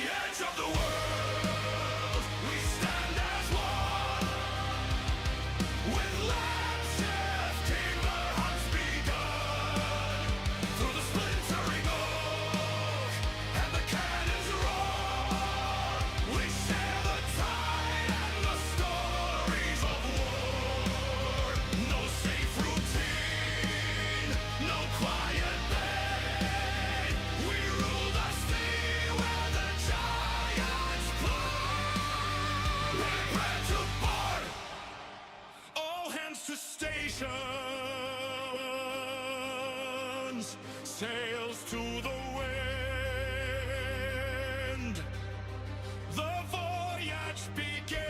edge of the world, we stand as one. With LabChefGaming, the hunt's begun. Through the splintering oak and the cannon's roar, we share the tide and the stories of war. No safe routine, no quiet bay. We rule the sea where the giants play. Prepare to board, all hands to stations, sails to the wind. The voyage begins.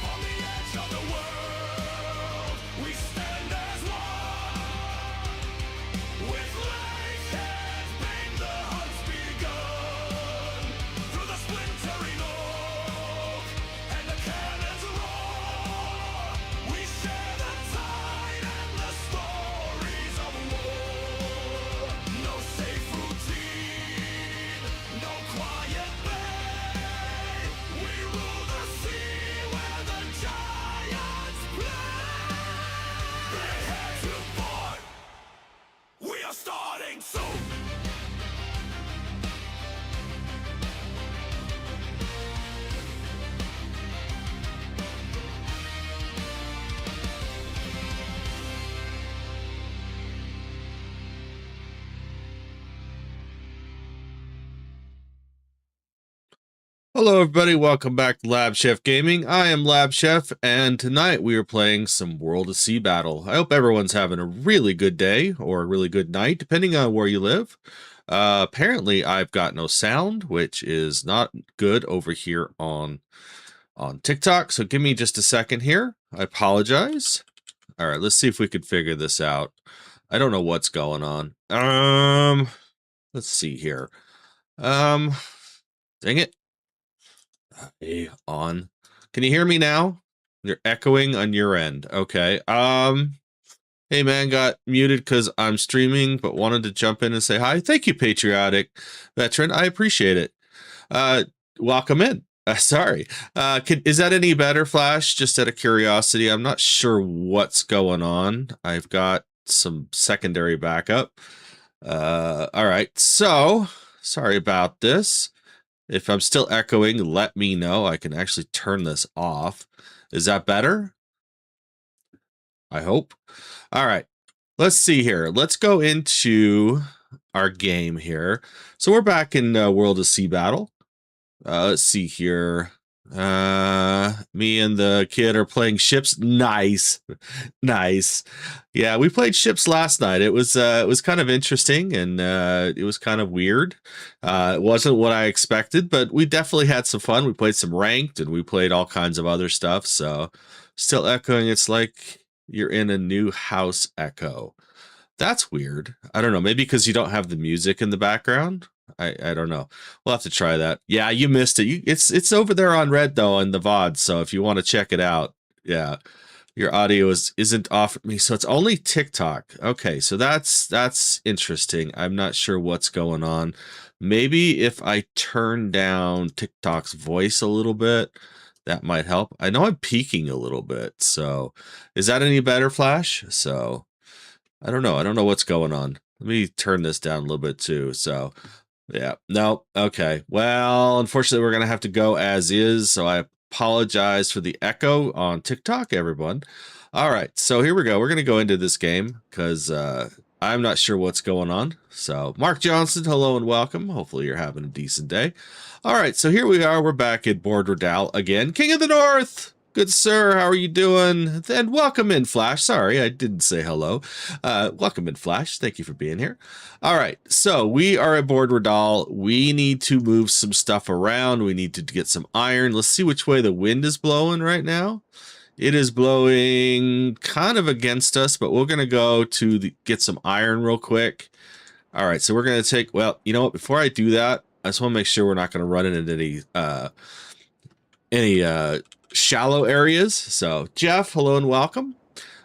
On the edge of the world, we stand as one. With LabChefGaming, the hunt's begun. Through the splintering oak and the cannon's roar, we share the tide and the stories of war. No safe routine, no quiet bay. We rule the sea where the giants play. Prepare to board, we are starting soon. Hello everybody, welcome back to LabChefGaming. I am LabChef, and tonight we are playing some World of Sea Battle. I hope everyone's having a really good day, or a really good night, depending on where you live. Apparently I've got no sound, which is not good over here on TikTok, so give me just a second here. I apologize. Alright, let's see if we can figure this out. I don't know what's going on. Let's see here. Dang it. Hey, on. Can you hear me now? You're echoing on your end. Okay. Hey man, got muted because I'm streaming, but wanted to jump in and say hi. Thank you, patriotic veteran. I appreciate it. Welcome in. Sorry. Is that any better, Flash? Just out of curiosity, I'm not sure what's going on. I've got some secondary backup. All right. So sorry about this. If I'm still echoing, let me know. I can actually turn this off. Is that better? I hope. All right. Let's see here. Let's go into our game here. So we're back in World of Sea Battle. Let's see here. Me and the kid are playing ships. Nice. Nice. Yeah, we played ships last night. It was kind of interesting, and it was kind of weird. It wasn't what I expected, but we definitely had some fun. We played some ranked, and we played all kinds of other stuff. So still echoing. It's like you're in a new house echo. That's weird. I don't know. Maybe because you don't have the music in the background. I don't know. We'll have to try that. Yeah, you missed it. It's over there on red though in the VOD. So if you want to check it out, yeah, your audio isn't off me. So it's only TikTok. Okay, so that's interesting. I'm not sure what's going on. Maybe if I turn down TikTok's voice a little bit, that might help. I know I'm peaking a little bit. So is that any better, Flash? So I don't know. I don't know what's going on. Let me turn this down a little bit too. So yeah, no. Okay. Well, unfortunately, we're going to have to go as is. So I apologize for the echo on TikTok, everyone. All right. So here we go. We're going to go into this game because I'm not sure what's going on. So Mark Johnson, hello and welcome. Hopefully you're having a decent day. All right. So here we are. We're back at Board Redal again. King of the North. Good sir, how are you doing? Then welcome in, Flash. Sorry, I didn't say hello. Welcome in, Flash. Thank you for being here. All right, so we are aboard Radal. We need to move some stuff around. We need to get some iron. Let's see which way the wind is blowing right now. It is blowing kind of against us, but we're going to go to get some iron real quick. All right, so we're going to take, well, you know what? Before I do that, I just want to make sure we're not going to run into any shallow areas. So Jeff, hello and welcome.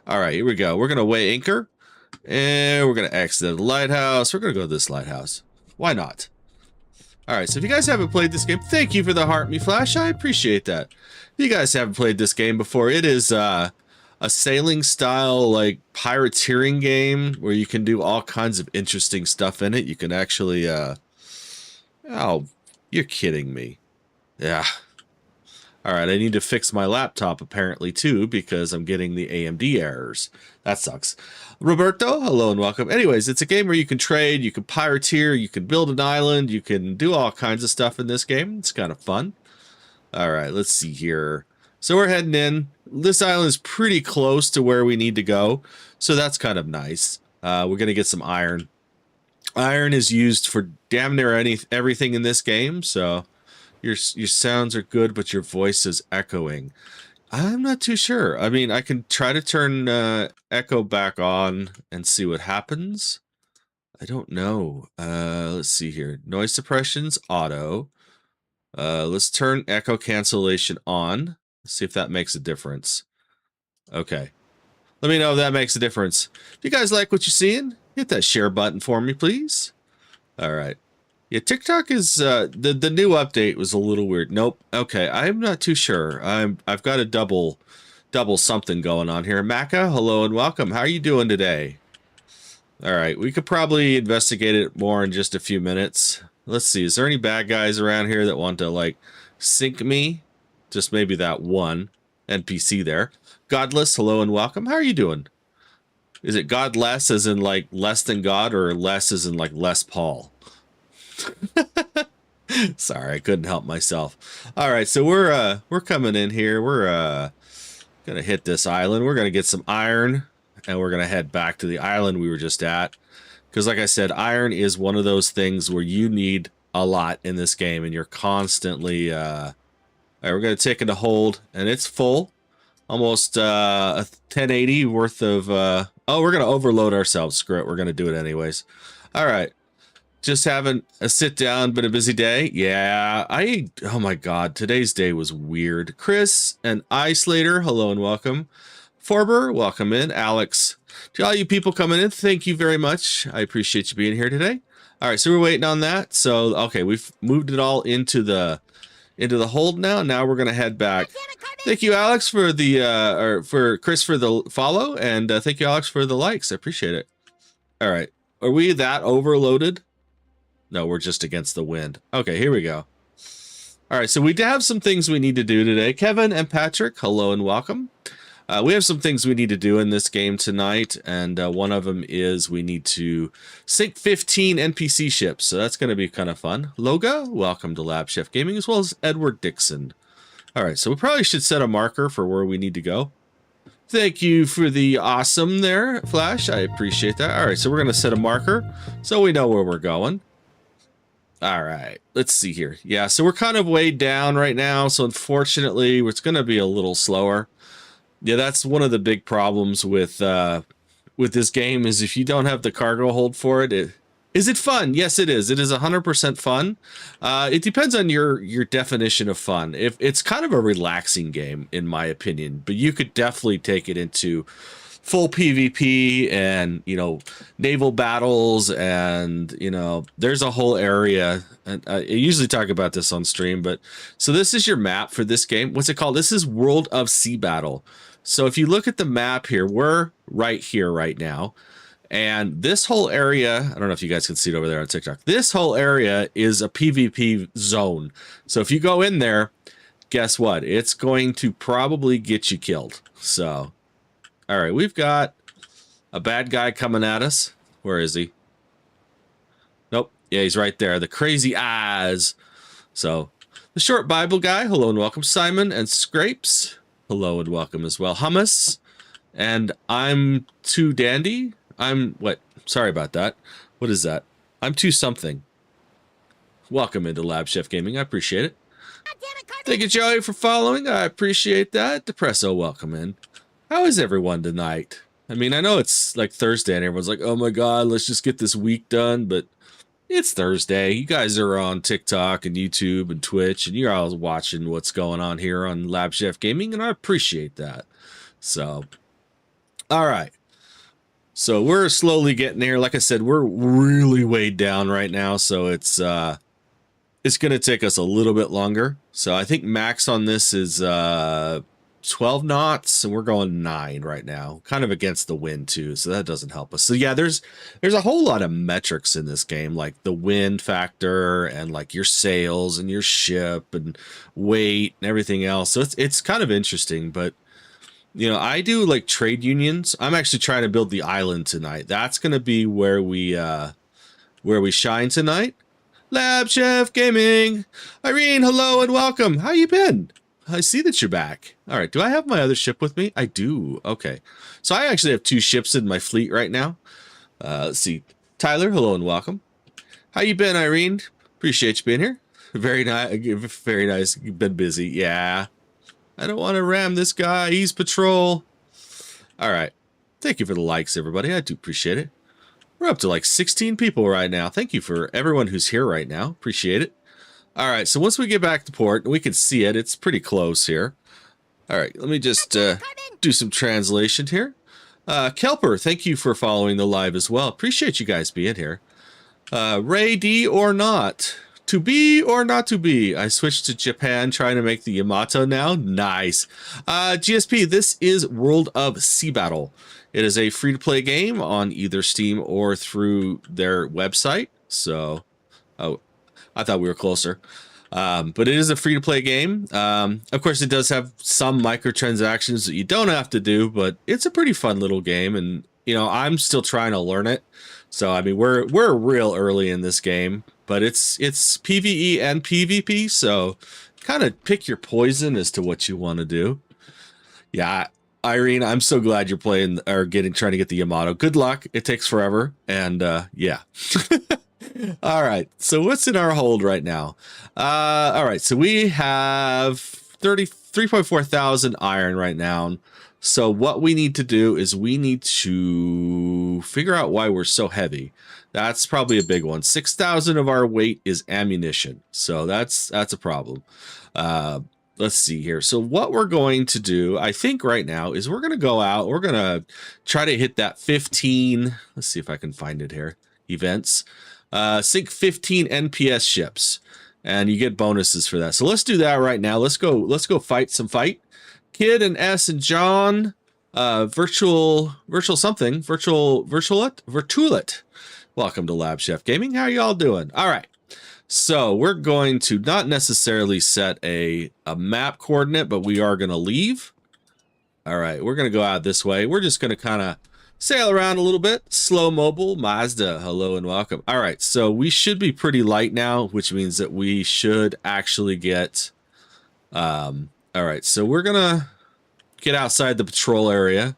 All right, here we go. We're gonna weigh anchor and we're gonna exit the lighthouse. We're gonna go to this lighthouse. Why not? All right, so if you guys haven't played this game, thank you for the heart me flash. I appreciate that. If you guys haven't played this game before, it is a sailing style like pirateering game where you can do all kinds of interesting stuff in it. You can actually oh, you're kidding me. Yeah. All right, I need to fix my laptop apparently too because I'm getting the AMD errors. That sucks. Roberto, hello and welcome. Anyways, it's a game where you can trade, you can pirateer, you can build an island, you can do all kinds of stuff in this game. It's kind of fun. All right, let's see here. So we're heading in. This island is pretty close to where we need to go, so that's kind of nice. We're going to get some iron. Iron is used for damn near everything in this game, so... Your sounds are good, but your voice is echoing. I'm not too sure. I mean, I can try to turn echo back on and see what happens. I don't know. Let's see here. Noise suppression's auto. Let's turn echo cancellation on. Let's see if that makes a difference. Okay. Let me know if that makes a difference. If you guys like what you're seeing, hit that share button for me, please. All right. Yeah, TikTok is the new update was a little weird. Nope. Okay, I'm not too sure. I've got a double something going on here. Maka, hello and welcome. How are you doing today? All right, we could probably investigate it more in just a few minutes. Let's see. Is there any bad guys around here that want to like sink me? Just maybe that one NPC there. Godless, hello and welcome. How are you doing? Is it godless as in like less than God or less as in like less Paul? Sorry, I couldn't help myself. All right, so we're coming in here. We're gonna hit this island. We're gonna get some iron, and we're gonna head back to the island we were just at. Because, like I said, iron is one of those things where you need a lot in this game, and you're constantly. All right, we're gonna take it to hold, and it's full, almost a 1080 worth of. Oh, we're gonna overload ourselves. Screw it, we're gonna do it anyways. All right. Just having a sit down, but a busy day. Yeah, oh my God, today's day was weird. Chris and Islater, hello and welcome. Forber, welcome in. Alex, to all you people coming in, thank you very much. I appreciate you being here today. All right, so we're waiting on that. So, okay, we've moved it all into the hold now. Now we're gonna head back. Thank you, Alex, for the or for Chris for the follow, and thank you, Alex, for the likes. I appreciate it. All right, are we that overloaded? No, we're just against the wind. Okay, here we go. All right, so we have some things we need to do today. Kevin and Patrick, hello and welcome. We have some things we need to do in this game tonight, and one of them is we need to sink 15 NPC ships, so that's going to be kind of fun. Loga, welcome to LabChefGaming, as well as Edward Dixon. All right, so we probably should set a marker for where we need to go. Thank you for the awesome there, Flash. I appreciate that. All right, so we're going to set a marker so we know where we're going. All right, let's see here. Yeah, so we're kind of way down right now, so unfortunately, it's going to be a little slower. Yeah, that's one of the big problems with this game is if you don't have the cargo hold for it. Is it fun? Yes, it is. It is 100% fun. It depends on your definition of fun. If it's kind of a relaxing game, in my opinion, but you could definitely take it into full PvP and, you know, naval battles, and, you know, there's a whole area, and I usually talk about this on stream, but so this is your map for this game. What's it called? This is World of Sea Battle. So if you look at the map here, we're right here right now, and this whole area, I don't know if you guys can see it over there on TikTok, this whole area is a PvP zone. So if you go in there, guess what? It's going to probably get you killed. So all right, we've got a bad guy coming at us. Where is he? Nope. Yeah, he's right there. The crazy eyes. So, the short Bible guy. Hello and welcome. Simon and Scrapes. hello and welcome as well. Hummus, and I'm too dandy. What? Sorry about that. What is that? I'm too something. Welcome into Lab Chef Gaming. I appreciate it. Thank you, Joey, for following. I appreciate that. Depresso, welcome in. How is everyone tonight? I mean, I know it's like Thursday and everyone's like, oh my God, let's just get this week done. But it's Thursday. You guys are on TikTok and YouTube and Twitch, and you're all watching what's going on here on Lab Chef Gaming, and I appreciate that. So, all right. So we're slowly getting there. Like I said, we're really weighed down right now, so it's going to take us a little bit longer. So I think max on this is 12 knots, and we're going 9 right now, kind of against the wind too, so that doesn't help us. So yeah, there's a whole lot of metrics in this game, like the wind factor and like your sails and your ship and weight and everything else. So it's kind of interesting. But you know, I do like trade unions. I'm actually trying to build the island tonight. That's going to be where we shine tonight. Lab Chef Gaming. Irene, hello and welcome. How you been? I see that you're back. All right, do I have my other ship with me? I do. Okay. So I actually have 2 ships in my fleet right now. Let's see. Tyler, hello and welcome. How you been, Irene? Appreciate you being here. Very nice. Very nice. You've been busy. Yeah. I don't want to ram this guy. He's patrol. All right. Thank you for the likes, everybody. I do appreciate it. We're up to like 16 people right now. Thank you for everyone who's here right now. Appreciate it. All right, so once we get back to port, we can see it. It's pretty close here. All right, let me just do some translation here. Kelper, thank you for following the live as well. Appreciate you guys being here. Ray D or not. To be or not to be. I switched to Japan trying to make the Yamato now. Nice. GSP, this is World of Sea Battle. It is a free-to-play game on either Steam or through their website. So, oh, I thought we were closer. But it is a free-to-play game. Of course, it does have some microtransactions that you don't have to do, but it's a pretty fun little game. And, you know, I'm still trying to learn it. So, I mean, we're real early in this game, but it's PvE and PvP. So, kind of pick your poison as to what you want to do. Yeah, Irene, I'm so glad you're playing or trying to get the Yamato. Good luck. It takes forever. And yeah. All right. So what's in our hold right now? All right. So we have 3.4 thousand iron right now. So what we need to do is we need to figure out why we're so heavy. That's probably a big one. 6,000 of our weight is ammunition. So that's a problem. Let's see here. So what we're going to do, I think right now, is we're going to go out. We're going to try to hit that 15. Let's see if I can find it here. Events. Sink 15 NPS ships. And you get bonuses for that. So let's do that right now. Let's go fight some fight. Kid and S and John. Virtual Virtulet. Welcome to Lab Chef Gaming. How are y'all doing? All right. So we're going to not necessarily set a map coordinate, but we are going to leave. All right, we're going to go out this way. We're just going to kind of sail around a little bit. Slow mobile, Mazda, hello and welcome. All right, so we should be pretty light now, which means that we should actually get... all right, so we're going to get outside the patrol area.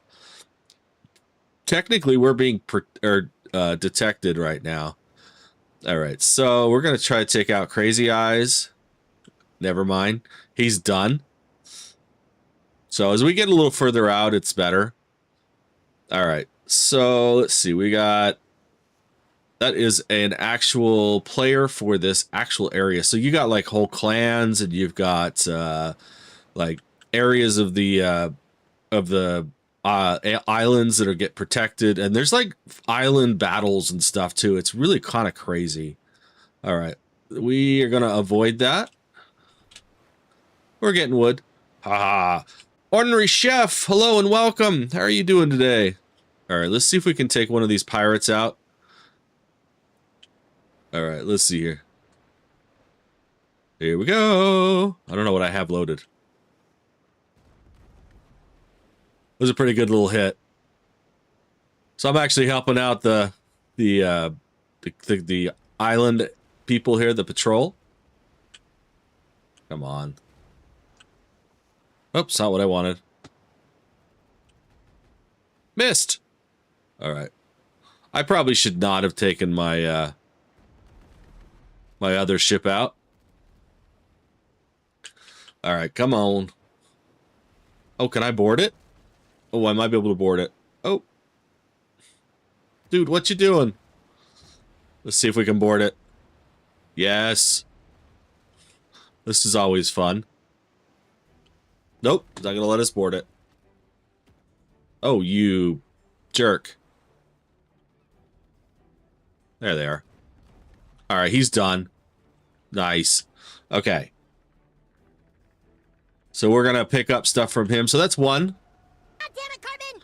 Technically, we're being detected right now. All right, so we're going to try to take out Crazy Eyes. Never mind. He's done. So as we get a little further out, it's better. All right, so let's see. We got... That is an actual player for this actual area. So you got like whole clans, and you've got like areas of the islands that get protected, and there's like island battles and stuff too. It's really kind of crazy. All right, we are gonna avoid that. We're getting wood. Ha! Ordinary Chef, hello and welcome. How are you doing today? All right, let's see if we can take one of these pirates out. All right, let's see here. Here we go. I don't know what I have loaded. It was a pretty good little hit. So I'm actually helping out the island people here, the patrol. Come on. Oops, not what I wanted. Missed. All right. I probably should not have taken my my other ship out. All right, come on. Oh, can I board it? Oh, I might be able to board it. Oh. Dude, what you doing? Let's see if we can board it. Yes. This is always fun. Nope, not gonna let us board it. Oh, you jerk. There they are. All right, he's done. Nice. Okay. So we're gonna pick up stuff from him. So that's one. God damn it, Carbon!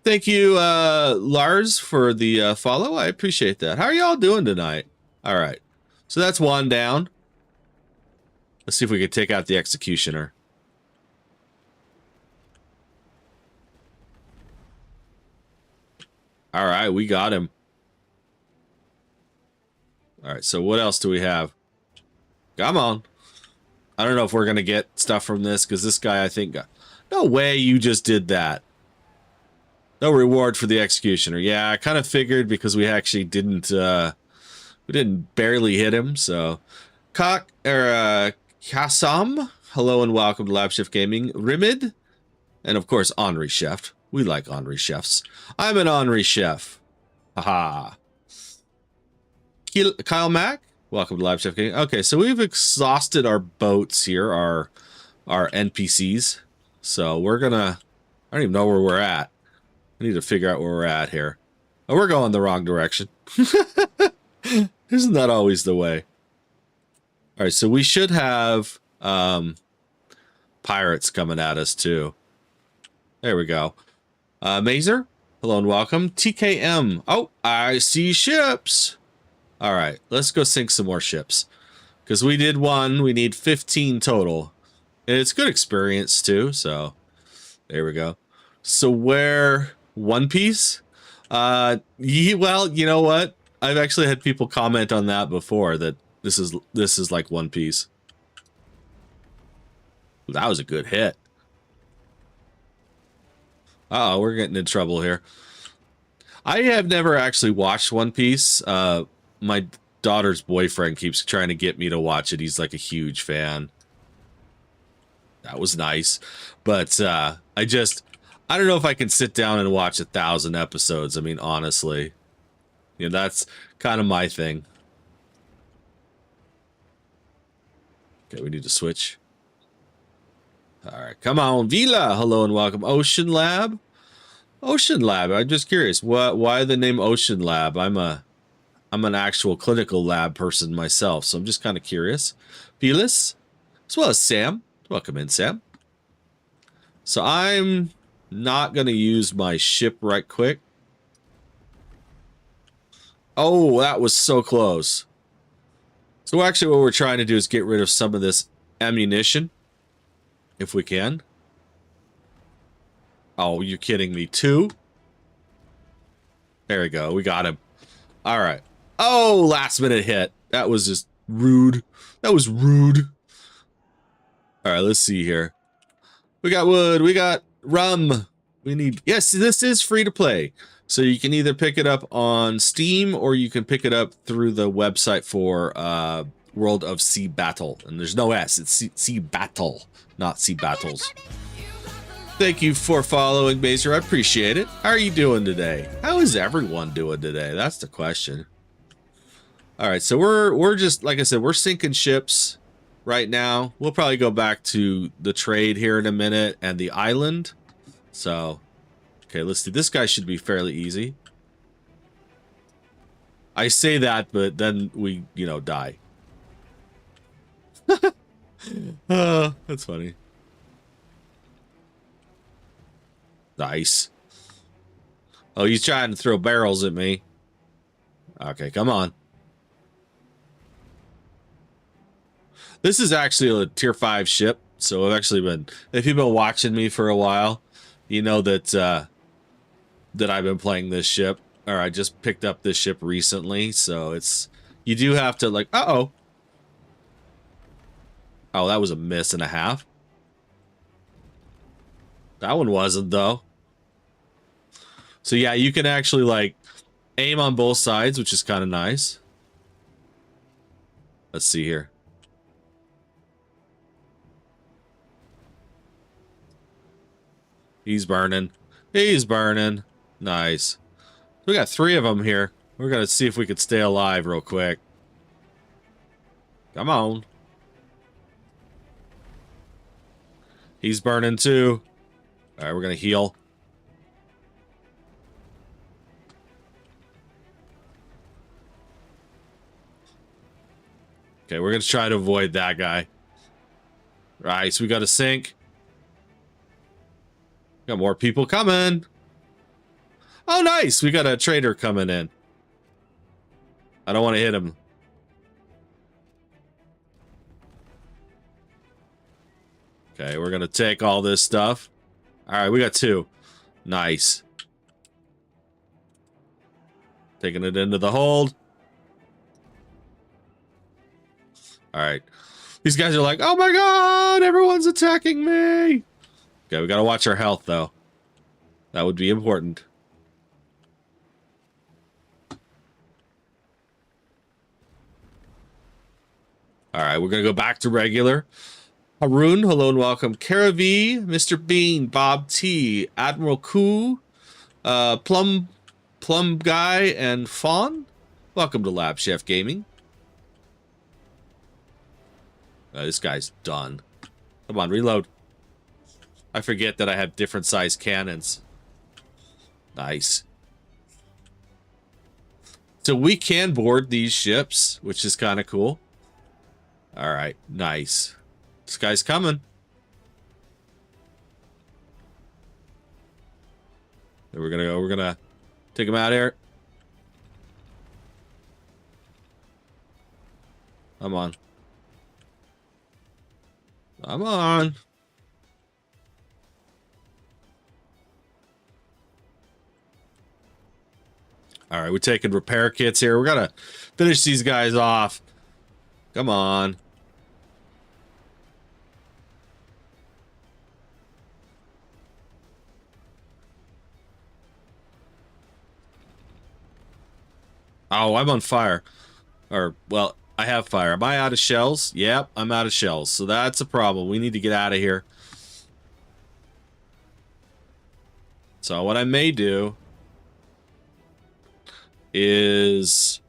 Thank you, Lars, for the follow. I appreciate that. How are y'all doing tonight? All right. So that's one down. Let's see if we can take out the executioner. All right, we got him. All right, so what else do we have? Come on. I don't know if we're going to get stuff from this, because this guy, I think, got... No way you just did that. No reward for the executioner. Yeah, I kind of figured, because we actually didn't, we didn't barely hit him, so... Kassam, hello and welcome to LabChefGaming. Rimid, and of course, Henri Chef. We like Henri Chefs. I'm an Henri Chef. Haha. Kyle Mack, welcome to LabChefGaming. Okay, so we've exhausted our boats here, our NPCs. So we're gonna... I don't even know where we're at. I need to figure out where we're at here. Oh, we're going the wrong direction. Isn't that always the way? All right, so we should have pirates coming at us too. There we go. Mazer, hello and welcome. TKM. Oh, I see ships. All right, let's go sink some more ships. Because we did one, we need 15 total. And it's good experience too, so there we go. So where One Piece? Well, you know what? I've actually had people comment on that before, that this is like One Piece. That was a good hit. Uh-oh, we're getting in trouble here. I have never actually watched One Piece. My daughter's boyfriend keeps trying to get me to watch it. He's like a huge fan. That was nice. But I don't know if I can sit down and watch 1,000 episodes. I mean, honestly. You know, that's kind of my thing. Okay, we need to switch. All right, come on, Vila. Hello and welcome. Ocean Lab. Ocean Lab. I'm just curious. Why the name Ocean Lab? I'm an actual clinical lab person myself, so I'm just kind of curious. Felis, as well as Sam. Welcome in, Sam. So I'm not going to use my ship right quick. Oh, that was so close. So actually what we're trying to do is get rid of some of this ammunition, if we can. Oh, you're kidding me. 2? There we go. We got him. All right. Oh, last minute hit. That was just rude. That was rude. All right, let's see here. We got wood. We got rum. We need... Yes, this is free to play. So you can either pick it up on Steam or you can pick it up through the website for World of Sea Battle. And there's no S. It's Sea Battle, not Sea Battles. Thank you for following, Mazer. I appreciate it. How are you doing today? How is everyone doing today? That's the question. All right, so we're just, like I said, we're sinking ships right now. We'll probably go back to the trade here in a minute and the island. So, okay, let's see. This guy should be fairly easy. I say that, but then we, you know, die. That's funny. Nice. Oh, he's trying to throw barrels at me. Okay, come on. This is actually a tier 5 ship, so I've actually been... If you've been watching me for a while, you know that that I've been playing this ship. Or I just picked up this ship recently, so it's... You do have to, like... Uh-oh. Oh, that was a miss and a half. That one wasn't, though. So yeah, you can actually, like, aim on both sides, which is kind of nice. Let's see here. He's burning. He's burning. Nice. We got 3 of them here. We're going to see if we could stay alive real quick. Come on. He's burning too. All right, we're going to heal. Okay, we're going to try to avoid that guy. All right, so we got to sink. Got more people coming. Oh, nice. We got a trader coming in. I don't want to hit him. Okay, we're going to take all this stuff. All right, we got 2. Nice. Taking it into the hold. All right. These guys are like, oh my god, everyone's attacking me. Okay, we got to watch our health, though. That would be important. All right, we're going to go back to regular. Haroon, hello and welcome. Kara V, Mr. Bean, Bob T, Admiral Koo, Plum Guy, and Fawn. Welcome to LabChefGaming. This guy's done. Come on, reload. I forget that I have different size cannons. Nice. So we can board these ships, which is kind of cool. All right, nice. This guy's coming. Then we're gonna take him out here. Come on. Come on. All right, we're taking repair kits here. We gotta finish these guys off. Come on. Oh, I'm on fire. Or, well, I have fire. Am I out of shells? Yep, I'm out of shells. So that's a problem. We need to get out of here. So what I may do is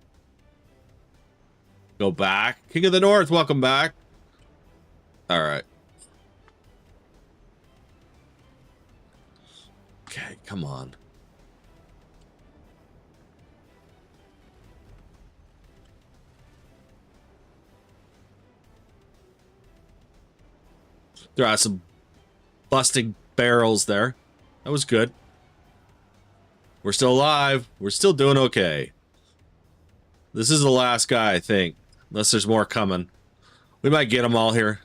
go back. King of the North, welcome back. All right. Okay, come on. There are some busting barrels there. That was good. We're still alive. We're still doing okay. This is the last guy, I think. Unless there's more coming. We might get them all here.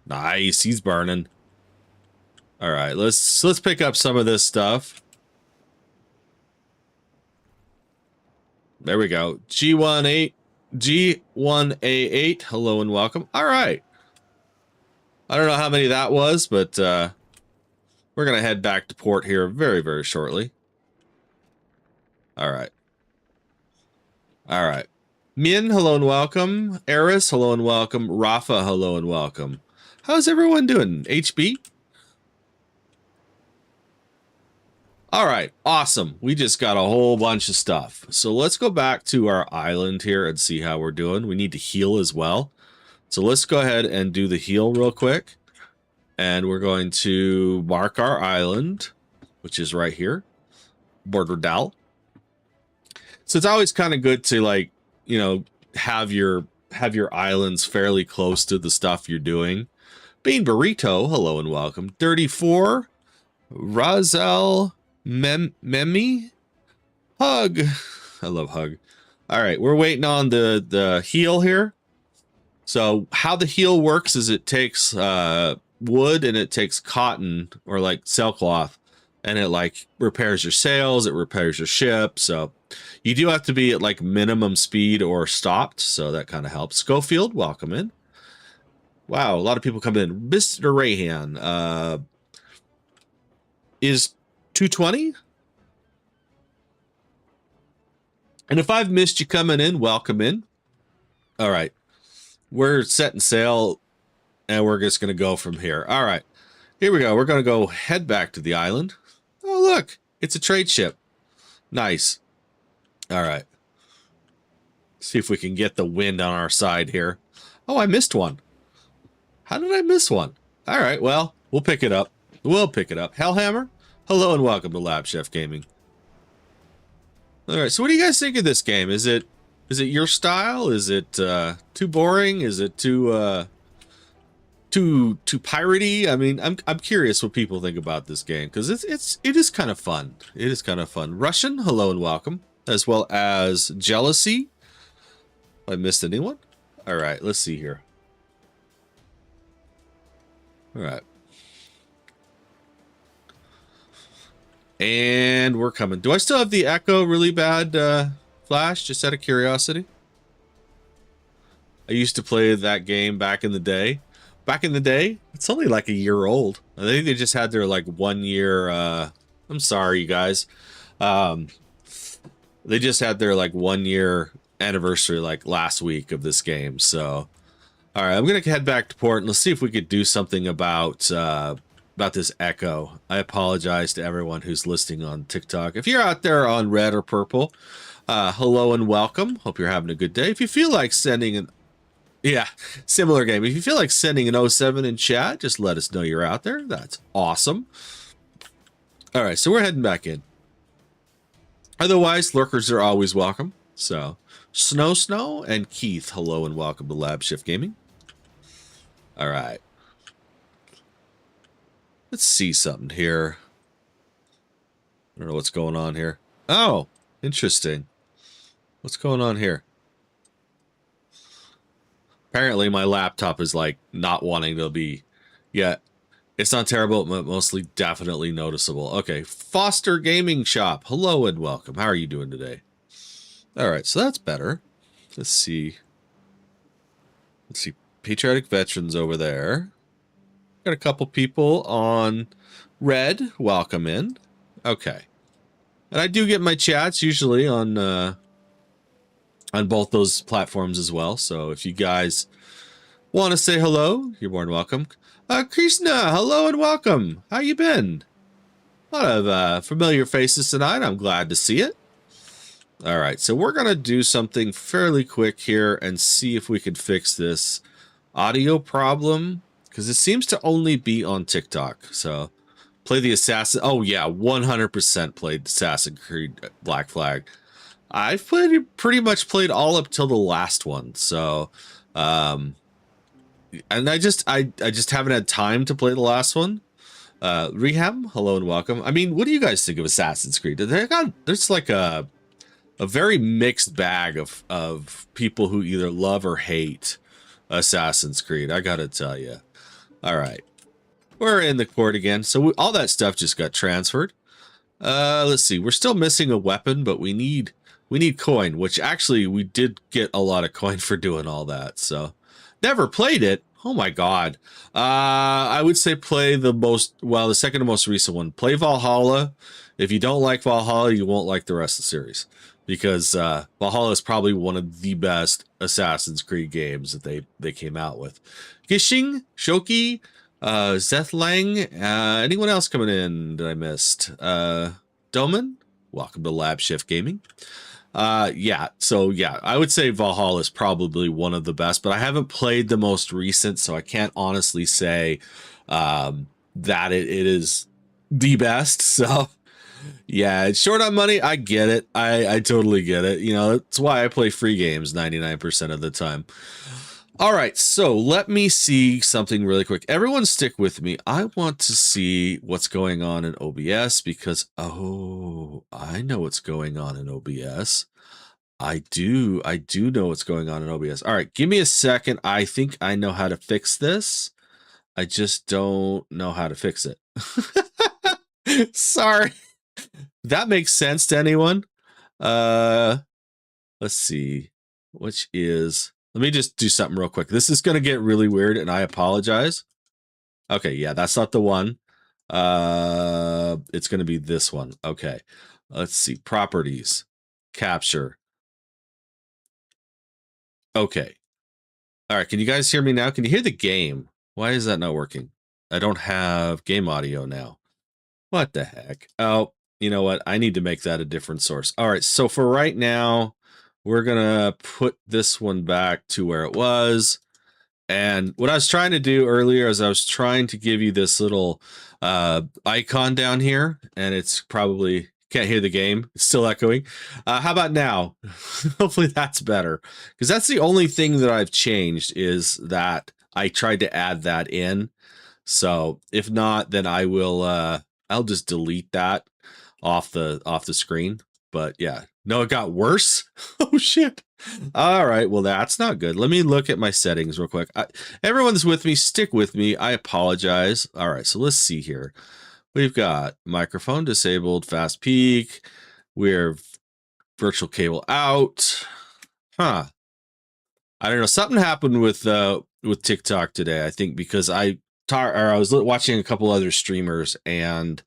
Nice, he's burning. All right, let's pick up some of this stuff. There we go. G1A8, hello and welcome. All right. I don't know how many that was, but we're going to head back to port here very, very shortly. All right. All right. Min, hello and welcome. Eris, hello and welcome. Rafa, hello and welcome. How's everyone doing? HB? All right, awesome. We just got a whole bunch of stuff. So let's go back to our island here and see how we're doing. We need to heal as well. So let's go ahead and do the heal real quick. And we're going to mark our island, which is right here. Border Dal. So it's always kind of good to, like, you know, have your islands fairly close to the stuff you're doing. Bean Burrito, hello and welcome. 34, Razel Memi, Hug. I love Hug. All right, we're waiting on the heal here. So how the heal works is it takes wood and it takes cotton or like sailcloth, and it like repairs your sails, it repairs your ship. So you do have to be at like minimum speed or stopped, so that kind of helps. Schofield, welcome in. Wow, a lot of people coming in. Mr. Rayhan, is 220? And if I've missed you coming in, welcome in. All right. We're setting sail, and we're just going to go from here. All right. Here we go. We're going to go head back to the island. Oh, look. It's a trade ship. Nice. All right. See if we can get the wind on our side here. Oh, I missed one. How did I miss one? All right. Well, we'll pick it up. We'll pick it up. Hellhammer, hello and welcome to LabChefGaming. All right. So what do you guys think of this game? Is it your style? Is it too boring? Is it too piratey? I mean, I'm curious what people think about this game because it is kind of fun. It is kind of fun. Russian, hello and welcome, as well as Jealousy. I missed anyone? All right, let's see here. All right. And we're coming. Do I still have the echo really bad, Flash? Just out of curiosity. I used to play that game back in the day. Back in the day, it's only like a year old. I think they just had their like 1 year, I'm sorry, you guys. They just had their like 1 year anniversary like last week of this game. So, all right, I'm going to head back to port and let's see if we could do something about this echo. I apologize to everyone who's listening on TikTok. If you're out there on red or purple, hello and welcome. Hope you're having a good day. If you feel like sending an similar game. If you feel like sending an 07 in chat, just let us know you're out there. That's awesome. All right, so we're heading back in. Otherwise, lurkers are always welcome. So, Snow and Keith, hello and welcome to LabChefGaming. All right. Let's see something here. I don't know what's going on here. Oh, interesting. What's going on here? Apparently my laptop is like not wanting to be, it's not terrible, but mostly definitely noticeable. Okay, Foster Gaming Shop, hello and welcome. How are you doing today? All right, so that's better. Let's see. Patriotic Veterans over there. Got a couple people on red. Welcome in. Okay, and I do get my chats usually on both those platforms as well. So if you guys want to say hello, you're more than welcome. Krishna, hello and welcome. How you been? A lot of familiar faces tonight. I'm glad to see it. All right, so we're going to do something fairly quick here and see if we can fix this audio problem because it seems to only be on TikTok. So play the Assassin. Oh, yeah, 100% played Assassin's Creed Black Flag. I've pretty much played all up till the last one, so and I just haven't had time to play the last one. Rehab, hello and welcome. I mean, what do you guys think of Assassin's Creed? There's like a very mixed bag of people who either love or hate Assassin's Creed. I gotta tell you. All right, we're in the port again, so all that stuff just got transferred. Let's see. We're still missing a weapon, but we need coin, which actually we did get a lot of coin for doing all that. So never played it. Oh my God. I would say play the second to most recent one. Play Valhalla. If you don't like Valhalla, you won't like the rest of the series because Valhalla is probably one of the best Assassin's Creed games that they came out with. Gishing, Shoki, Zethlang, anyone else coming in that I missed? Doman, welcome to LabChefGaming. I would say Valhalla is probably one of the best, but I haven't played the most recent, so I can't honestly say that it is the best. So yeah, it's short on money. I get it. I totally get it. You know, that's why I play free games 99% of the time. All right, so let me see something really quick. Everyone stick with me. I want to see what's going on in OBS because, oh, I know what's going on in OBS. I do know what's going on in OBS. All right, give me a second. I think I know how to fix this. I just don't know how to fix it. Sorry. That makes sense to anyone? Let's see. Which is... Let me just do something real quick. This is going to get really weird, and I apologize. Okay, yeah, that's not the one. It's going to be this one. Okay, let's see. Properties, capture. Okay. All right, can you guys hear me now? Can you hear the game? Why is that not working? I don't have game audio now. What the heck? Oh, you know what? I need to make that a different source. All right, so for right now, we're going to put this one back to where it was. And what I was trying to do earlier is I was trying to give you this little icon down here, and it's probably can't hear the game. It's still echoing. How about now? Hopefully that's better, because that's the only thing that I've changed is that I tried to add that in. So if not, then I will I'll just delete that off the screen. But yeah, no, it got worse. Oh shit. All right, well that's not good. Let me look at my settings real quick. Everyone's with me, stick with me. I apologize. All right, so let's see here. We've got microphone disabled, fast peak. We're virtual cable out. Huh. I don't know. Something happened with TikTok today. I think because I was watching a couple other streamers and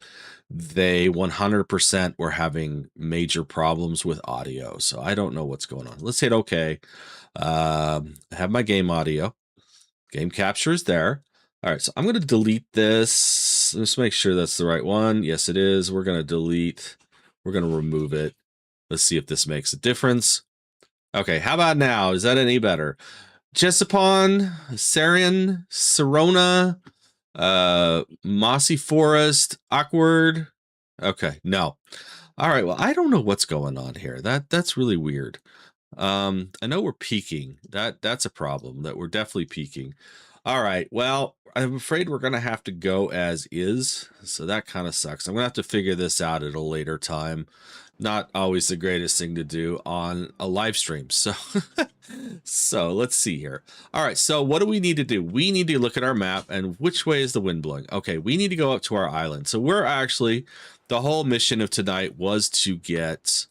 they 100% were having major problems with audio. So I don't know what's going on. Let's hit OK. I have my game audio. Game capture is there. All right, so I'm going to delete this. Let's make sure that's the right one. Yes, it is. We're going to delete. We're going to remove it. Let's see if this makes a difference. Okay, how about now? Is that any better? Chesapon, Sarian, Serona, Mossy Forest, Awkward. Okay, no. All right, well, I don't know what's going on here. That's really weird. I know we're peaking. That's a problem, that we're definitely peaking. All right, well, I'm afraid we're going to have to go as is, so that kind of sucks. I'm going to have to figure this out at a later time. Not always the greatest thing to do on a live stream. So, so let's see here. All right, so what do we need to do? We need to look at our map and which way is the wind blowing? Okay, we need to go up to our island. So we're actually, the whole mission of tonight was to get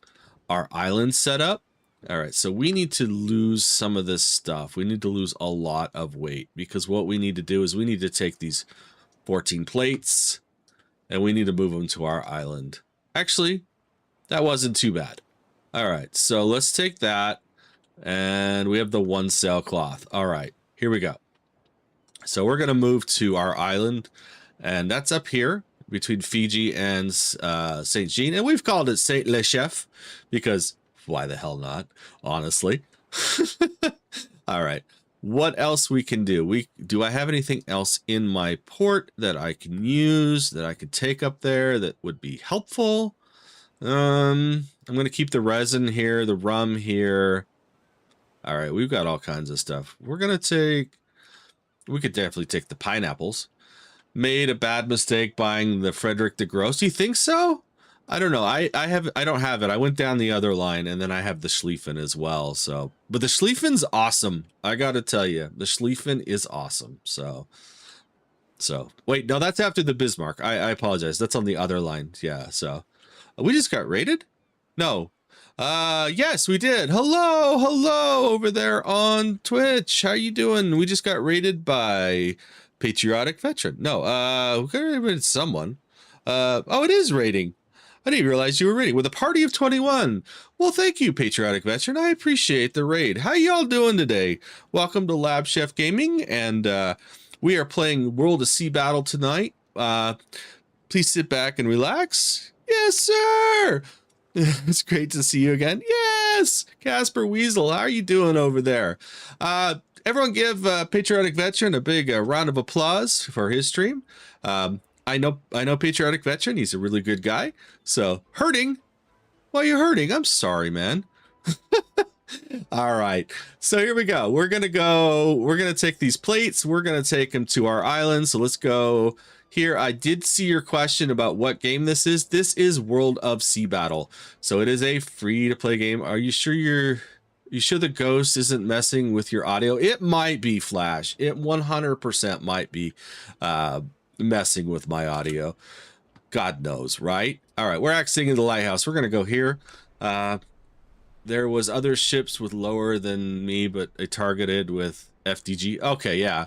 our island set up. All right, so we need to lose some of this stuff. We need to lose a lot of weight because what we need to do is we need to take these 14 plates and we need to move them to our island. Actually, that wasn't too bad. All right, so let's take that and we have the one sailcloth. All right, here we go. So we're gonna move to our island and that's up here between Fiji and St. Jean. And we've called it St. Le Chef because why the hell not, honestly. All right, what else we can do? Do I have anything else in my port that I can use, that I could take up there that would be helpful? I'm going to keep the resin here, the rum here. All right, we've got all kinds of stuff. We're going to take, we could definitely take the pineapples. Made a bad mistake buying the Frederick de Grosse. Do you think so? I don't know. I don't have it. I went down the other line and then I have the Schlieffen as well. So, but the Schlieffen's awesome. I got to tell you, the Schlieffen is awesome. So wait, no, that's after the Bismarck. I apologize. That's on the other line. Yeah. So we just got raided. No. Yes, we did. Hello over there on Twitch. How you doing? We just got raided by Patriotic Veteran. No, we got raided by someone. Oh, it is raiding. I didn't realize you were raiding with a party of 21. Well, thank you, Patriotic Veteran. I appreciate the raid. How y'all doing today? Welcome to LabChefGaming, and we are playing World of Sea Battle tonight. Please sit back and relax. Yes, sir. It's great to see you again. Yes, Casper Weasel, how are you doing over there? Everyone give Patriotic Veteran a big round of applause for his stream. I know Patriotic Veteran. He's a really good guy. So hurting? Why are you hurting? I'm sorry, man. All right. So here we go. We're going to take these plates. We're going to take them to our island. So let's go here. I did see your question about what game this is. This is World of Sea Battle. So it is a free to play game. Are you sure the ghost isn't messing with your audio? It might be, Flash. It 100% might be messing with my audio. God knows, right? All right, we're exiting the lighthouse. We're gonna go here. There was other ships with lower than me, but I targeted with FDG. Okay, yeah.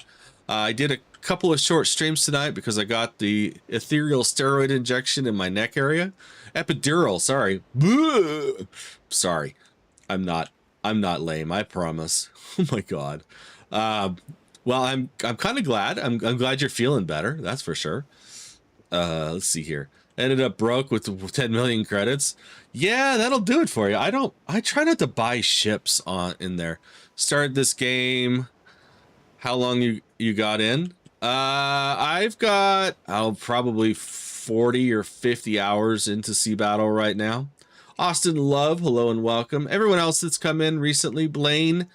I did a couple of short streams tonight because I got the ethereal steroid injection in my neck area. Epidural, sorry. Sorry. I'm not lame, I promise. Oh my god. Well, I'm kind of glad. I'm glad you're feeling better. That's for sure. Let's see here. Ended up broke with 10 million credits. Yeah, that'll do it for you. I try not to buy ships in there. Started this game. How long you got in? I've got probably 40 or 50 hours into Sea Battle right now. Austin Love, hello and welcome. Everyone else that's come in recently, Blaine,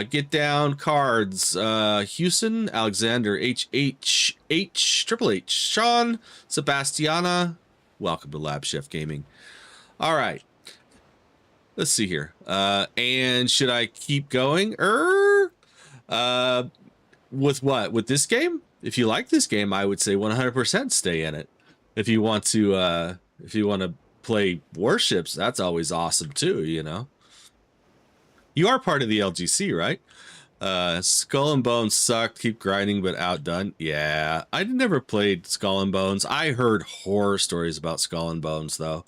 Get Down, Cards, Houston, Alexander, Triple H, Sean, Sebastiana, welcome to Lab Chef Gaming. All right, let's see here. And should I keep going? With what? With this game? If you like this game, I would say 100% stay in it. If you want to play warships, that's always awesome too, you know. You are part of the LGC, right? Skull and Bones sucked. Keep grinding, but outdone. Yeah, I never played Skull and Bones. I heard horror stories about Skull and Bones, though.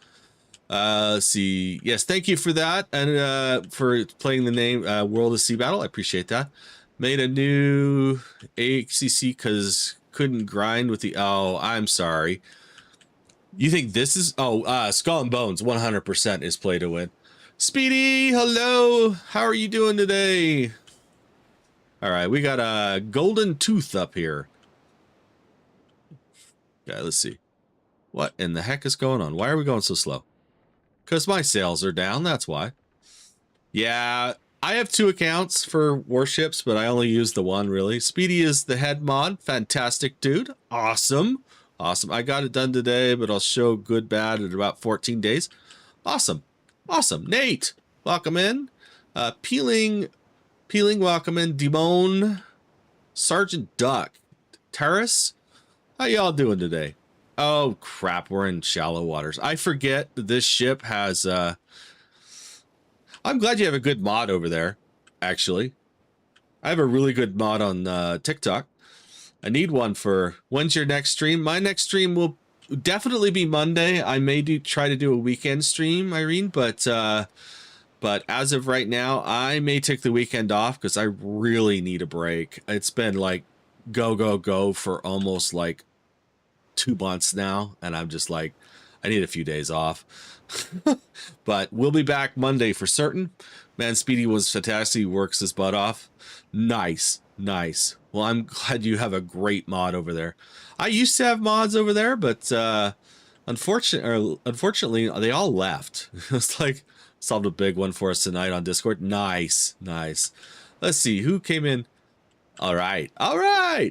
Let's see. Yes, thank you for that and for playing the name World of Sea Battle. I appreciate that. Made a new AXCC because couldn't grind with the... Oh, I'm sorry. You think this is... Oh, Skull and Bones 100% is play to win. Speedy, hello. How are you doing today? All right, we got a golden tooth up here. Okay, let's see. What in the heck is going on? Why are we going so slow? Because my sales are down, that's why. Yeah, I have 2 accounts for warships, but I only use the one, really. Speedy is the head mod. Fantastic, dude. Awesome. Awesome. I got it done today, but I'll show good, bad in about 14 days. Awesome. Awesome. Nate, welcome in. Peeling, welcome in. Dimone, Sergeant Duck, Terrace, how y'all doing today? Oh, crap, we're in shallow waters. I forget that this ship has... I'm glad you have a good mod over there, actually. I have a really good mod on TikTok. I need one for... When's your next stream? My next stream will definitely be Monday. I may try to do a weekend stream, Irene, but as of right now, I may take the weekend off because I really need a break. It's been like go for almost like 2 months now, and I'm just like, I need a few days off. But we'll be back Monday for certain. Man, Speedy was fantastic. He works his butt off. Nice. Well, I'm glad you have a great mod over there. I used to have mods over there, but unfortunately, they all left. It's like, solved a big one for us tonight on Discord. Nice. Let's see, who came in? All right.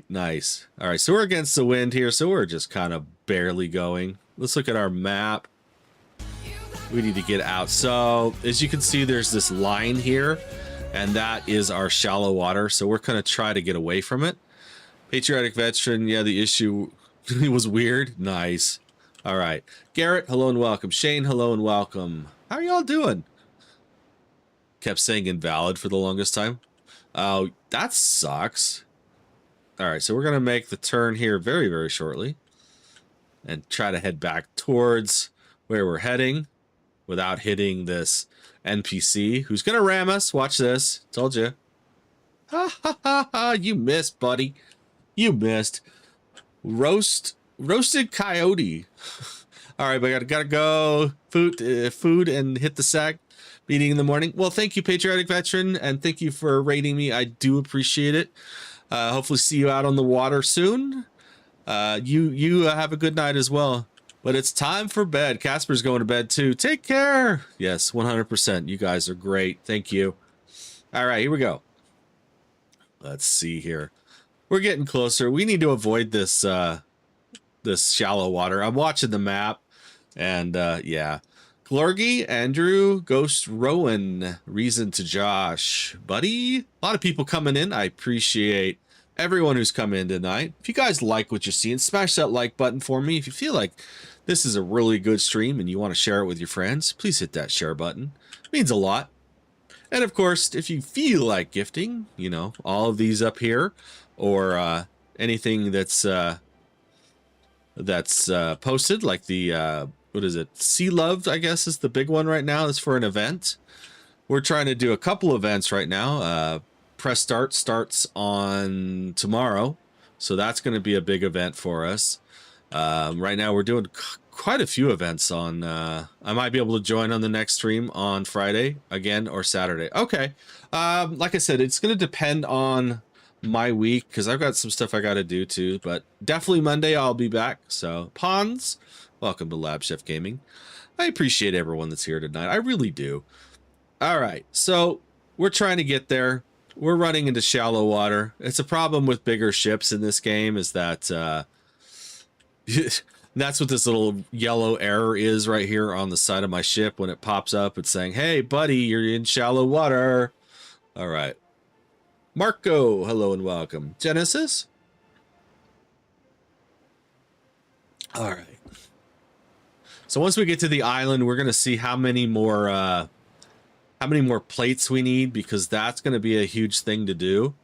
Nice. All right, so we're against the wind here, so we're just kind of barely going. Let's look at our map. We need to get out. So, as you can see, there's this line here, and that is our shallow water, so we're going to try to get away from it. Patriotic Veteran, yeah, the issue was weird. Nice. All right. Garrett, hello and welcome. Shane, hello and welcome. How are y'all doing? Kept saying invalid for the longest time. Oh, that sucks. All right, so we're going to make the turn here very, very shortly and try to head back towards where we're heading without hitting this NPC who's going to ram us. Watch this. Told you. Ha ha ha ha. You missed, buddy. You missed. Roasted coyote. All right, but I gotta go. Food and hit the sack. Meeting in the morning. Well, thank you, Patriotic Veteran, and thank you for rating me. I do appreciate it. Hopefully see you out on the water soon. You have a good night as well. But it's time for bed. Casper's going to bed too. Take care. Yes, 100%. You guys are great. Thank you. All right, here we go. Let's see here. We're getting closer. We need to avoid this this shallow water. I'm watching the map, and yeah. Glorgy, Andrew, Ghost, Rowan, Reason to Josh, buddy. A lot of people coming in. I appreciate everyone who's come in tonight. If you guys like what you're seeing, smash that like button for me. If you feel like this is a really good stream and you want to share it with your friends, please hit that share button. It means a lot. And of course, if you feel like gifting, you know, all of these up here, or anything that's posted, like the what is it? Sea Loved, I guess, is the big one right now. It's for an event. We're trying to do a couple events right now. Press Start starts on tomorrow, so that's going to be a big event for us. Right now, we're doing quite a few events on. I might be able to join on the next stream on Friday again or Saturday. Okay. Like I said, it's going to depend on my week because I've got some stuff I got to do too. But definitely Monday I'll be back. So Pons, welcome to LabChefGaming. I appreciate everyone that's here tonight. I really do. All right, so we're trying to get there. We're running into shallow water. It's a problem with bigger ships in this game is that that's what this little yellow error is right here on the side of my ship. When it pops up, it's saying, hey, buddy, you're in shallow water. All right. Marco, hello and welcome. Genesis? All right. So once we get to the island, we're going to see how many more plates we need, because that's going to be a huge thing to do.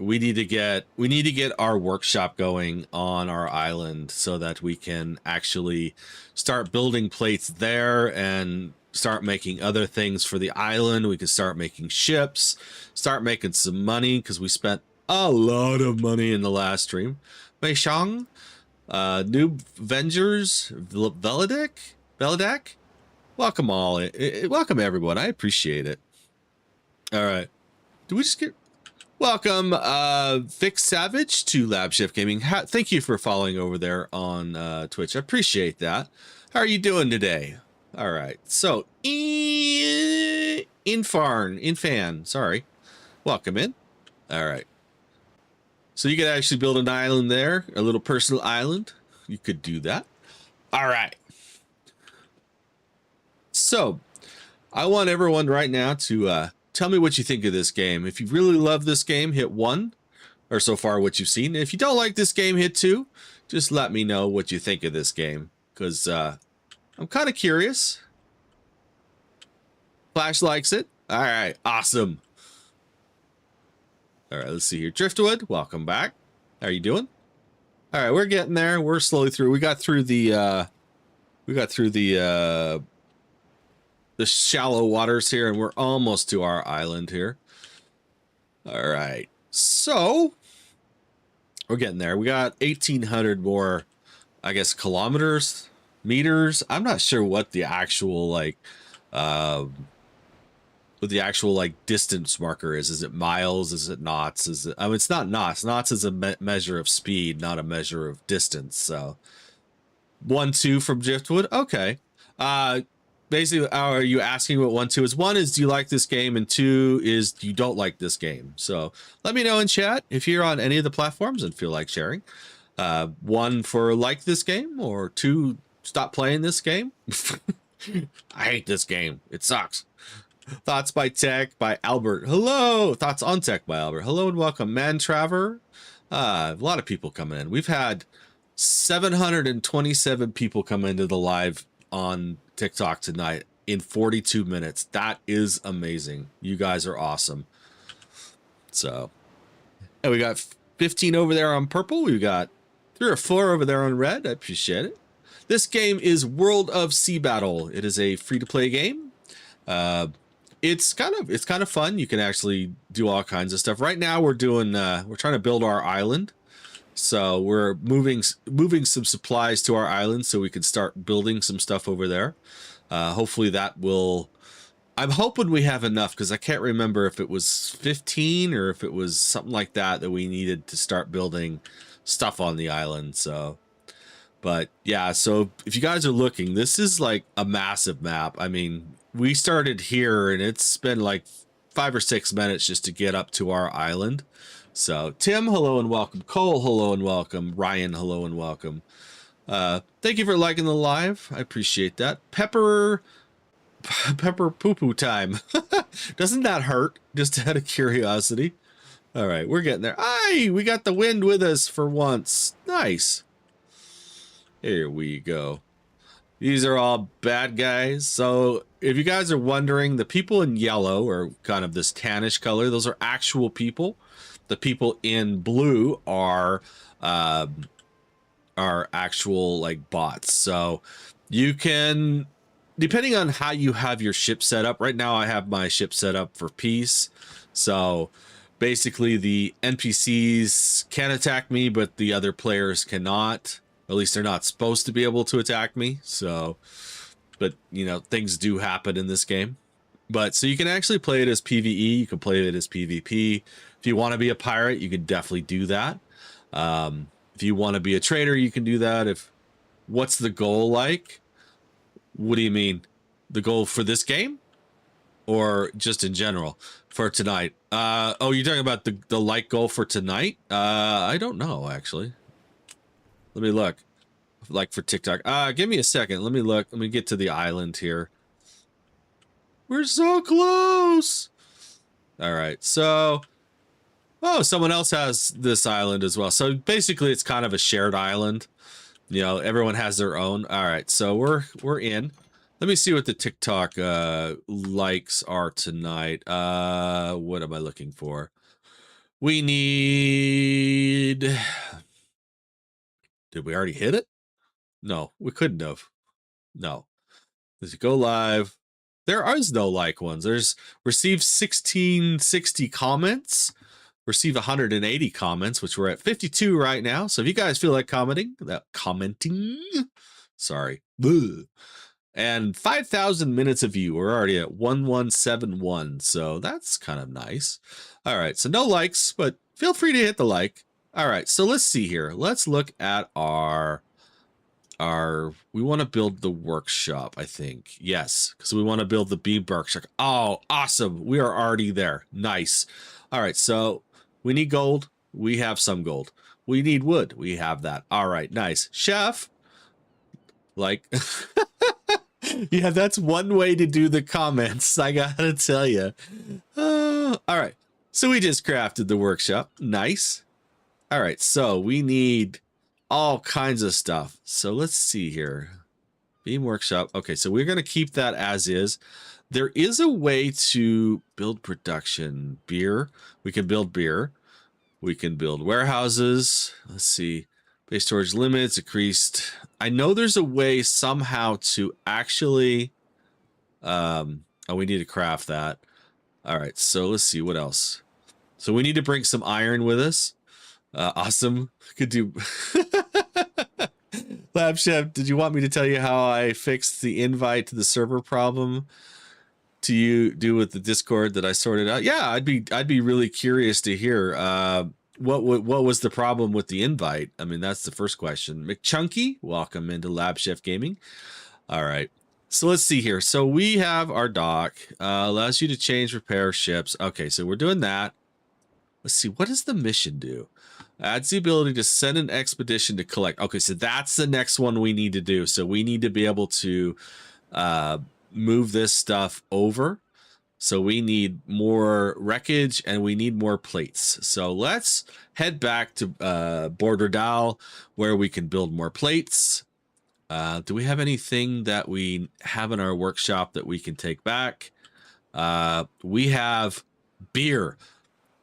We need to get our workshop going on our island so that we can actually start building plates there and start making other things for the island. We can start making ships, start making some money, because we spent a lot of money in the last stream. Mei Shang, Noob Vengers, Veladak. Welcome all. Welcome everyone. I appreciate it. All right. Do we just get welcome Vic Savage to LabChefGaming. Thank you for following over there on Twitch. I appreciate that. How are you doing today? All right. So Infan, sorry. Welcome in. All right. So you could actually build an island there, a little personal island. You could do that. All right. So I want everyone right now to tell me what you think of this game. If you really love this game, hit 1, or so far what you've seen. If you don't like this game, hit 2. Just let me know what you think of this game, because I'm kind of curious. Flash likes it. All right, awesome. All right, let's see here. Driftwood, welcome back. How are you doing? All right, we're getting there. We're slowly through. We got through the shallow waters here, and we're almost to our island here. All right, so we're getting there. We got 1,800 more, I guess, kilometers, meters. I'm not sure what the actual distance marker is. Is it miles? Is it knots? Is it? I mean, it's not knots. Knots is a measure of speed, not a measure of distance. So 1, 2 from Driftwood. Okay. Basically, are you asking what 1, 2 is? 1 is, do you like this game? And 2 is, you don't like this game? So let me know in chat if you're on any of the platforms and feel like sharing. 1 for like this game, or 2, stop playing this game. I hate this game. It sucks. Thoughts by Tech by Albert. Hello. Thoughts on Tech by Albert. Hello and welcome. Mantraver. A lot of people coming in. We've had 727 people come into the live on TikTok tonight in 42 minutes. That is amazing. You guys are awesome. So, and we got 15 over there on purple. We got 3 or 4 over there on red. I appreciate it. This game is World of Sea Battle. It is a free-to-play game. It's kind of fun. You can actually do all kinds of stuff. Right now we're trying to build our island. So we're moving some supplies to our island so we can start building some stuff over there. Hopefully that will, I'm hoping we have enough, because I can't remember if it was 15 or if it was something like that we needed to start building stuff on the island. So, but yeah, so if you guys are looking, this is like a massive map. I mean, we started here and it's been like 5 or 6 minutes just to get up to our island. So Tim, hello and welcome. Cole, hello and welcome. Ryan, hello and welcome. Thank you for liking the live. I appreciate that. Pepper poo poo time. Doesn't that hurt? Just out of curiosity. All right, we're getting there. Aye, we got the wind with us for once. Nice. Here we go. These are all bad guys. So if you guys are wondering, the people in yellow, or kind of this tannish color, those are actual people. The people in blue are actual like bots. So you can, depending on how you have your ship set up. Right now I have my ship set up for peace. So basically the NPCs can attack me, but the other players cannot. At least they're not supposed to be able to attack me. So, but you know, things do happen in this game. But so you can actually play it as PvE. You can play it as PvP. If you want to be a pirate, you can definitely do that. If you want to be a trader, you can do that. What's the goal like? What do you mean? The goal for this game? Or just in general for tonight? Oh, you're talking about the like goal for tonight? I don't know, actually. Let me look. Like for TikTok. Give me a second. Let me look. Let me get to the island here. We're so close. All right. So, oh, someone else has this island as well. So basically it's kind of a shared island. You know, everyone has their own. All right. So we're in. Let me see what the TikTok likes are tonight. What am I looking for? We need... Did we already hit it? No, we couldn't have. No. Let's go live. There is no like ones. There's received 1660 comments, received 180 comments, which we're at 52 right now. So if you guys feel like commenting, sorry. And 5,000 minutes of view. We're already at 1171. So that's kind of nice. All right. So no likes, but feel free to hit the like. All right. So let's see here. Let's look at we want to build the workshop, I think. Yes, because we want to build the beam workshop. Oh, awesome. We are already there. Nice. All right, so we need gold. We have some gold. We need wood. We have that. All right, nice. Chef, like, yeah, that's one way to do the comments, I gotta tell you. All right, so we just crafted the workshop. Nice. All right, so we need all kinds of stuff. So let's see here. Beam workshop. Okay, so we're going to keep that as is. There is a way to build production. Beer. We can build beer. We can build warehouses. Let's see. Base storage limits increased. I know there's a way somehow to actually... oh, we need to craft that. All right, so let's see. What else? So we need to bring some iron with us. Awesome. Could do... Lab Chef, did you want me to tell you how I fixed the invite to the server problem to you do with the Discord that I sorted out? Yeah, I'd be really curious to hear what was the problem with the invite. I mean, that's the first question. McChunky, welcome into LabChefGaming. All right. So let's see here. So we have our dock, allows you to change, repair ships. Okay, so we're doing that. Let's see, what does the mission do? Adds the ability to send an expedition to collect. Okay, so that's the next one we need to do. So we need to be able to move this stuff over. So we need more wreckage and we need more plates. So let's head back to Borderdal where we can build more plates. Do we have anything that we have in our workshop that we can take back? We have beer.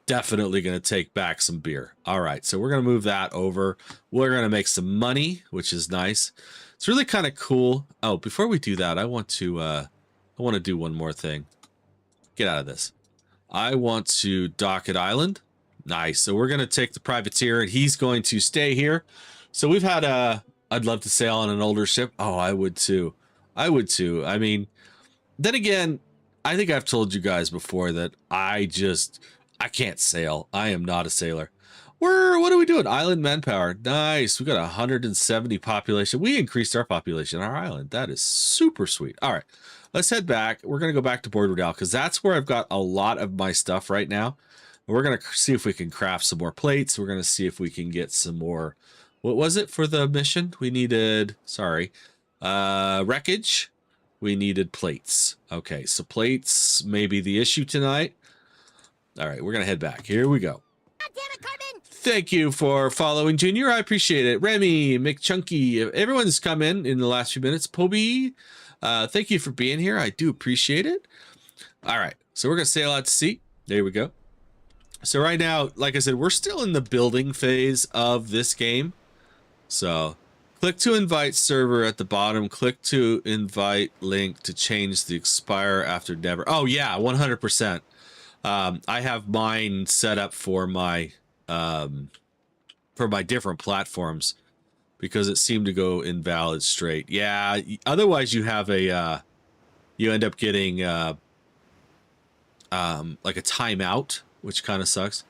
Definitely going to take back some beer. All right, so we're going to move that over. We're going to make some money, which is nice. It's really kind of cool. Oh, before we do that, I want to do one more thing. Get out of this. I want to dock at Island. Nice. So we're going to take the privateer, and he's going to stay here. So we've had I'd love to sail on an older ship. Oh, I would too. I would too. I mean, then again, I think I've told you guys before that I can't sail. I am not a sailor. What are we doing? Island manpower. Nice. We got 170 population. We increased our population on our island. That is super sweet. All right. Let's head back. We're going to go back to Borderdal because that's where I've got a lot of my stuff right now. We're going to see if we can craft some more plates. We're going to see if we can get some more. What was it for the mission? We needed, sorry, wreckage. We needed plates. Okay. So plates may be the issue tonight. All right, we're going to head back. Here we go. God damn it, Carbon! Thank you for following, Junior. I appreciate it. Remy, McChunky, everyone's come in the last few minutes. Poby, Thank you for being here. I do appreciate it. All right, so we're gonna sail out to sea. There we go. So right now, like I said, we're still in the building phase of this game. So click to invite server at the bottom. Click to invite link to change the expire after never. Oh yeah, 100%. I have mine set up for my different platforms because it seemed to go invalid straight. Yeah, otherwise you have a you end up getting like a timeout, which kind of sucks.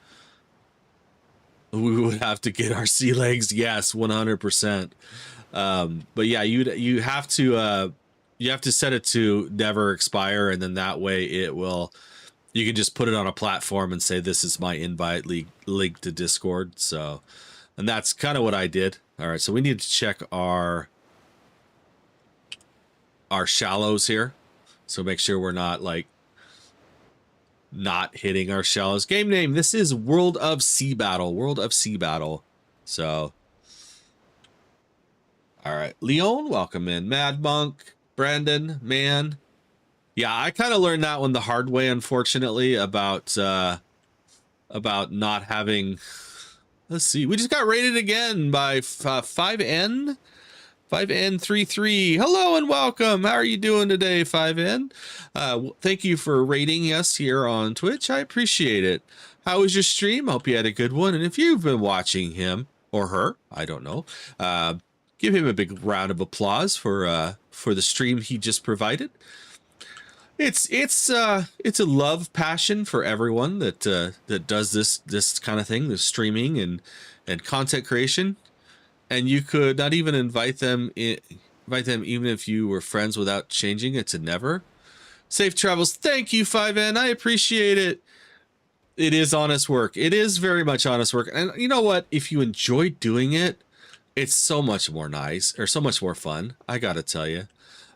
We would have to get our sea legs. Yes, 100%. But yeah, you have to set it to never expire, and then that way it will. You can just put it on a platform and say, "This is my invite link to Discord." So, and that's kind of what I did. All right, so we need to check our shallows here, so make sure we're not like not hitting our shallows. Game name, this is World of Sea Battle. World of Sea Battle. So, all right, Leon, welcome in. Mad Monk, Brandon, man. Yeah, I kind of learned that one the hard way, unfortunately, about not having. Let's see, we just got rated again by 5N. 5N33. Hello and welcome. How are you doing today, 5N? Thank you for rating us here on Twitch. I appreciate it. How was your stream? I hope you had a good one. And if you've been watching him or her, I don't know, give him a big round of applause for the stream he just provided. It's a love passion for everyone that does this kind of thing, the streaming and content creation. And you could not even invite them even if you were friends without changing it to never. Safe travels. Thank you, 5N. I appreciate it. It is honest work. It is very much honest work. And you know what? If you enjoy doing it, it's so much more nice or so much more fun. I got to tell you.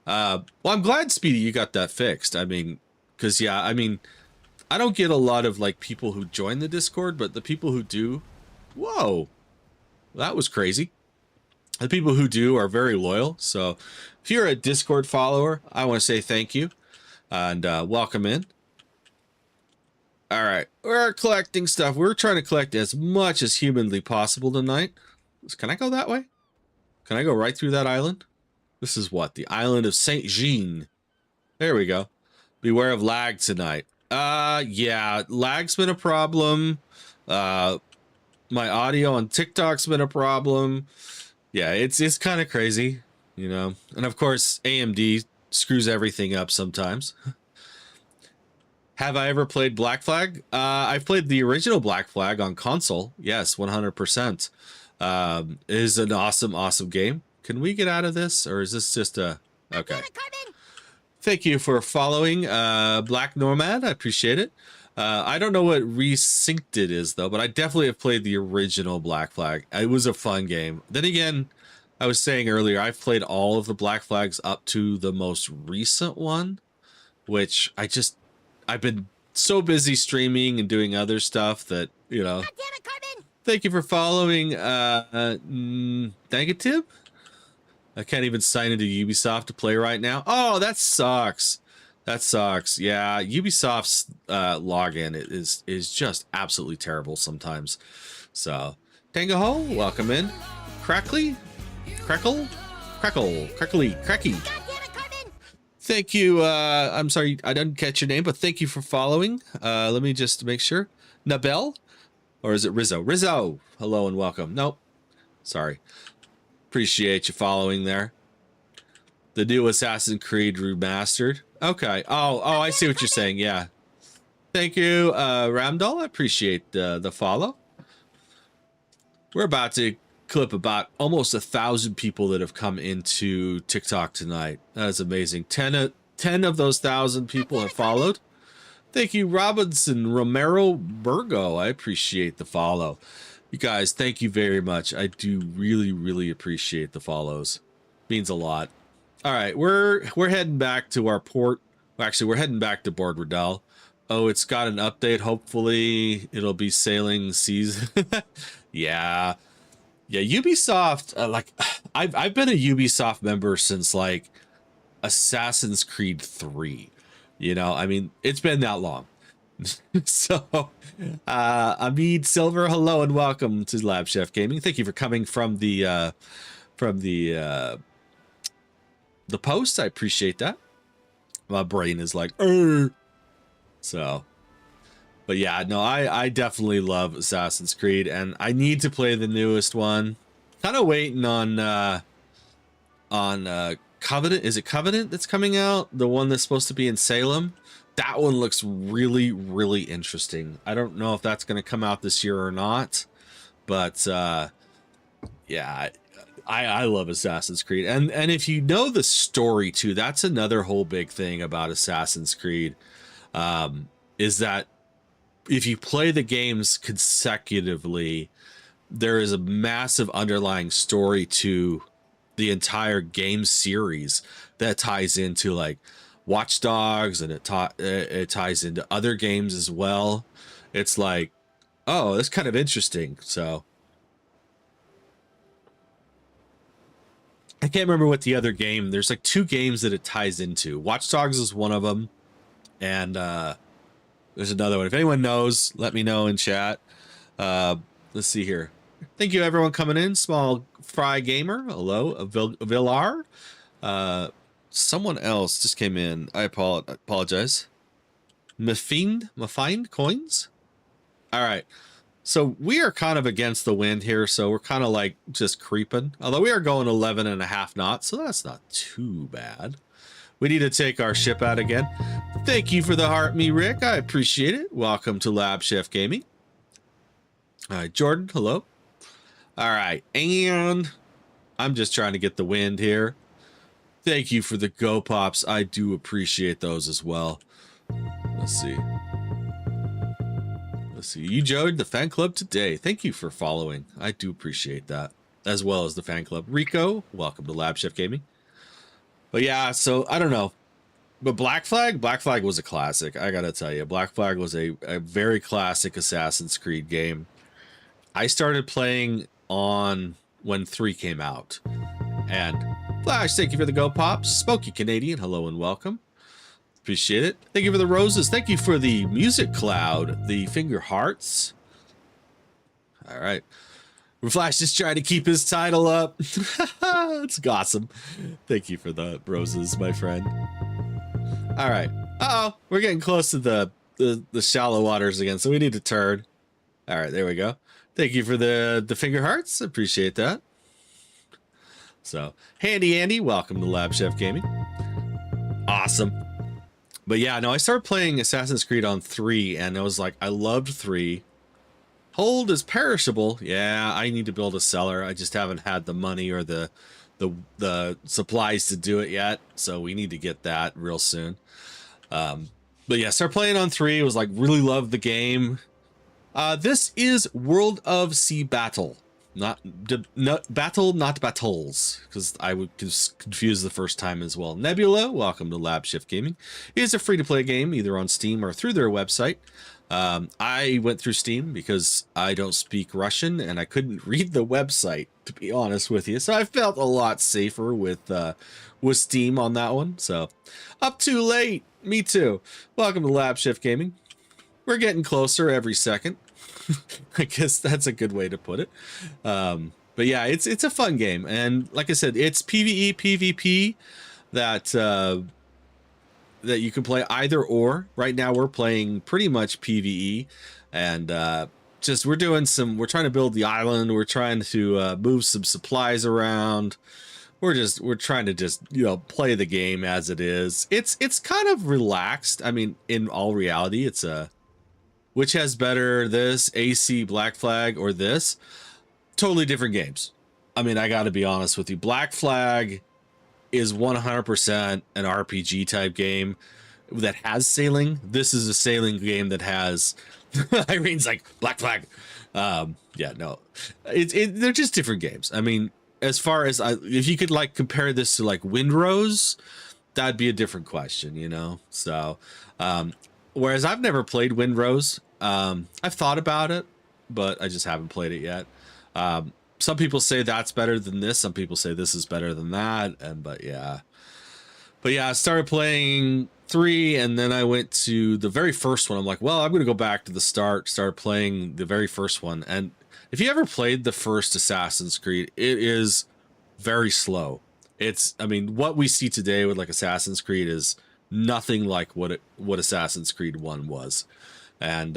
Well, I'm glad, Speedy, you got that fixed. I mean, because, yeah, I mean, I don't get a lot of, like, people who join the Discord, but the people who do, whoa, that was crazy. The people who do are very loyal. So if you're a Discord follower, I want to say thank you and welcome in. All right, we're collecting stuff. We're trying to collect as much as humanly possible tonight. Can I go that way? Can I go right through that island? This is what? The island of Saint Jean. There we go. Beware of lag tonight. Yeah, lag's been a problem. My audio on TikTok's been a problem. Yeah, it's kind of crazy, you know. And of course, AMD screws everything up sometimes. Have I ever played Black Flag? I've played the original Black Flag on console. Yes, 100%. It is an awesome game. Can we get out of this, or is this just a... Okay. Thank you for following, Black Nomad. I appreciate it. I don't know what resynced it is, though, but I definitely have played the original Black Flag. It was a fun game. Then again, I was saying earlier, I've played all of the Black Flags up to the most recent one, which I've been so busy streaming and doing other stuff that, you know. Thank you for following, Negative. I can't even sign into Ubisoft to play right now. Oh, that sucks. That sucks. Yeah, Ubisoft's login is just absolutely terrible sometimes. So, Tango, welcome in. Crackly? Crackly? Cracky. Thank you. I'm sorry, I didn't catch your name, but thank you for following. Let me just make sure. Naval? Or is it Rizzo? Rizzo! Hello and welcome. Nope. Sorry. Appreciate you following there. The new Assassin's Creed Remastered. Okay. Oh, I see what you're saying. Yeah. Thank you, Ramdal. I appreciate the follow. We're about to clip about almost 1,000 people that have come into TikTok tonight. That is amazing. 10 of those 1,000 people have followed. Thank you, Robinson Romero Burgo. I appreciate the follow. You guys, thank you very much. I do really appreciate the follows. Means a lot. All right, we're heading back to our port. Actually, we're heading back to Port Riddell. Oh, it's got an update. Hopefully, it'll be sailing seas. Yeah, Ubisoft. Like, I've been a Ubisoft member since like Assassin's Creed 3. You know, I mean, it's been that long. So, Amid Silver, hello and welcome to Lab Chef Gaming. Thank you for coming from the post. I appreciate that. My brain is like, so. But yeah, no, I definitely love Assassin's Creed, and I need to play the newest one. Kind of waiting on Covenant. Is it Covenant that's coming out? The one that's supposed to be in Salem? That one looks really, really interesting. I don't know if that's going to come out this year or not, but yeah, I love Assassin's Creed. And if you know the story too, that's another whole big thing about Assassin's Creed, is that if you play the games consecutively, there is a massive underlying story to the entire game series that ties into like Watch Dogs, and it ties into other games as well. It's like, oh, that's kind of interesting. So I can't remember what the other game. There's like 2 games that it ties into. Watch Dogs is one of them, and there's another one. If anyone knows, let me know in chat. Let's see here. Thank you, everyone coming in. Small Fry Gamer, hello. Villar. Someone else just came in. I apologize. Mafind Coins. All right. So we are kind of against the wind here, so we're kind of like just creeping. Although we are going 11.5 knots, so that's not too bad. We need to take our ship out again. Thank you for the heart, me Rick. I appreciate it. Welcome to Lab Chef Gaming. All right, Jordan, hello. All right, and I'm just trying to get the wind here. Thank you for the Go Pops. I do appreciate those as well. Let's see. You joined the fan club today. Thank you for following. I do appreciate that, as well as the fan club. Rico, welcome to Lab Chef Gaming. But yeah, so I don't know. But Black Flag was a classic. I gotta tell you, Black Flag was a very classic Assassin's Creed game. I started playing on when 3 came out. And Flash, thank you for the Go Pops. Smoky Canadian, hello and welcome. Appreciate it. Thank you for the roses. Thank you for the music cloud, the finger hearts. All right. Flash just trying to keep his title up. It's awesome. Thank you for the roses, my friend. All right. Uh-oh, we're getting close to the shallow waters again, so we need to turn. All right, there we go. Thank you for the finger hearts. Appreciate that. So, Handy Andy, welcome to Lab Chef Gaming. Awesome. But yeah, no, I started playing Assassin's Creed on 3, and I was like, I loved 3. Hold is perishable. Yeah, I need to build a cellar. I just haven't had the money or the supplies to do it yet, so we need to get that real soon. But yeah, start playing on 3. It was like, really loved the game. This is World of Sea Battle. Not battle, not battles, because I would confuse the first time as well. Nebula, welcome to Lab Chef Gaming. It is a free-to-play game, either on Steam or through their website. I went through Steam because I don't speak Russian, and I couldn't read the website, to be honest with you. So I felt a lot safer with Steam on that one. So, up too late. Me too. Welcome to Lab Chef Gaming. We're getting closer every second. I guess that's a good way to put it. But yeah, it's a fun game, and like I said, it's PvE, PvP that you can play either or. Right now, we're playing pretty much PvE, and we're trying to build the island. We're trying to move some supplies around. We're trying to just, play the game as it is. It's kind of relaxed. I mean, in all reality, it's which has better, this AC Black Flag or this? Totally different games. I mean, I got to be honest with you. Black Flag is 100% an RPG type game that has sailing. This is a sailing game that has Irene's like Black Flag. Yeah, no, they're just different games. I mean, as far as if you could like compare this to like Windrose, that'd be a different question, So, whereas I've never played Windrose, I've thought about it, but I just haven't played it yet. Some people say that's better than this. Some people say this is better than that. But yeah. But yeah, I started playing 3, and then I went to the very first one. I'm like, well, I'm going to go back to the start, start playing the very first one. And if you ever played the first Assassin's Creed, it is very slow. It's, I mean, what we see today with like Assassin's Creed is nothing like what Assassin's Creed 1 was. And,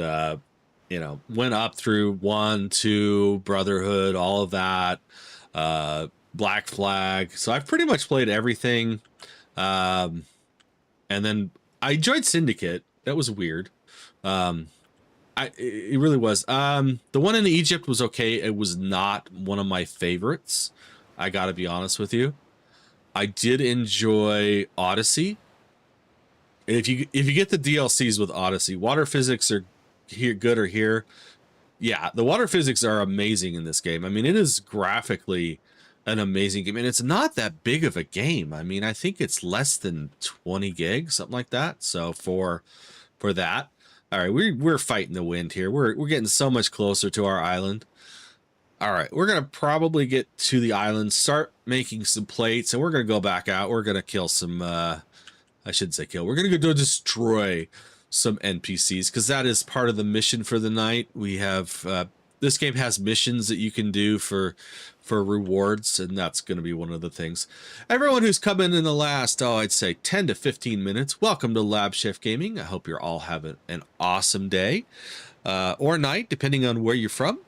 you know, went up through 1, 2, Brotherhood, all of that, Black Flag. So I've pretty much played everything. And then I enjoyed Syndicate. That was weird. It really was. The one in Egypt was okay. It was not one of my favorites. I got to be honest with you. I did enjoy Odyssey. If you get the DLCs with Odyssey, water physics are good or here. Yeah, the water physics are amazing in this game. I mean, it is graphically an amazing game, and it's not that big of a game. I mean, I think it's less than 20 gigs, something like that. So for that, all right, we're fighting the wind here. We're getting so much closer to our island. All right, we're gonna probably get to the island, start making some plates, and we're gonna go back out. We're gonna kill some. I shouldn't say kill. We're gonna go destroy some NPCs because that is part of the mission for the night. We have this game has missions that you can do for rewards, and that's going to be one of the things. Everyone who's come in the last, I'd say 10 to 15 minutes, welcome to Lab Chef Gaming. I hope you're all having an awesome day or night, depending on where you're from.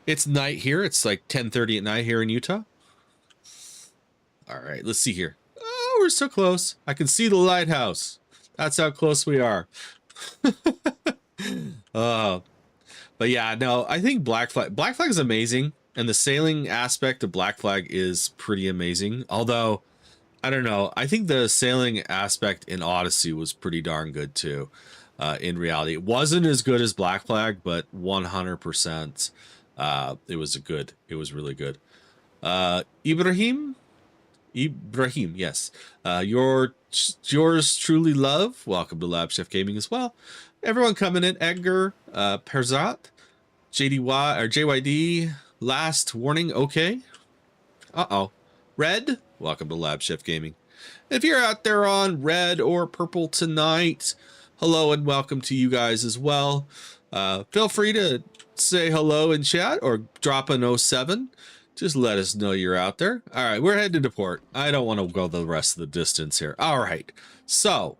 It's night here. It's like 10:30 at night here in Utah. All right, let's see here. Oh, we're so close. I can see the lighthouse. That's how close we are. But yeah, no, I think Black Flag is amazing, and the sailing aspect of Black Flag is pretty amazing. Although, I don't know, I think the sailing aspect in Odyssey was pretty darn good too. In reality, it wasn't as good as Black Flag, but 100%, it was really good. Ibrahim, yes. Yours truly, love. Welcome to Lab Chef Gaming as well. Everyone coming in. Edgar, Perzat, JDY or JYD. Last warning. Okay. Red. Welcome to Lab Chef Gaming. If you're out there on red or purple tonight, hello and welcome to you guys as well. Feel free to say hello in chat or drop an 07. Just let us know you're out there. All right, we're headed to port. I don't want to go the rest of the distance here. All right, so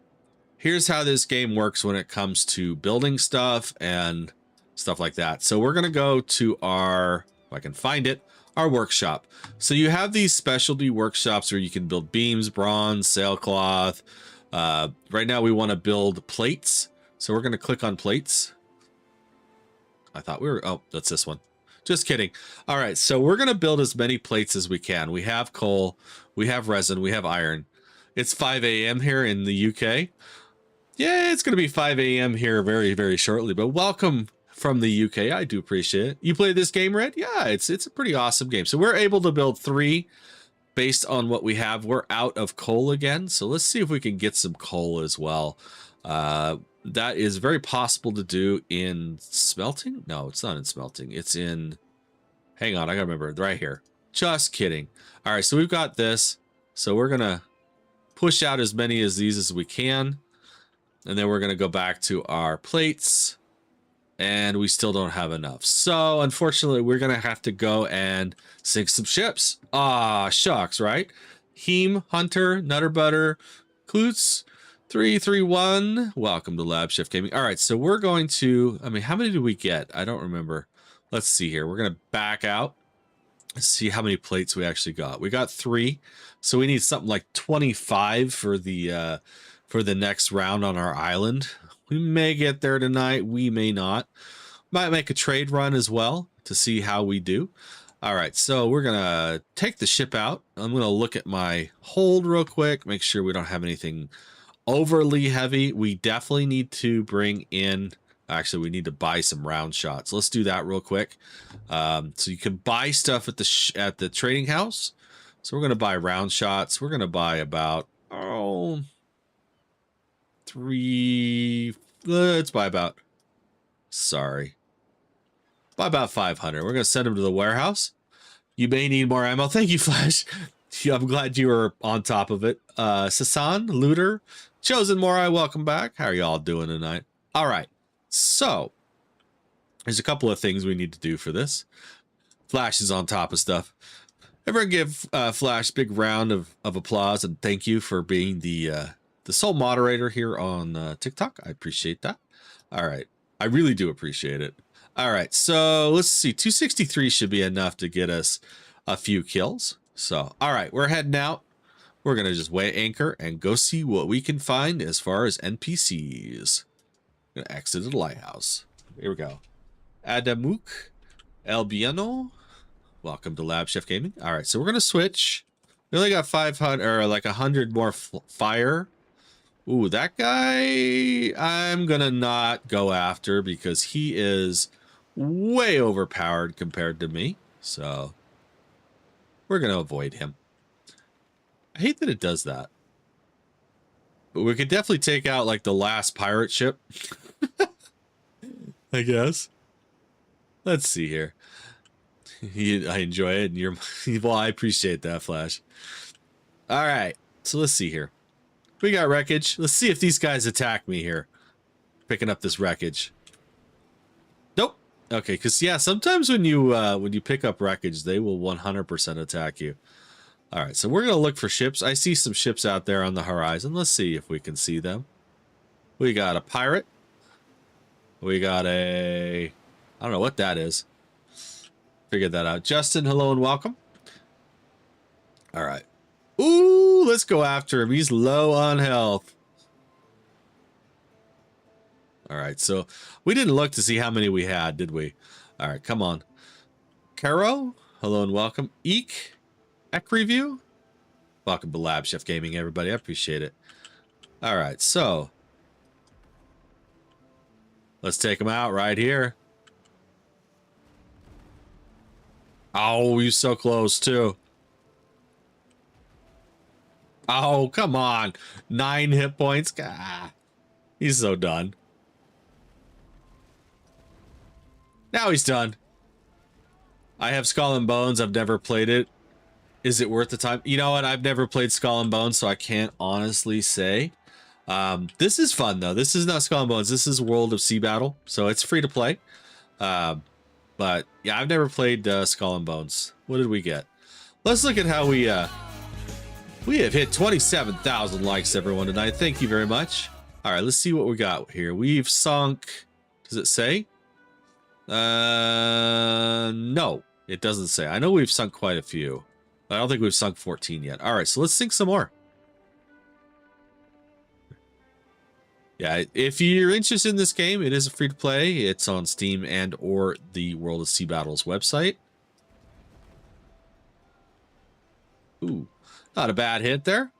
here's how this game works when it comes to building stuff and stuff like that. So we're going to go to our, if I can find it, our workshop. So you have these specialty workshops where you can build beams, bronze, sailcloth. Right now we want to build plates. So we're going to click on plates. I thought we were, oh, that's this one. Just kidding. All right, so we're going to build as many plates as we can. We have coal, we have resin, we have iron. It's 5 a.m. here in the UK. Yeah, it's going to be 5 a.m. here very, very shortly, but welcome from the UK. I do appreciate it. You play this game, Red? Yeah, it's a pretty awesome game. So we're able to build 3 based on what we have. We're out of coal again, so let's see if we can get some coal as well. That is very possible to do in smelting. No, it's not in smelting. It's in, hang on, I gotta remember, right here. Just kidding. All right, so we've got this. So we're gonna push out as many of these as we can. And then we're gonna go back to our plates. And we still don't have enough. So unfortunately, we're gonna have to go and sink some ships. Ah, shucks, right? Heem, Hunter, Nutter Butter, Klutz, 331. Welcome to Lab Chef Gaming. All right, so we're going to, I mean, how many did we get? I don't remember. Let's see here. We're going to back out. See how many plates we actually got. We got 3. So we need something like 25 for the next round on our island. We may get there tonight. We may not. Might make a trade run as well to see how we do. All right, so we're going to take the ship out. I'm going to look at my hold real quick, make sure we don't have anything overly heavy. We definitely need to bring in, actually we need to buy some round shots. Let's do that real quick. So you can buy stuff at the trading house. So we're going to buy round shots. We're going to buy about 3, let's buy about, buy about 500. We're going to send them to the warehouse. You may need more ammo. Thank you, Flash. Yeah, I'm glad you were on top of it. Sasan, Looter, Chosen Morai, welcome back. How are y'all doing tonight? All right. So, there's a couple of things we need to do for this. Flash is on top of stuff. Everyone give Flash a big round of applause and thank you for being the sole moderator here on TikTok. I appreciate that. All right. I really do appreciate it. All right. So let's see. 263 should be enough to get us a few kills. So, all right. We're heading out. We're going to just weigh anchor and go see what we can find as far as NPCs. I'm going to exit the lighthouse. Here we go. Adamuk Elbiano. Welcome to LabChefGaming. All right, so we're gonna switch. We only got 500 or like 100 more fire. Ooh, that guy I'm gonna not go after because he is way overpowered compared to me. So we're gonna avoid him. I hate that it does that. But we could definitely take out like the last pirate ship. I guess. Let's see here. I enjoy it, and you're well. I appreciate that, Flash. All right, so let's see here. We got wreckage. Let's see if these guys attack me here. Picking up this wreckage. Nope. Okay, because yeah, sometimes when you pick up wreckage, they will 100% attack you. All right, so we're gonna look for ships. I see some ships out there on the horizon. Let's see if we can see them. We got a pirate. We got a, I don't know what that is. Figured that out. Justin, hello and welcome. All right. Ooh, let's go after him. He's low on health. All right, so we didn't look to see how many we had, did we? All right, come on. Caro, hello and welcome. Eek Review. Welcome to LabChefGaming, everybody. I appreciate it. All right, so let's take him out right here. Oh, you're so close, too. Oh, come on. 9 hit points. Ah, he's so done. Now he's done. I have Skull and Bones. I've never played it. Is it worth the time? You know what? I've never played Skull and Bones, so I can't honestly say. This is fun, though. This is not Skull and Bones. This is World of Sea Battle, so it's free to play. But yeah, I've never played Skull and Bones. What did we get? Let's look at how we have hit 27,000 likes, everyone, tonight. Thank you very much. All right, let's see what we got here. We've sunk. Does it say? No, it doesn't say. I know we've sunk quite a few. But I don't think we've sunk 14 yet. All right, so let's sink some more. Yeah, if you're interested in this game, it is a free to play. It's on Steam and or the World of Sea Battles website. Ooh, not a bad hit there.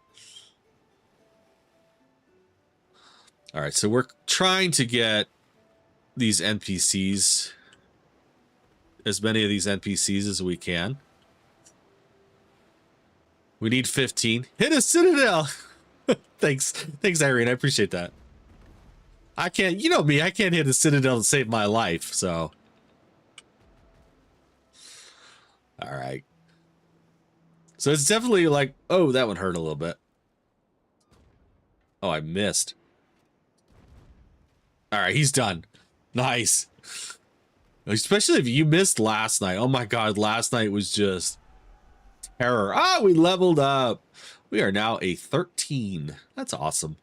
All right, so we're trying to get these NPCs, as many of these NPCs as we can. We need 15. Hit a Citadel! Thanks, Irene. I appreciate that. I can't, you know me, I can't hit a Citadel to save my life, so. All right. So it's definitely like, oh, that one hurt a little bit. Oh, I missed. All right, he's done. Nice. Especially if you missed last night. Oh my God, last night was just terror. Ah, we leveled up. We are now a 13. That's awesome.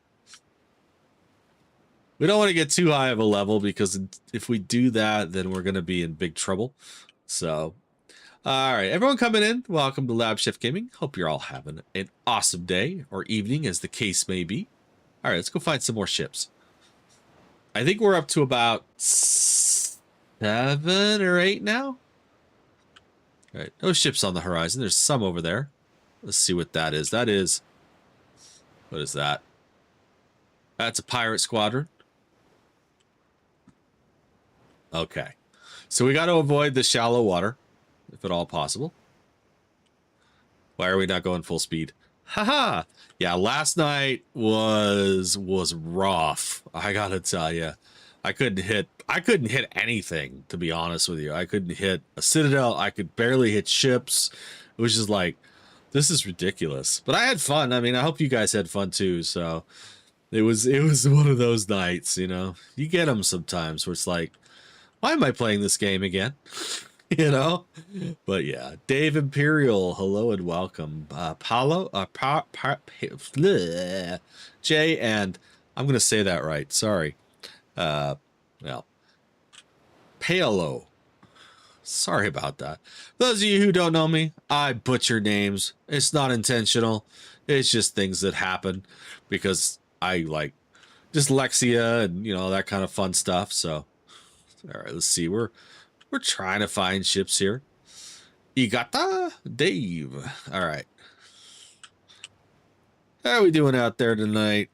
We don't want to get too high of a level because if we do that, then we're going to be in big trouble. So, all right, everyone coming in, welcome to LabChefGaming. Hope you're all having an awesome day or evening, as the case may be. All right, let's go find some more ships. I think we're up to about 7 or 8 now. All right, no ships on the horizon. There's some over there. Let's see what that is. That is, what is that? That's a pirate squadron. Okay, so we got to avoid the shallow water, if at all possible. Why are we not going full speed? Haha! Yeah, last night was rough. I gotta tell you, I couldn't hit anything, to be honest with you. I couldn't hit a citadel. I could barely hit ships. It was just like, This is ridiculous. But I had fun. I mean, I hope you guys had fun too. So it was one of those nights, you know. You get them sometimes where it's like, why am I playing this game again? You know? But yeah, Dave Imperial, hello and welcome. Paulo, Jay, and I'm going to say that right. Sorry. Well, Paolo. Sorry about that. Those of you who don't know me, I butcher names. It's not intentional. It's just things that happen because I like dyslexia and, you know, that kind of fun stuff. So, all right, let's see. We're trying to find ships here. Igata Dave. All right. How are we doing out there tonight?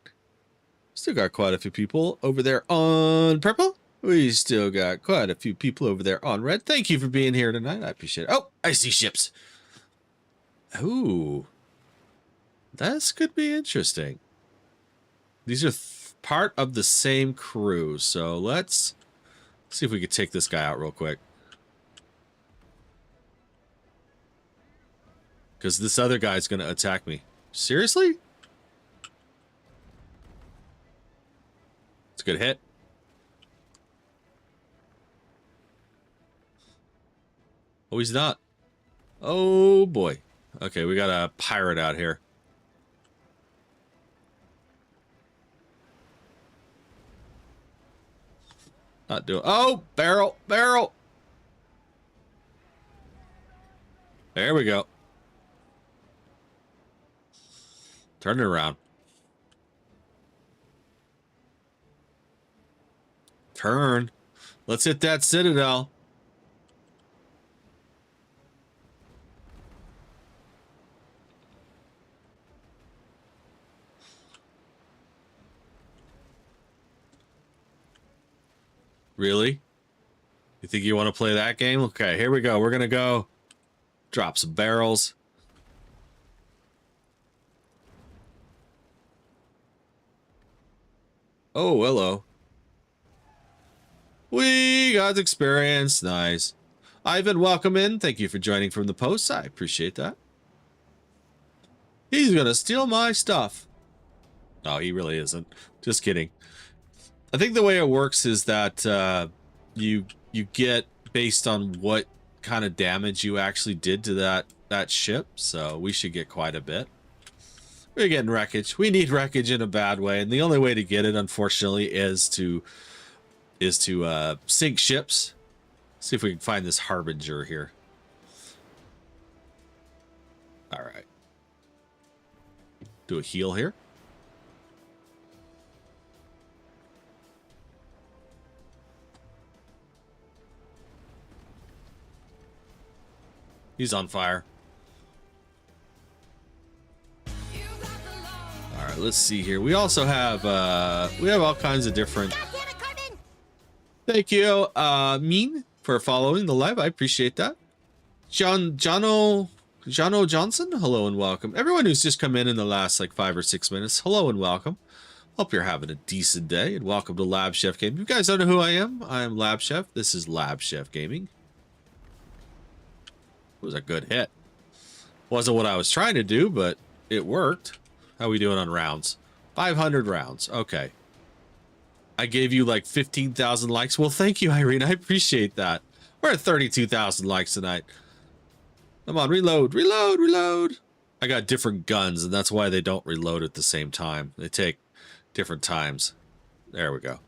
Still got quite a few people over there on purple. We still got quite a few people over there on red. Thank you for being here tonight. I appreciate it. Oh, I see ships. Ooh. This could be interesting. These are part of the same crew. So let's see if we can take this guy out real quick. Because this other guy's going to attack me. Seriously? It's a good hit. Oh, he's not. Oh, boy. Okay, we got a pirate out here. Not doing... Oh, barrel, barrel. There we go. Turn it around. Turn. Let's hit that citadel. Really? You think you want to play that game? Okay, here we go. We're going to go drop some barrels. Oh, hello. We got experience. Nice. Ivan, welcome in. Thank you for joining from the post. I appreciate that. He's going to steal my stuff. No, he really isn't. Just kidding. I think the way it works is that you get based on what kind of damage you actually did to that ship. So we should get quite a bit. We're getting wreckage. We need wreckage in a bad way, and the only way to get it, unfortunately, is to sink ships. See if we can find this harbinger here. All right. Do a heal here. He's on fire. All right, let's see here. We also have all kinds of different. Thank you, Mean, for following the live. I appreciate that. Jono Johnson, hello and welcome. Everyone who's just come in the last like 5 or 6 minutes, hello and welcome. Hope you're having a decent day, and welcome to Lab Chef Gaming. You guys don't know who I am? I am Lab Chef. This is Lab Chef Gaming. It was a good hit. Wasn't what I was trying to do, but it worked. How are we doing on rounds? 500 rounds. Okay. I gave you like 15,000 likes. Well, thank you, Irene. I appreciate that. We're at 32,000 likes tonight. Come on, reload, reload, reload. I got different guns, and that's why they don't reload at the same time. They take different times. There we go.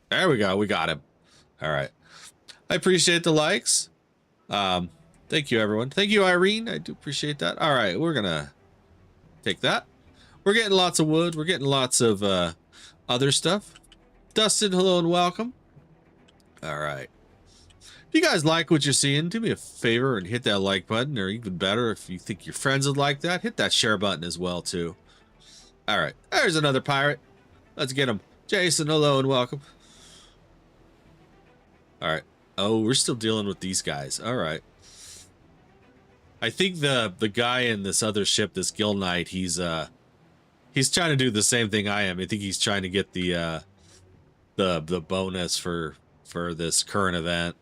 There we go. We got him. All right. I appreciate the likes. Thank you, everyone. Thank you, Irene. I do appreciate that. All right, we're gonna take that. We're getting lots of wood. We're getting lots of other stuff. Dustin, hello and welcome. All right. If you guys like what you're seeing, do me a favor and hit that like button, or even better, if you think your friends would like that, hit that share button as well, too. All right. There's another pirate. Let's get him. Jason, hello and welcome. All right. Oh, we're still dealing with these guys. All right. I think the guy in this other ship, this Gill Knight, he's trying to do the same thing I am. I think he's trying to get the bonus for this current event.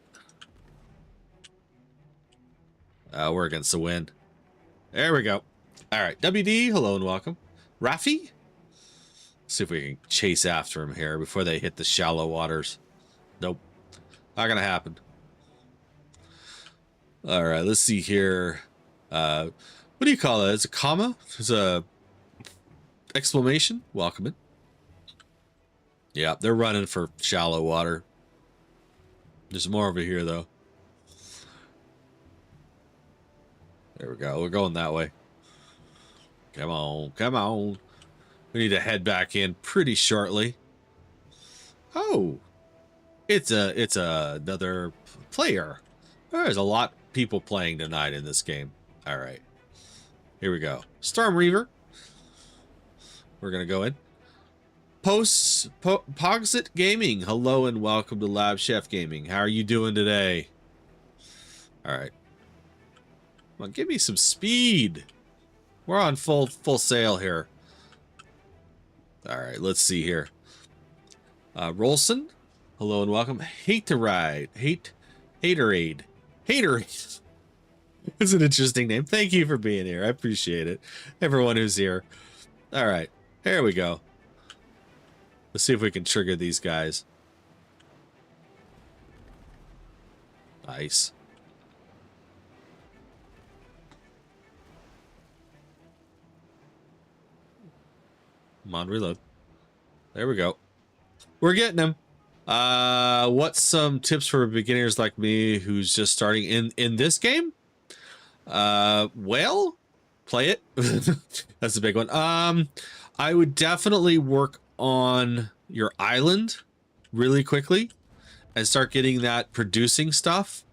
We're against the wind. There we go. All right, WD, hello and welcome. Rafi? See if we can chase after him here before they hit the shallow waters. Nope, not gonna happen. All right, let's see here. What do you call it? It's a comma? It's a exclamation? Welcome it. Yeah, they're running for shallow water. There's more over here, though. There we go. We're going that way. Come on, come on. We need to head back in pretty shortly. Oh, it's another player. There's a lot of people playing tonight in this game. All right, here we go. Storm Reaver. We're gonna go in. Pragmatic Gaming. Hello and welcome to LabChefGaming. How are you doing today? All right. Come on, give me some speed. We're on full sail here. All right, let's see here. Rolson, hello and welcome. Haterade. Haterade. It's an interesting name. Thank you for being here. I appreciate it. Everyone who's here. All right, here we go. Let's see if we can trigger these guys. Nice. Come on, reload. There we go. We're getting him. What's some tips for beginners like me who's just starting in this game? Well, play it. That's a big one. I would definitely work on your island really quickly and start getting that producing stuff,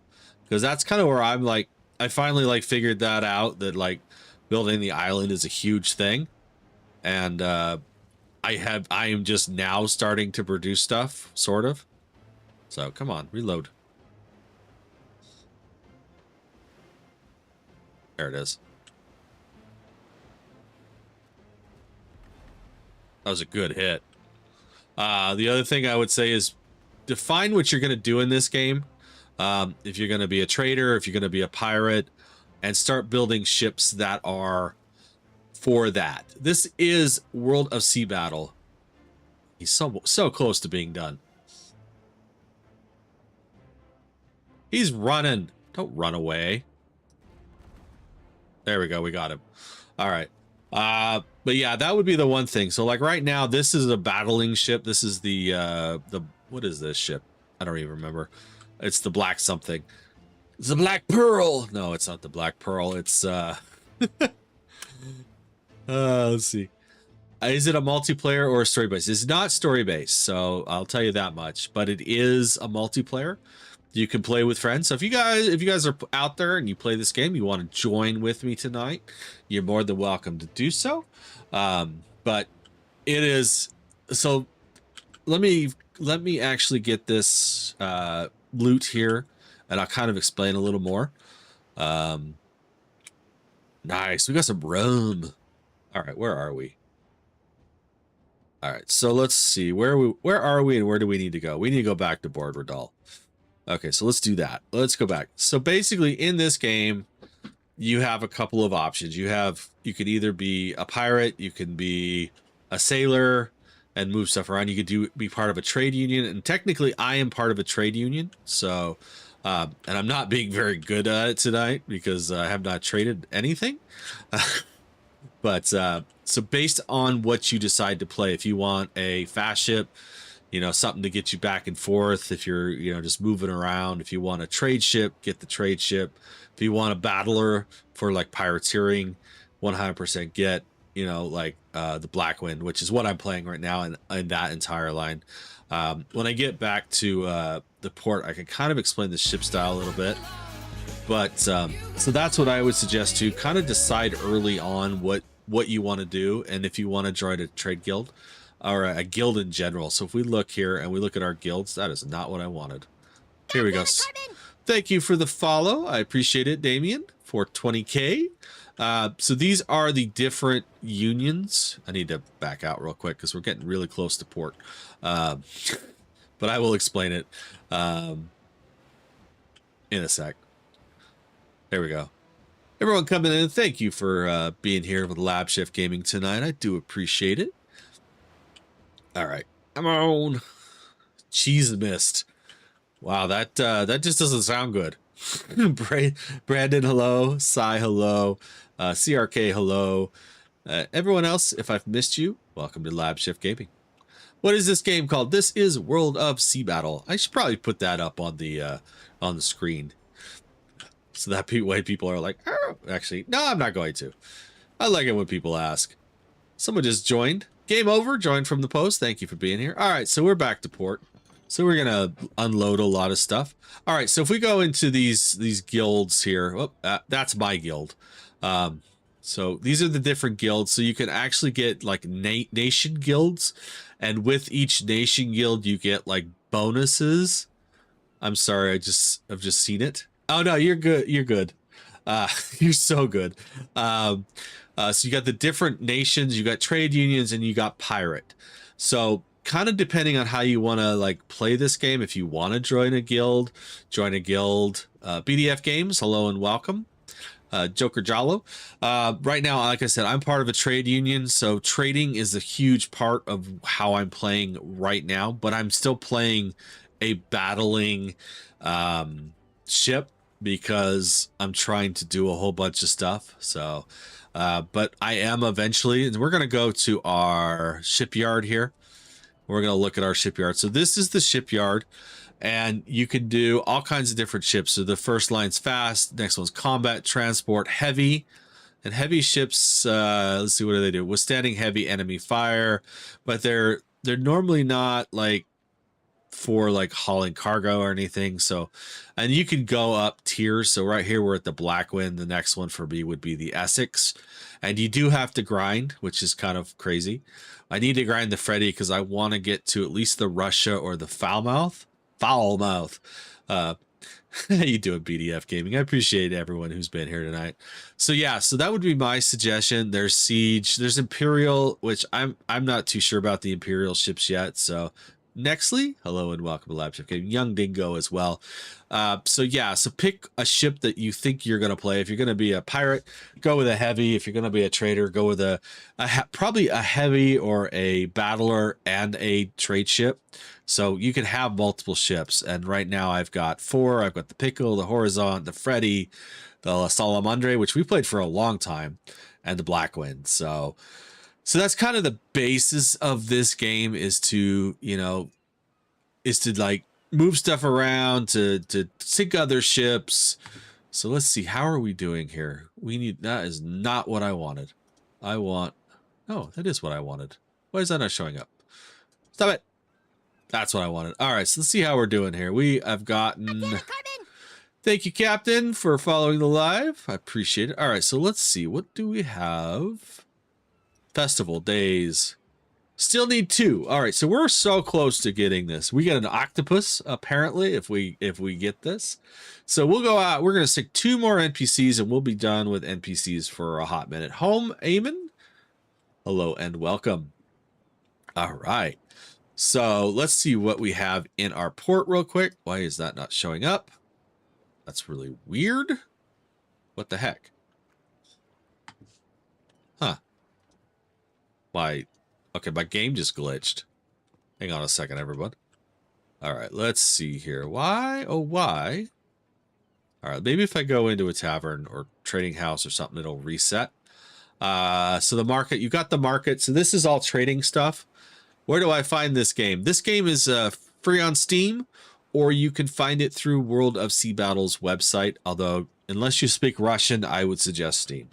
because that's kind of where I'm like, I finally like figured that out, that like building the island is a huge thing. And I am just now starting to produce stuff, sort of. So come on, reload. There it is. That was a good hit. The other thing I would say is define what you're going to do in this game. If you're going to be a trader, if you're going to be a pirate, and start building ships that are for that. This is World of Sea Battle. He's so close to being done. He's running. Don't run away. There we go. We got him. All right. But yeah, that would be the one thing. So like right now, this is a battling ship. This is the what is this ship? I don't even remember. It's the Black something. It's the Black Pearl. No, it's not the Black Pearl. It's let's see. Is it a multiplayer or a story based? It's not story based, so I'll tell you that much. But it is a multiplayer. You can play with friends. So if you guys are out there and you play this game, you want to join with me tonight, you're more than welcome to do so. But it is so. Let me actually get this loot here, and I'll kind of explain a little more. Nice. We got some rum. All right, where are we? All right, so let's see. Where are we and where do we need to go? We need to go back to Board Redal. Okay, so let's do that. Let's go back. So basically in this game, you have a couple of options. You could either be a pirate, you can be a sailor and move stuff around. You could be part of a trade union, and technically I am part of a trade union. So and I'm not being very good at it tonight because I have not traded anything. But so based on what you decide to play, if you want a fast ship, you know, something to get you back and forth, if you're, you know, just moving around, if you want a trade ship, get the trade ship. If you want a battler for like pirateering, 100% get, you know, like the Black Wind, which is what I'm playing right now in that entire line. When I get back to the port, I can kind of explain the ship style a little bit. But so that's what I would suggest, to kind of decide early on what you want to do, and if you want to join a trade guild or a guild in general. So if we look here and we look at our guilds, that is not what I wanted. Here we go. Thank you for the follow. I appreciate it, Damien, for 20K. So these are the different unions. I need to back out real quick because we're getting really close to port. But I will explain it in a sec. There we go. Everyone coming in, thank you for being here with LabChefGaming tonight. I do appreciate it. All right, come on. Cheese mist. Wow, that just doesn't sound good. Brandon, hello. Cy, hello. CRK, hello. Everyone else, if I've missed you, welcome to LabChefGaming. What is this game called? This is World of Sea Battle. I should probably put that up on the screen, so that way people are like, oh. Actually, no, I'm not going to. I like it when people ask. Someone just joined. Game over. Joined from the post. Thank you for being here. All right, so we're back to port. So we're gonna unload a lot of stuff. All right, so if we go into these guilds here, oh, that's my guild. So these are the different guilds. So you can actually get like nation guilds, and with each nation guild you get like bonuses. I'm sorry, I've just seen it. Oh no, you're good. You're good. You're so good. So you got the different nations, you got trade unions, and you got pirate. So kind of depending on how you want to like play this game, if you want to join a guild, BDF Games, hello and welcome. Joker Jalo. Right now, like I said, I'm part of a trade union, so trading is a huge part of how I'm playing right now, but I'm still playing a battling ship because I'm trying to do a whole bunch of stuff. So but I am eventually, and we're going to go to our shipyard here. We're going to look at our shipyard. So this is the shipyard, and you can do all kinds of different ships. So the first line's fast, next one's combat, transport, heavy. And heavy ships, let's see, what do they do? Withstanding heavy enemy fire, but they're normally not like for like hauling cargo or anything. So, and you can go up tiers. So right here we're at the Blackwind. The next one for me would be the Essex, and you do have to grind, which is kind of crazy. I need to grind the Freddy because I want to get to at least the Russia or the Foulmouth. How you doing, BDF Gaming? I appreciate everyone who's been here tonight. So yeah, so that would be my suggestion. There's Siege, there's Imperial, which I'm not too sure about the Imperial ships yet. So Nextly, hello and welcome to LabChefGaming. Young Dingo as well. So yeah, so pick a ship that you think you're going to play. If you're going to be a pirate, go with a heavy. If you're going to be a trader, go with probably a heavy or a battler and a trade ship. So you can have multiple ships. And right now I've got 4. I've got the Pickle, the Horizon, the Freddy, the Salamandre, which we played for a long time, and the Blackwind. So that's kind of the basis of this game, is to, like move stuff around, to sink other ships. So let's see, how are we doing here? That is not what I wanted. Oh, that is what I wanted. Why is that not showing up? Stop it. That's what I wanted. All right, so let's see how we're doing here. We have gotten... Thank you, Captain, for following the live. I appreciate it. All right, so let's see. What do we have? Festival days. Still need 2. All right, so we're so close to getting this. We get an octopus, apparently, if we get this. So we'll go out. We're going to stick 2 more NPCs, and we'll be done with NPCs for a hot minute. Home, Eamon. Hello and welcome. All right. So let's see what we have in our port real quick. Why is that not showing up? That's really weird. What the heck? Huh. Okay, my game just glitched. Hang on a second, everyone. All right, let's see here. Why? Oh, why? All right, maybe if I go into a tavern or trading house or something, it'll reset. So the market, you got the market. So this is all trading stuff. Where do I find this game? This game is free on Steam, or you can find it through World of Sea Battle's website. Although, unless you speak Russian, I would suggest Steam.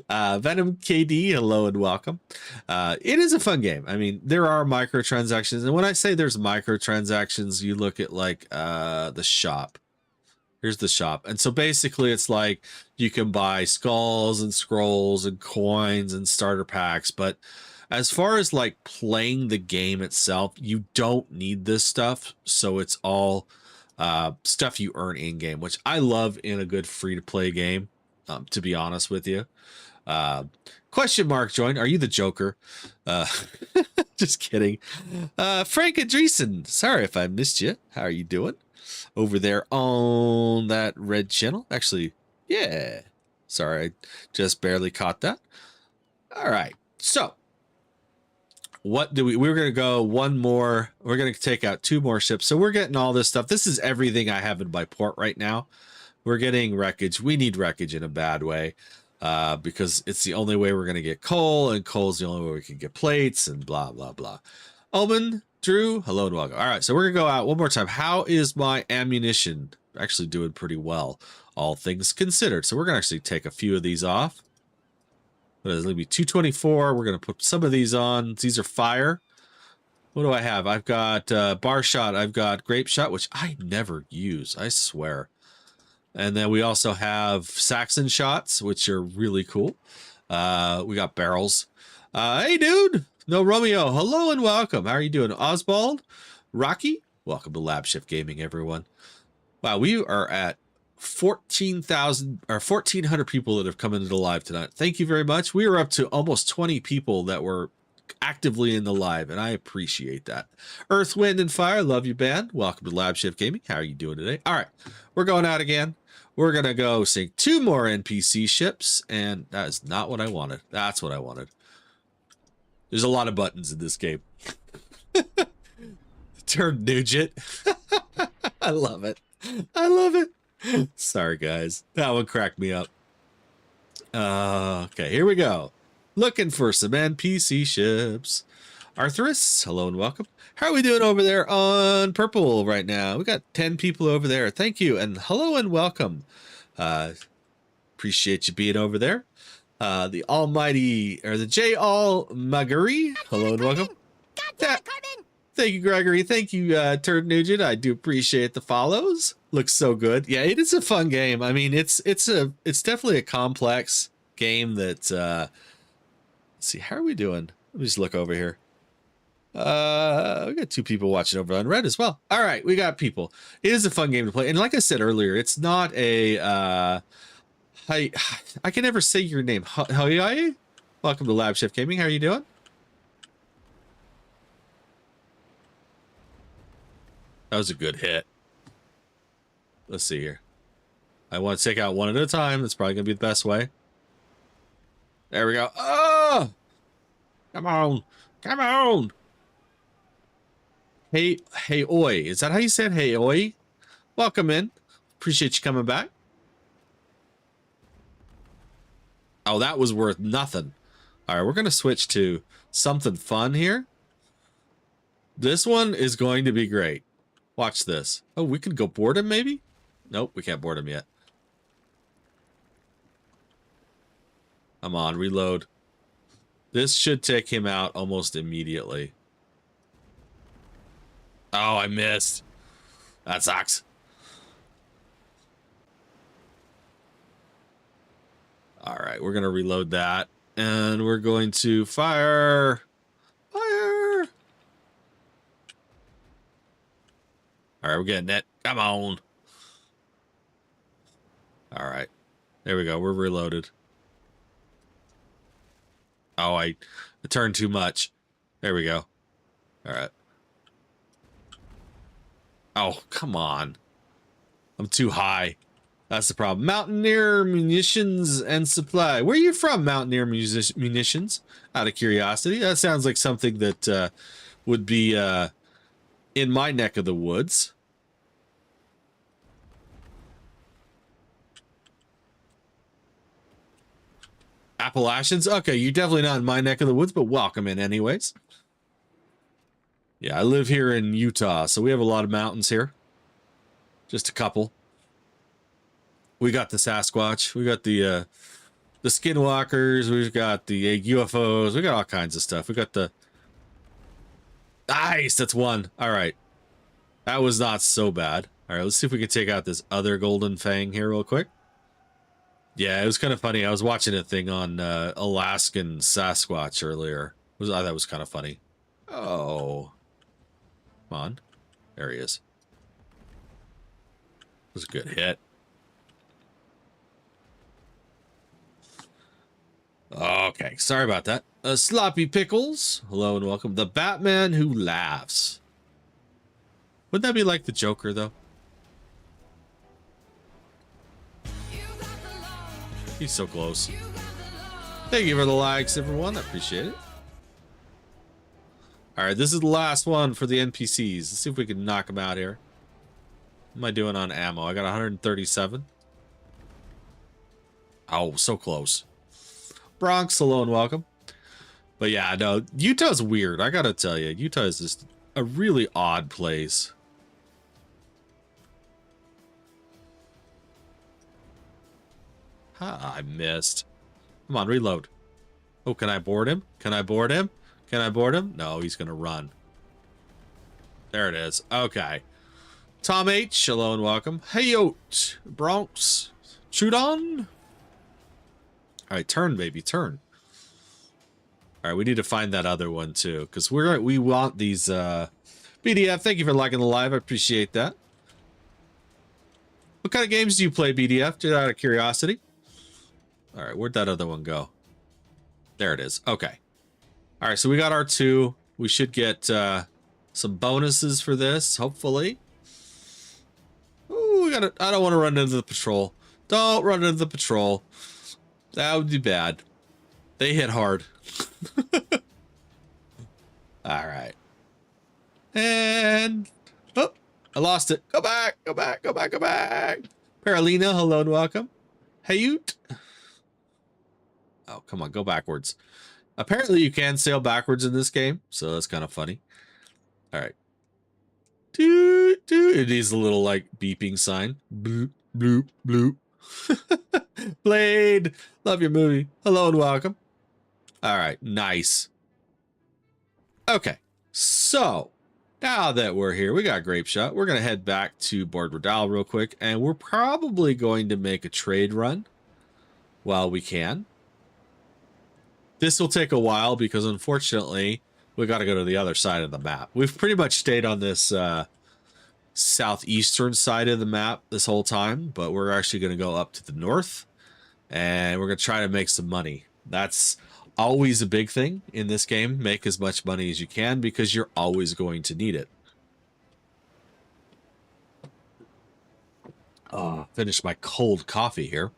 Venom KD, hello and welcome. It is a fun game. I mean, there are microtransactions, and when I say there's microtransactions, you look at like the shop. Here's the shop, and so basically it's like you can buy skulls and scrolls and coins and starter packs, but as far as like playing the game itself, you don't need this stuff. So it's all stuff you earn in game, which I love in a good free to play game. To be honest with you. Question mark joined. Are you the Joker? Just kidding. Frank Andreessen. Sorry if I missed you. How are you doing over there on that red channel? Actually, Yeah. Sorry, I just barely caught that. All right. So what do we're going to go one more. We're going to take out 2 more ships. So we're getting all this stuff. This is everything I have in my port right now. We're getting wreckage. We need wreckage in a bad way because it's the only way we're going to get coal, and coal's the only way we can get plates, and blah, blah, blah. Omen, Drew, hello and welcome. All right, so we're going to go out one more time. How is my ammunition? Actually doing pretty well, all things considered. So we're going to actually take a few of these off. There's going to be 224. We're going to put some of these on. These are fire. What do I have? I've got bar shot. I've got grape shot, which I never use, I swear. And then we also have Saxon shots, which are really cool. We got barrels. Hey, dude. No Romeo. Hello and welcome. How are you doing? Oswald? Rocky? Welcome to LabChefGaming, everyone. Wow, we are at 14,000 or 1,400 people that have come into the live tonight. Thank you very much. We are up to almost 20 people that were actively in the live, and I appreciate that. Earth, Wind, and Fire, love you, band. Welcome to LabChefGaming. How are you doing today? All right, we're going out again. We're going to go sink 2 more NPC ships, and that is not what I wanted. That's what I wanted. There's a lot of buttons in this game. Turn Nugent. I love it. I love it. Sorry, guys. That one cracked me up. Okay, here we go. Looking for some NPC ships. Arthurus, hello and welcome. How are we doing over there on purple right now? We got 10 people over there. Thank you, and hello and welcome. Appreciate you being over there. The almighty, or the J. All Magari, hello and welcome. Thank you, Gregory. Thank you, Turd Nugent. I do appreciate the follows. Looks so good. Yeah, it is a fun game. I mean, it's definitely a complex game that let's see, how are we doing? Let me just look over here. We got 2 people watching over on Red as well. All right, we got people. It is a fun game to play. And like I said earlier, it's not a I can never say your name. How are you? Welcome to LabChefGaming. How are you doing? That was a good hit. Let's see here. I want to take out one at a time. That's probably going to be the best way. There we go. Oh! Come on. Come on. Hey, oi. Is that how you said hey, oi? Welcome in. Appreciate you coming back. Oh, that was worth nothing. All right, we're going to switch to something fun here. This one is going to be great. Watch this. Oh, we can go board him maybe? Nope, we can't board him yet. Come on, reload. This should take him out almost immediately. Oh, I missed. That sucks. All right, we're going to reload that. And we're going to fire. Fire. All right, we're getting it. Come on. All right. There we go. We're reloaded. Oh, I turned too much. There we go. All right. Oh, come on. I'm too high. That's the problem. Mountaineer Munitions and Supply. Where are you from, Mountaineer Munitions? Out of curiosity. That sounds like something that would be in my neck of the woods. Appalachians? Okay, you're definitely not in my neck of the woods, but welcome in anyways. Yeah, I live here in Utah, so we have a lot of mountains here. Just a couple. We got the Sasquatch. We got the skinwalkers. We've got the UFOs. We got all kinds of stuff. We got the... Nice! That's one. All right. That was not so bad. All right, let's see if we can take out this other golden fang here real quick. Yeah, it was kind of funny. I was watching a thing on Alaskan Sasquatch earlier. I thought that was kind of funny. Oh. Come on. There he is. That was a good hit. Okay, sorry about that. Sloppy Pickles, hello and welcome. The Batman Who Laughs. Wouldn't that be like the Joker, though? He's so close. Thank you for the likes, everyone. I appreciate it. All right, this is the last one for the NPCs. Let's see if we can knock them out here. What am I doing on ammo? I got 137. Oh, so close. Bronx, hello and welcome. But yeah, no, Utah's weird. I gotta tell you, Utah is just a really odd place. I missed. Come on, reload. Oh, can I board him? Can I board him? Can I board him? No, he's gonna run. There it is. Okay. Tom H, hello and welcome. Hey, yo, Bronx. Shoot on. All right, turn, baby, turn. All right, we need to find that other one too, because we want these. BDF, thank you for liking the live. I appreciate that. What kind of games do you play, BDF? Just out of curiosity. All right, where'd that other one go? There it is. Okay. All right, so we got our 2. We should get some bonuses for this, hopefully. Ooh, we got. I don't want to run into the patrol. Don't run into the patrol. That would be bad. They hit hard. All right. And oh, I lost it. Go back. Go back. Go back. Go back. Paralina, hello and welcome. Hayut. Oh, come on, go backwards. Apparently you can sail backwards in this game, so that's kind of funny. All right. It is a little like beeping sign. Bloop, bloop, bloop. Blade, love your movie. Hello and welcome. All right, nice. Okay, so now that we're here, we got Grape Shot. We're going to head back to Board Redal real quick, and we're probably going to make a trade run while we can. This will take a while because, unfortunately, we got to go to the other side of the map. We've pretty much stayed on this southeastern side of the map this whole time, but we're actually going to go up to the north, and we're going to try to make some money. That's always a big thing in this game. Make as much money as you can because you're always going to need it. Finish my cold coffee here.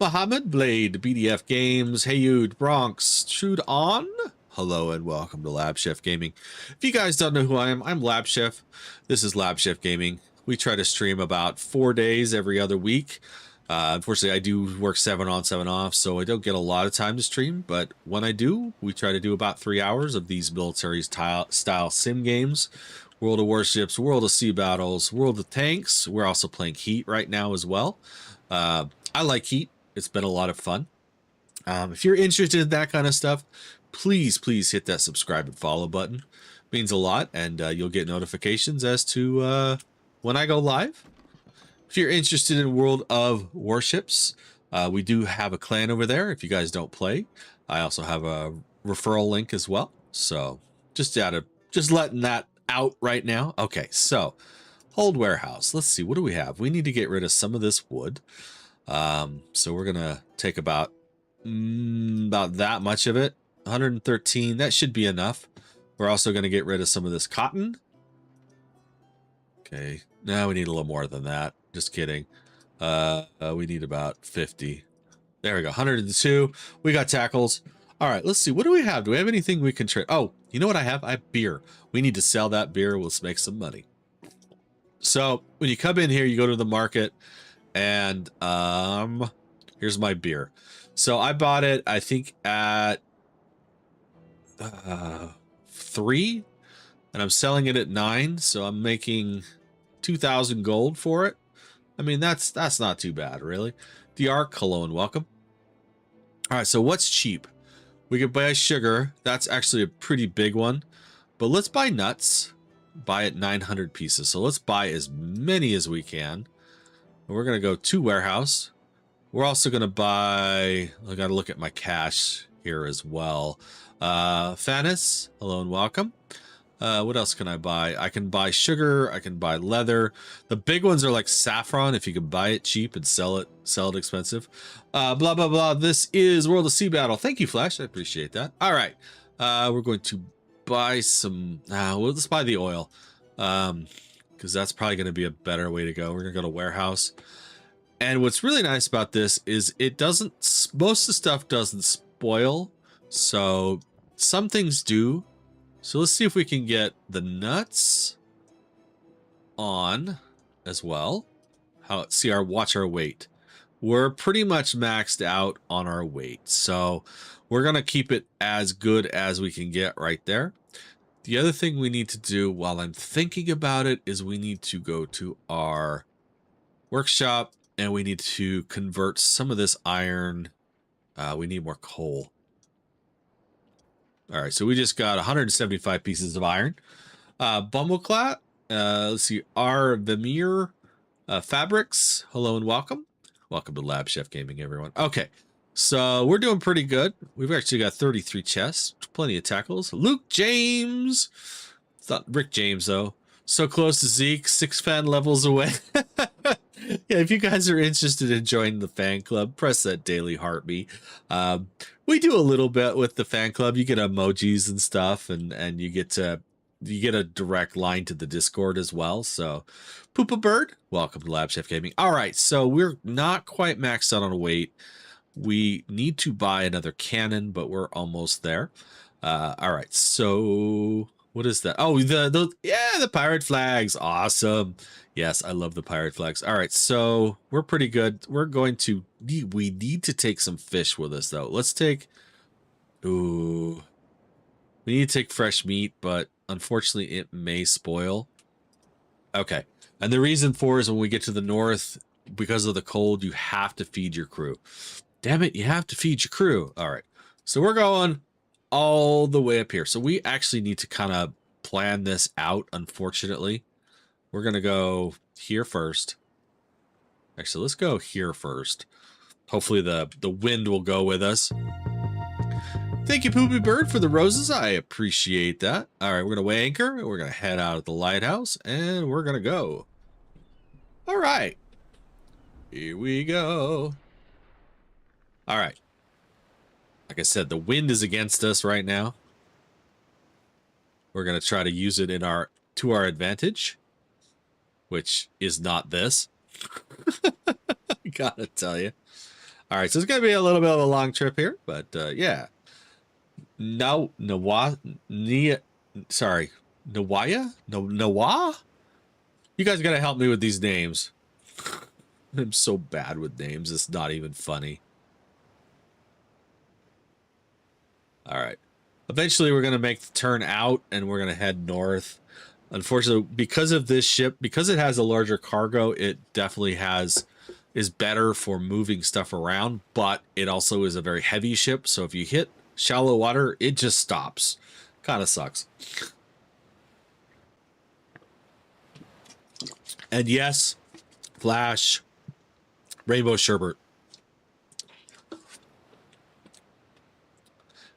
Muhammad Blade, BDF Games, Hayud, Bronx, Shoot On. Hello and welcome to LabChefGaming. If you guys don't know who I am, I'm LabChef. This is LabChefGaming. We try to stream about 4 days every other week. Unfortunately, I do work 7 on, 7 off, so I don't get a lot of time to stream. But when I do, we try to do about 3 hours of these military-style sim games. World of Warships, World of Sea Battles, World of Tanks. We're also playing Heat right now as well. I like Heat. It's been a lot of fun. If you're interested in that kind of stuff, please hit that subscribe and follow button. It means a lot, and you'll get notifications as to when I go live. If you're interested in World of Warships, we do have a clan over there. If you guys don't play, I also have a referral link as well. So just letting that out right now. Okay, so hold warehouse. Let's see, what do we have? We need to get rid of some of this wood. So we're gonna take about that much of it. 113. That should be enough. We're also gonna get rid of some of this cotton. Okay, now we need a little more than that. Just kidding. We need about 50. There we go. 102. We got tackles. All right, let's see. What do we have? Do we have anything we can trade? Oh, you know what I have? I have beer. We need to sell that beer. Let's make some money. So when you come in here, you go to the market, and here's my beer. So I bought it, I think, at 3, and I'm selling it at 9. So I'm making 2,000 gold for it. I mean, that's not too bad, really. The Ark, hello and welcome. All right, so what's cheap? We could buy sugar. That's actually a pretty big one. But let's buy nuts. Buy it 900 pieces. So let's buy as many as we can. And we're going to go to warehouse. We're also going to buy... I got to look at my cash here as well. Fanis, hello and welcome. What else can I buy? I can buy sugar. I can buy leather. The big ones are like saffron. If you can buy it cheap and sell it expensive. Blah, blah, blah. This is World of Sea Battle. Thank you, Flash. I appreciate that. All right. We're going to buy some... well, let's buy the oil. Because that's probably going to be a better way to go. We're going to go to warehouse. And what's really nice about this is it doesn't, most of the stuff doesn't spoil. So some things do. So let's see if we can get the nuts on as well. Watch our weight. We're pretty much maxed out on our weight. So we're going to keep it as good as we can get right there. The other thing we need to do while I'm thinking about it is we need to go to our workshop and we need to convert some of this iron. We need more coal. All right, so we just got 175 pieces of iron. Bumbleclat, let's see, our Vimir Fabrics, hello and welcome. Welcome to LabChefGaming, everyone. Okay, so we're doing pretty good. We've actually got 33 chests, plenty of tackles. Luke James, it's not Rick James though. So close to Zeke, 6 fan levels away. Yeah, if you guys are interested in joining the fan club, press that daily heartbeat. We do a little bit with the fan club. You get emojis and stuff, and you get a direct line to the Discord as well. So, Poopa Bird, welcome to LabChefGaming. All right, so we're not quite maxed out on weight. We need to buy another cannon, but we're almost there. All right, so what is that? Oh, the pirate flags. Awesome. Yes, I love the pirate flags. All right, so we're pretty good. We need to take some fish with us though. Let's take, we need to take fresh meat, but unfortunately it may spoil. Okay, and the reason for is when we get to the north, because of the cold, you have to feed your crew. Damn it, you have to feed your crew. All right, so we're going all the way up here. So we actually need to kind of plan this out, unfortunately. We're going to go here first. Actually, let's go here first. Hopefully the wind will go with us. Thank you, Poopy Bird, for the roses. I appreciate that. All right, we're going to weigh anchor. We're going to head out of the lighthouse, and we're going to go. All right. Here we go. All right. Like I said, the wind is against us right now. We're going to try to use it to our advantage, which is not this. I gotta tell you. All right, so it's gonna be a little bit of a long trip here, but yeah. Nawaya? Nawa? You guys gotta help me with these names. I'm so bad with names, it's not even funny. All right. Eventually, we're going to make the turn out, and we're going to head north. Unfortunately, because of this ship, because it has a larger cargo, it definitely is better for moving stuff around, but it also is a very heavy ship, so if you hit shallow water, it just stops. Kind of sucks. And yes, Flash, Rainbow Sherbet.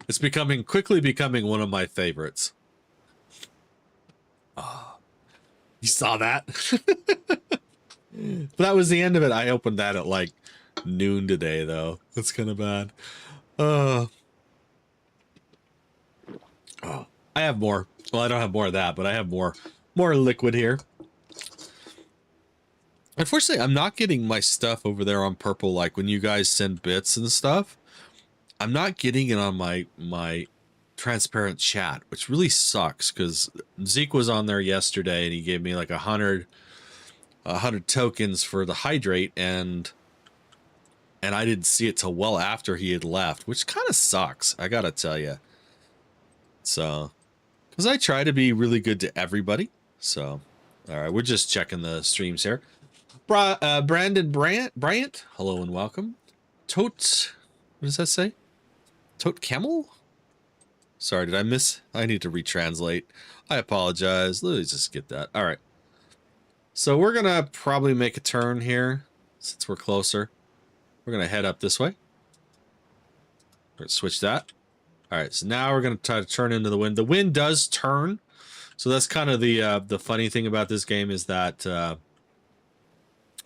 It's quickly becoming one of my favorites. Oh, you saw that? But that was the end of it. I opened that at like noon today, though. That's kind of bad. Oh, I have more. Well, I don't have more of that, but I have more liquid here. Unfortunately, I'm not getting my stuff over there on purple. Like when you guys send bits and stuff, I'm not getting it on my transparent chat, which really sucks because Zeke was on there yesterday and he gave me like 100 tokens for the hydrate, and I didn't see it till well after he had left, which kind of sucks, I gotta tell you. So, because I try to be really good to everybody. So, all right, we're just checking the streams here. Brandon Bryant, hello and welcome. Tote, what does that say? Tote Camel? Sorry, did I miss? I need to retranslate. I apologize. Let's just get that. All right. So we're going to probably make a turn here since we're closer. We're going to head up this way. Let's switch that. All right. So now we're going to try to turn into the wind. The wind does turn. So that's kind of the funny thing about this game is that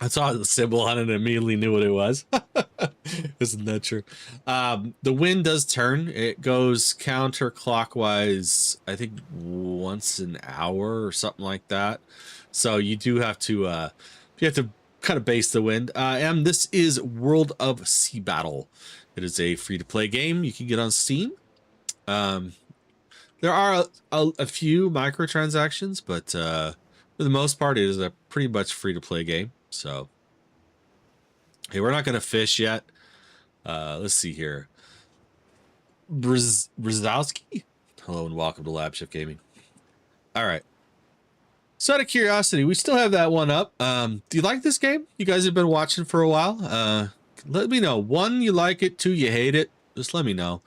I saw the symbol on it and immediately knew what it was. Isn't that true? The wind does turn. It goes counterclockwise, I think once an hour or something like that. So you do have to, you have to kind of base the wind. And this is World of Sea Battle. It is a free-to-play game you can get on Steam. There are a few microtransactions, but for the most part, it is a pretty much free-to-play game. So, hey, we're not going to fish yet. Let's see here. Brzezowski? Hello and welcome to LabChefGaming. All right. So out of curiosity, we still have that one up. Do you like this game? You guys have been watching for a while. Let me know. 1, you like it. 2, you hate it. Just let me know.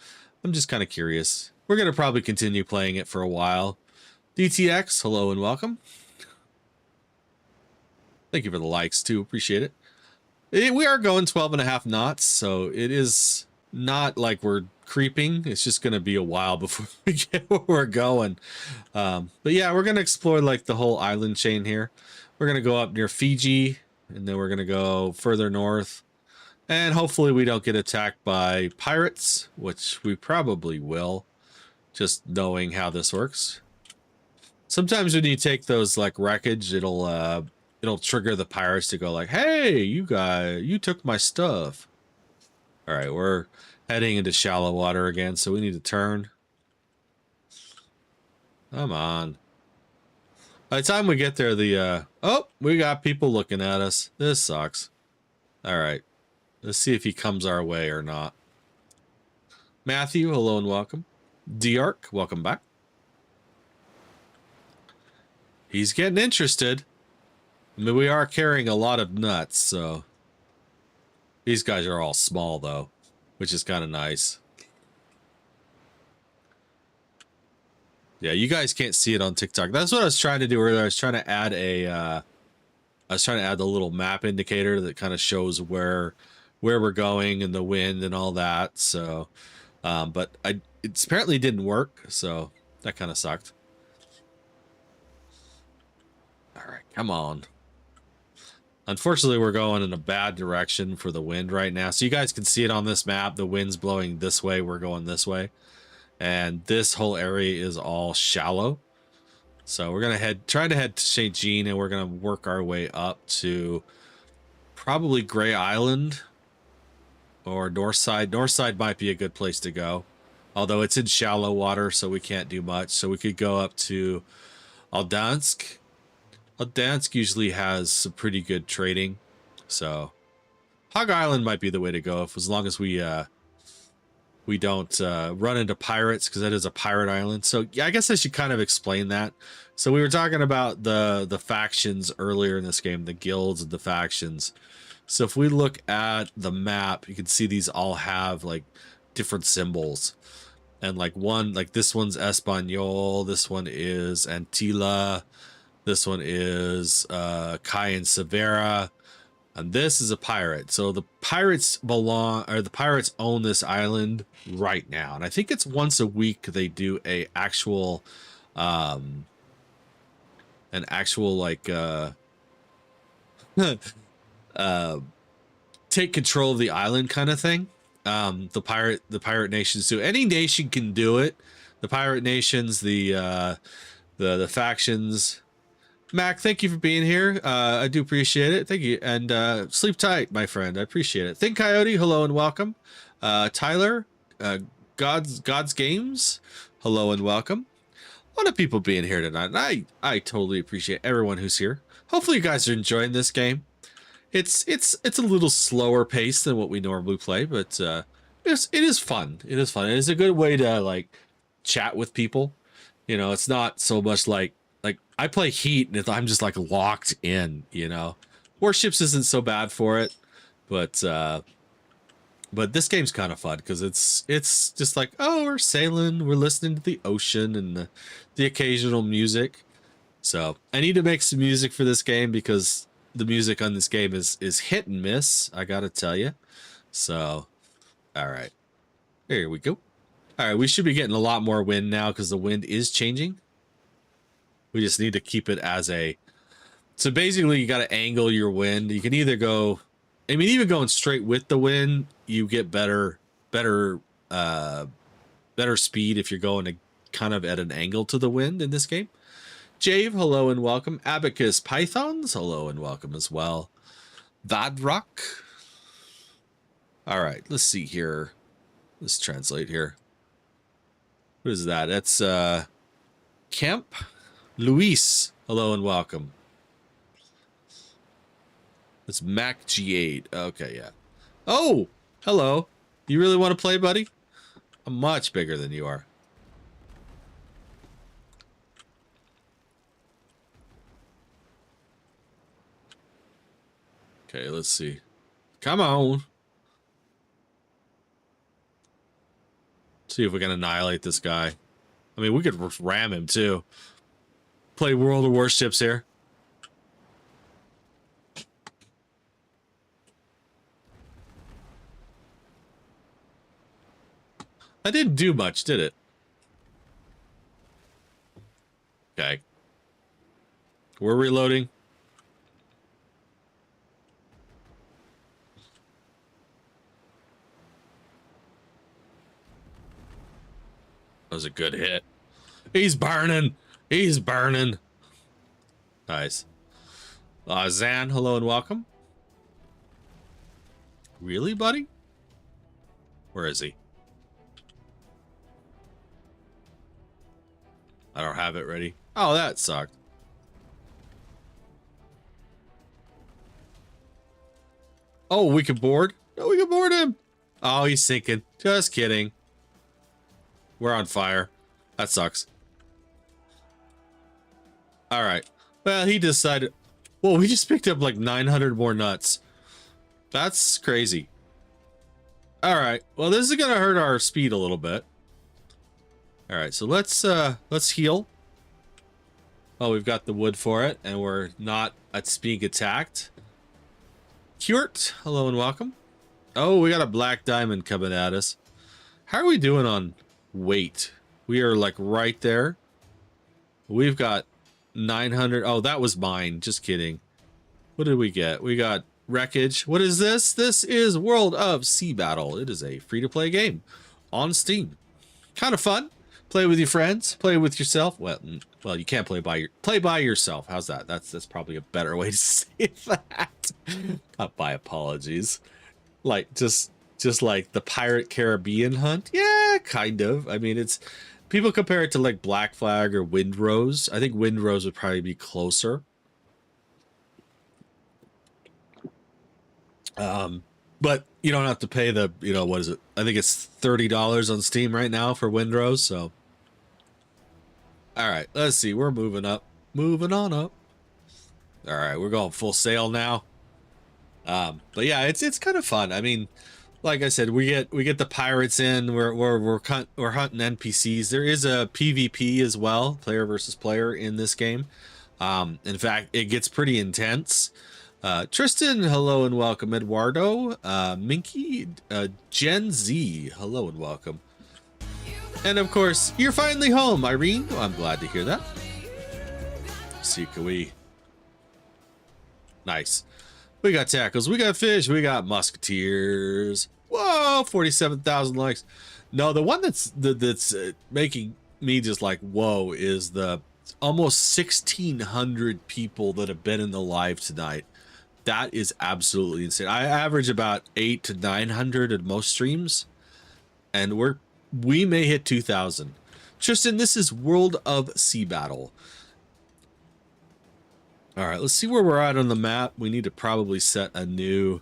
I'm just kind of curious. We're going to probably continue playing it for a while. DTX, hello and welcome. Thank you for the likes too. Appreciate it. We are going 12.5 knots, so it is not like we're creeping. It's just going to be a while before we get where we're going. But yeah, we're going to explore like the whole island chain here. We're going to go up near Fiji, and then we're going to go further north. And hopefully we don't get attacked by pirates, which we probably will, just knowing how this works. Sometimes when you take those like wreckage, it'll trigger the pirates to go like, hey, you took my stuff. All right, we're heading into shallow water again, so we need to turn. Come on. By the time we get there, oh, we got people looking at us. This sucks. All right, let's see if he comes our way or not. Matthew, hello and welcome. Dark, welcome back. He's getting interested. I mean, we are carrying a lot of nuts, so these guys are all small though, which is kind of nice. Yeah, you guys can't see it on TikTok. That's what I was trying to do earlier. I was trying to add the little map indicator that kind of shows where we're going and the wind and all that. So, but it apparently didn't work, so that kind of sucked. All right, come on. Unfortunately, we're going in a bad direction for the wind right now. So you guys can see it on this map. The wind's blowing this way. We're going this way. And this whole area is all shallow. So we're going to try to head to St. Jean, and we're going to work our way up to probably Gray Island or Northside. Northside might be a good place to go, although it's in shallow water, so we can't do much. So we could go up to Aldansk. Aldansk usually has some pretty good trading, so Hog Island might be the way to go, as long as we don't run into pirates, because that is a pirate island. So yeah, I guess I should kind of explain that. So we were talking about the factions earlier in this game, the guilds and the factions. So if we look at the map, you can see these all have like different symbols, and like this one's Espanol, this one is Antilla. This one is Kai and Severa, and this is a pirate. So the pirates own this island right now, and I think it's once a week they do an actual like take control of the island kind of thing. The pirate nations do. Any nation can do it. The pirate nations, the factions. Mac, thank you for being here. I do appreciate it. Thank you. And sleep tight, my friend. I appreciate it. Think Coyote, hello and welcome. Tyler, God's Games, hello and welcome. A lot of people being here tonight, and I totally appreciate everyone who's here. Hopefully you guys are enjoying this game. It's a little slower pace than what we normally play, but it is fun. It is fun. It is a good way to like chat with people. You know, it's not so much like I play Heat and I'm just like locked in, you know. Warships isn't so bad for it, but this game's kind of fun because it's just like, oh, we're sailing, we're listening to the ocean and the occasional music. So I need to make some music for this game because the music on this game is hit and miss, I gotta tell you. So, all right, here we go. All right, we should be getting a lot more wind now because the wind is changing. We just need to keep it as a... So basically, you got to angle your wind. You can either go... I mean, even going straight with the wind, you get better speed if you're going kind of at an angle to the wind in this game. Jave, hello and welcome. Abacus Pythons, hello and welcome as well. Vadrock. All right, let's see here. Let's translate here. What is that? That's Kemp Luis. Hello and welcome. It's Mac G8. Okay, yeah. Oh, hello. You really want to play, buddy? I'm much bigger than you are. Okay, let's see. Come on. See if we can annihilate this guy. I mean, we could ram him too. Play World of Warships here. That didn't do much, did it? Okay. We're reloading. That was a good hit. He's burning. He's burning. Nice. Zan, hello and welcome. Really, buddy? Where is he? I don't have it ready. Oh, that sucked. Oh, we can board? No, we can board him. Oh, he's sinking. Just kidding. We're on fire. That sucks. All right. Well, he decided... Well, we just picked up like 900 more nuts. That's crazy. All right. Well, this is going to hurt our speed a little bit. All right. So let's heal. Oh, we've got the wood for it, and we're not being attacked. Kurt, hello and welcome. Oh, we got a black diamond coming at us. How are we doing on weight? We are like right there. We've got 900. Oh, that was mine. Just kidding. What did we get? We got wreckage. What is this? This is World of Sea Battle. It is a free-to-play game on Steam. Kind of fun. Play with your friends. Play with yourself. Well, you can't play by yourself. How's that? That's probably a better way to say that. Not by apologies. Like just like the Pirate Caribbean hunt. Yeah, kind of. I mean, it's people compare it to like Black Flag or Windrose. I think Windrose would probably be closer. But you don't have to pay the, what is it? I think it's $30 on Steam right now for Windrose, so. All right, let's see. We're moving up. Moving on up. All right, we're going full sail now. But yeah, it's kind of fun. I mean, like I said, we get the pirates in. We're hunting NPCs. There is a PvP as well, player versus player in this game. In fact, it gets pretty intense. Tristan, hello and welcome. Eduardo, Minky, Gen Z, hello and welcome. And of course, you're finally home, Irene. Oh, I'm glad to hear that. Let's see, can we? Nice. We got tackles, we got fish, we got musketeers. Whoa, 47,000 likes. No, the one that's making me just like whoa is the almost 1,600 people that have been in the live tonight. That is absolutely insane. I average about 800 to 900 at most streams, and we may hit 2,000. Tristan, this is World of Sea Battle. All right, let's see where we're at on the map. We need to probably set a new...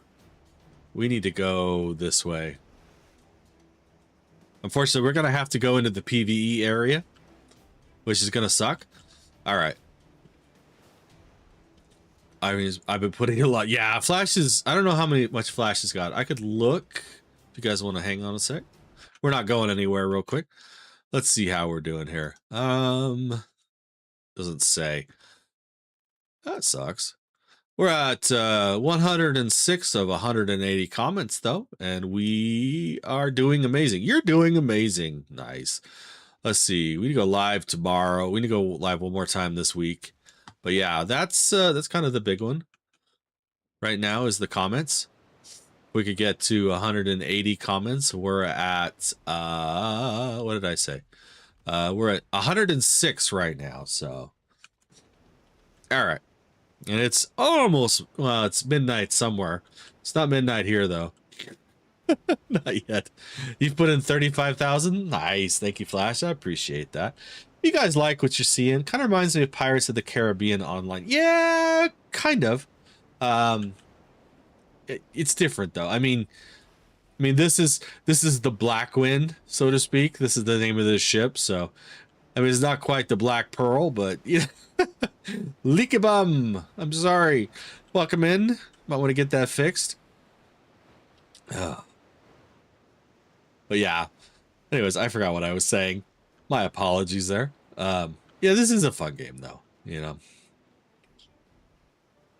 We need to go this way. Unfortunately, we're going to have to go into the PvE area, which is going to suck. All right. I mean, I've been putting a lot. Yeah, flashes. I don't know how much flashes got. I could look if you guys want to hang on a sec. We're not going anywhere real quick. Let's see how we're doing here. Doesn't say. That sucks. We're at 106 of 180 comments though, and we are doing amazing. You're doing amazing. Nice. Let's see. We need to go live tomorrow. We need to go live one more time this week. But yeah, that's kind of the big one right now is the comments. We could get to 180 comments. We're at what did I say? We're at 106 right now. So, all right. And it's almost, well, it's midnight somewhere. It's not midnight here, though. Not yet. You've put in 35,000? Nice. Thank you, Flash. I appreciate that. You guys like what you're seeing? Kind of reminds me of Pirates of the Caribbean Online. Yeah, kind of. It's different, though. I mean, this is the Black Wind, so to speak. This is the name of this ship, so I mean, it's not quite the Black Pearl, but yeah. Leakabum. I'm sorry. Welcome in. Might want to get that fixed. But yeah. Anyways, I forgot what I was saying. My apologies there. Yeah, this is a fun game, though. You know.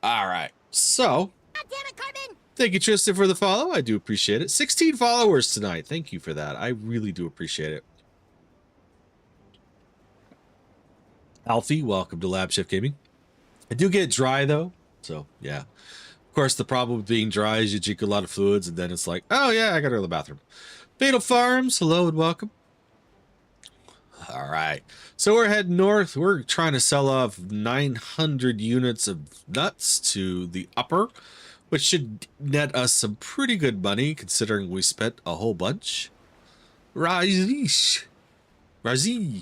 All right. So. God damn it, Carbon! Thank you, Tristan, for the follow. I do appreciate it. 16 followers tonight. Thank you for that. I really do appreciate it. Alfie, welcome to LabChefGaming. I do get dry, though. So, yeah. Of course, the problem with being dry is you drink a lot of fluids, and then it's like, oh, yeah, I gotta go to the bathroom. Fatal Farms, hello and welcome. All right. So we're heading north. We're trying to sell off 900 units of nuts to the upper, which should net us some pretty good money, considering we spent a whole bunch. Razish. Razi.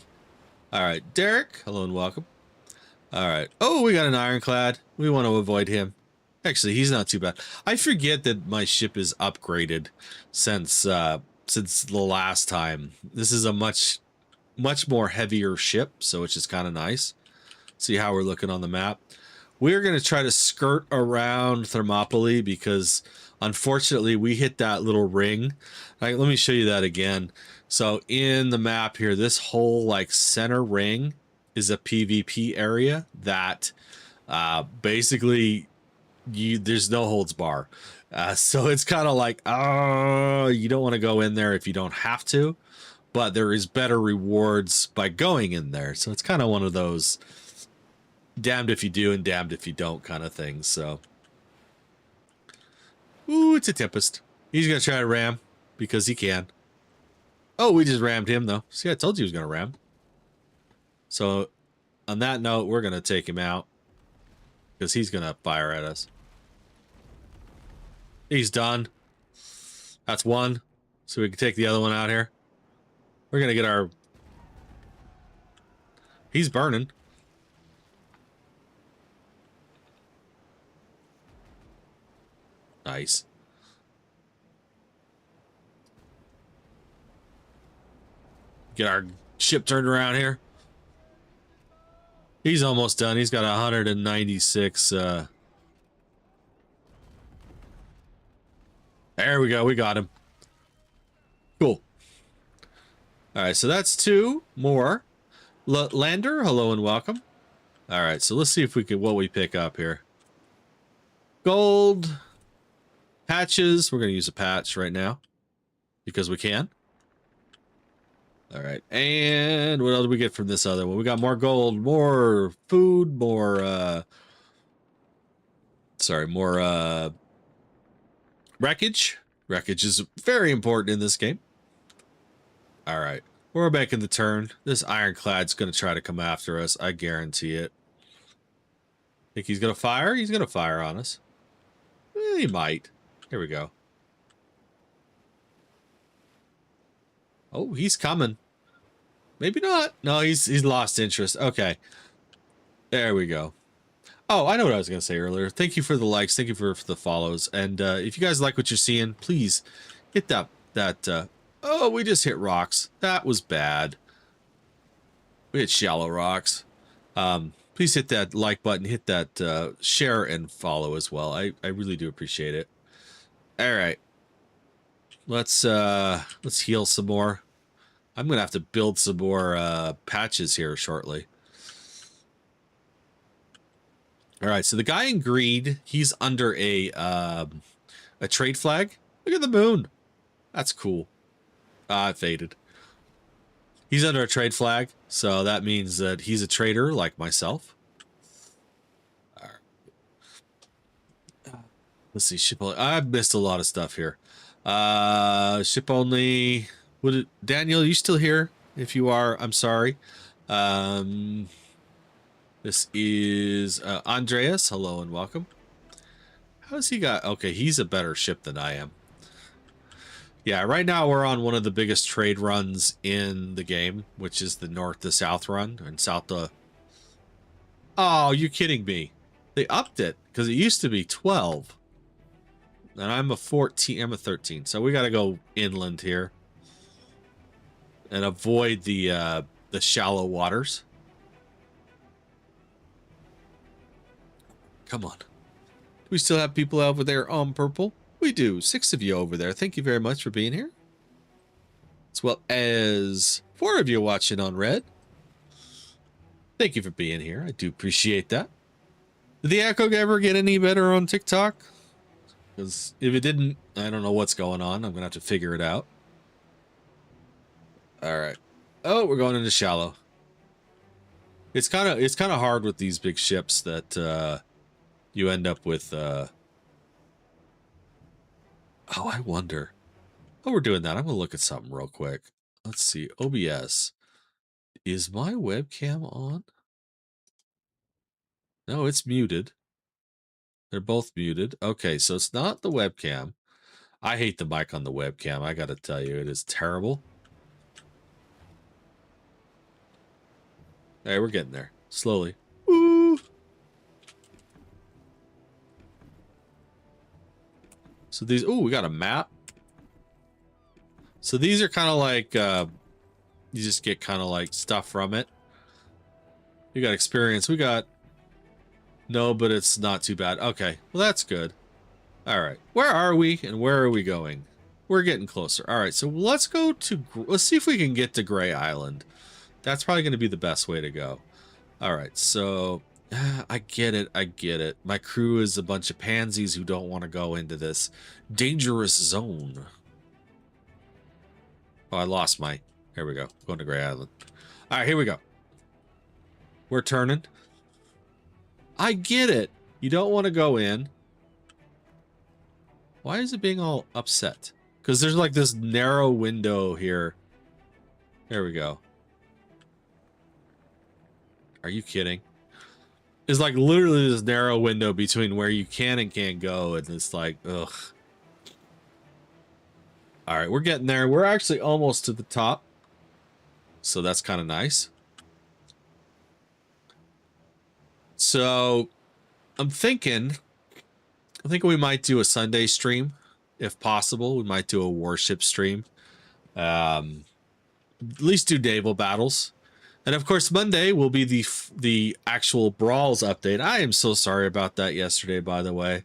All right, Derek, hello and welcome. All right. Oh, we got an ironclad. We want to avoid him. Actually, he's not too bad. I forget that my ship is upgraded since the last time. This is a much more heavier ship, so it's just kind of nice. See how we're looking on the map. We're going to try to skirt around Thermopylae because, unfortunately, we hit that little ring. Let me show you that again. So in the map here, this whole like center ring is a PvP area that basically there's no holds bar. So it's kind of like, oh, you don't want to go in there if you don't have to, but there is better rewards by going in there. So it's kind of one of those damned if you do and damned if you don't kind of things. So, ooh, it's a Tempest. He's going to try to ram because he can. Oh, we just rammed him, though. See, I told you he was going to ram. So, on that note, we're going to take him out because he's going to fire at us. He's done. That's one. So we can take the other one out here. We're going to get our... He's burning. Nice. Get our ship turned around here. He's almost done. He's got 196. There we go. We got him. Cool. All right, so that's two more. Lander, hello and welcome. All right, so let's see if we can what we pick up here. Gold patches. We're going to use a patch right now because we can. All right, and what else do we get from this other one? We got more gold, more food, more more wreckage. Wreckage is very important in this game. All right, we're making the turn. This ironclad's going to try to come after us. I guarantee it. Think he's going to fire? He's going to fire on us. He might. Here we go. Oh, he's coming. Maybe not. No, he's lost interest. Okay. There we go. Oh, I know what I was going to say earlier. Thank you for the likes. Thank you for the follows. And if you guys like what you're seeing, please hit that. Oh, we just hit rocks. That was bad. We hit shallow rocks. Please hit that like button. Hit that share and follow as well. I really do appreciate it. All right. Let's heal some more. I'm gonna have to build some more patches here shortly. All right, so the guy in green, he's under a trade flag. Look at the moon. That's cool. It faded. He's under a trade flag, so that means that he's a trader like myself. All right. Let's see, ship only. I've missed a lot of stuff here. Ship only. Would it, Daniel, you still here? If you are, I'm sorry. This is Andreas. Hello and welcome. How's he got? Okay, he's a better ship than I am. Yeah, right now we're on one of the biggest trade runs in the game, which is the north to south run and south to... Oh, you're kidding me. They upped it because it used to be 12. And I'm a 14, I'm a 13. So we got to go inland here and avoid the shallow waters. Come on. Do we still have people over there on purple? We do. 6 of you over there. Thank you very much for being here. As well as 4 of you watching on red. Thank you for being here. I do appreciate that. Did the echo ever get any better on TikTok? Because if it didn't, I don't know what's going on. I'm going to have to figure it out. All right. Oh, we're going into shallow. It's kind of hard with these big ships that you end up with. Oh, I wonder. Oh, we're doing that. I'm going to look at something real quick. Let's see. OBS. Is my webcam on? No, it's muted. They're both muted. Okay, so it's not the webcam. I hate the mic on the webcam. I got to tell you, it is terrible. Hey, we're getting there. Slowly. Woo! So these... Oh, we got a map. So these are kind of like... you just get kind of like stuff from it. We got experience. We got... No, but it's not too bad. Okay, well, that's good. All right. Where are we and where are we going? We're getting closer. All right, so let's go to... Let's see if we can get to Gray Island. That's probably going to be the best way to go. All right, so... I get it. I get it. My crew is a bunch of pansies who don't want to go into this dangerous zone. Oh, I lost my... Here we go. Going to Gray Island. All right, here we go. We're turning. I get it. You don't want to go in. Why is it being all upset? Because there's like this narrow window here. There we go. Are you kidding? It's like literally this narrow window between where you can and can't go. And it's like, ugh. All right, we're getting there. We're actually almost to the top. So that's kind of nice. So I'm thinking we might do a Sunday stream if possible. We might do a warship stream. At least do naval battles. And of course, Monday will be the actual Brawls update. I am so sorry about that yesterday, by the way.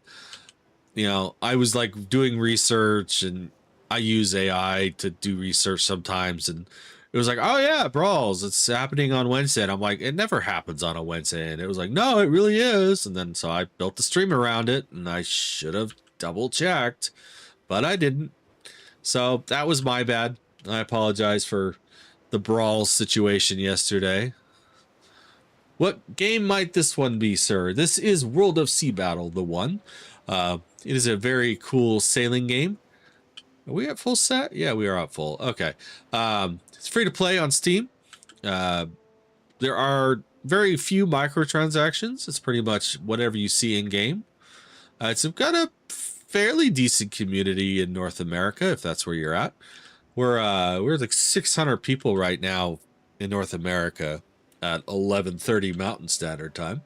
You know, I was like doing research and I use AI to do research sometimes. And it was like, oh yeah, Brawls, it's happening on Wednesday. And I'm like, it never happens on a Wednesday. And it was like, no, it really is. And then so I built the stream around it and I should have double checked, but I didn't. So that was my bad. I apologize for the Brawls situation yesterday. What game might this one be, sir? This is World of Sea Battle, the one. It is a very cool sailing game. Are we at full set? Yeah, we are at full. Okay. It's free to play on Steam. There are very few microtransactions. It's pretty much whatever you see in game. It's got a fairly decent community in North America, if that's where you're at. We're like 600 people right now in North America at 11:30 Mountain Standard Time.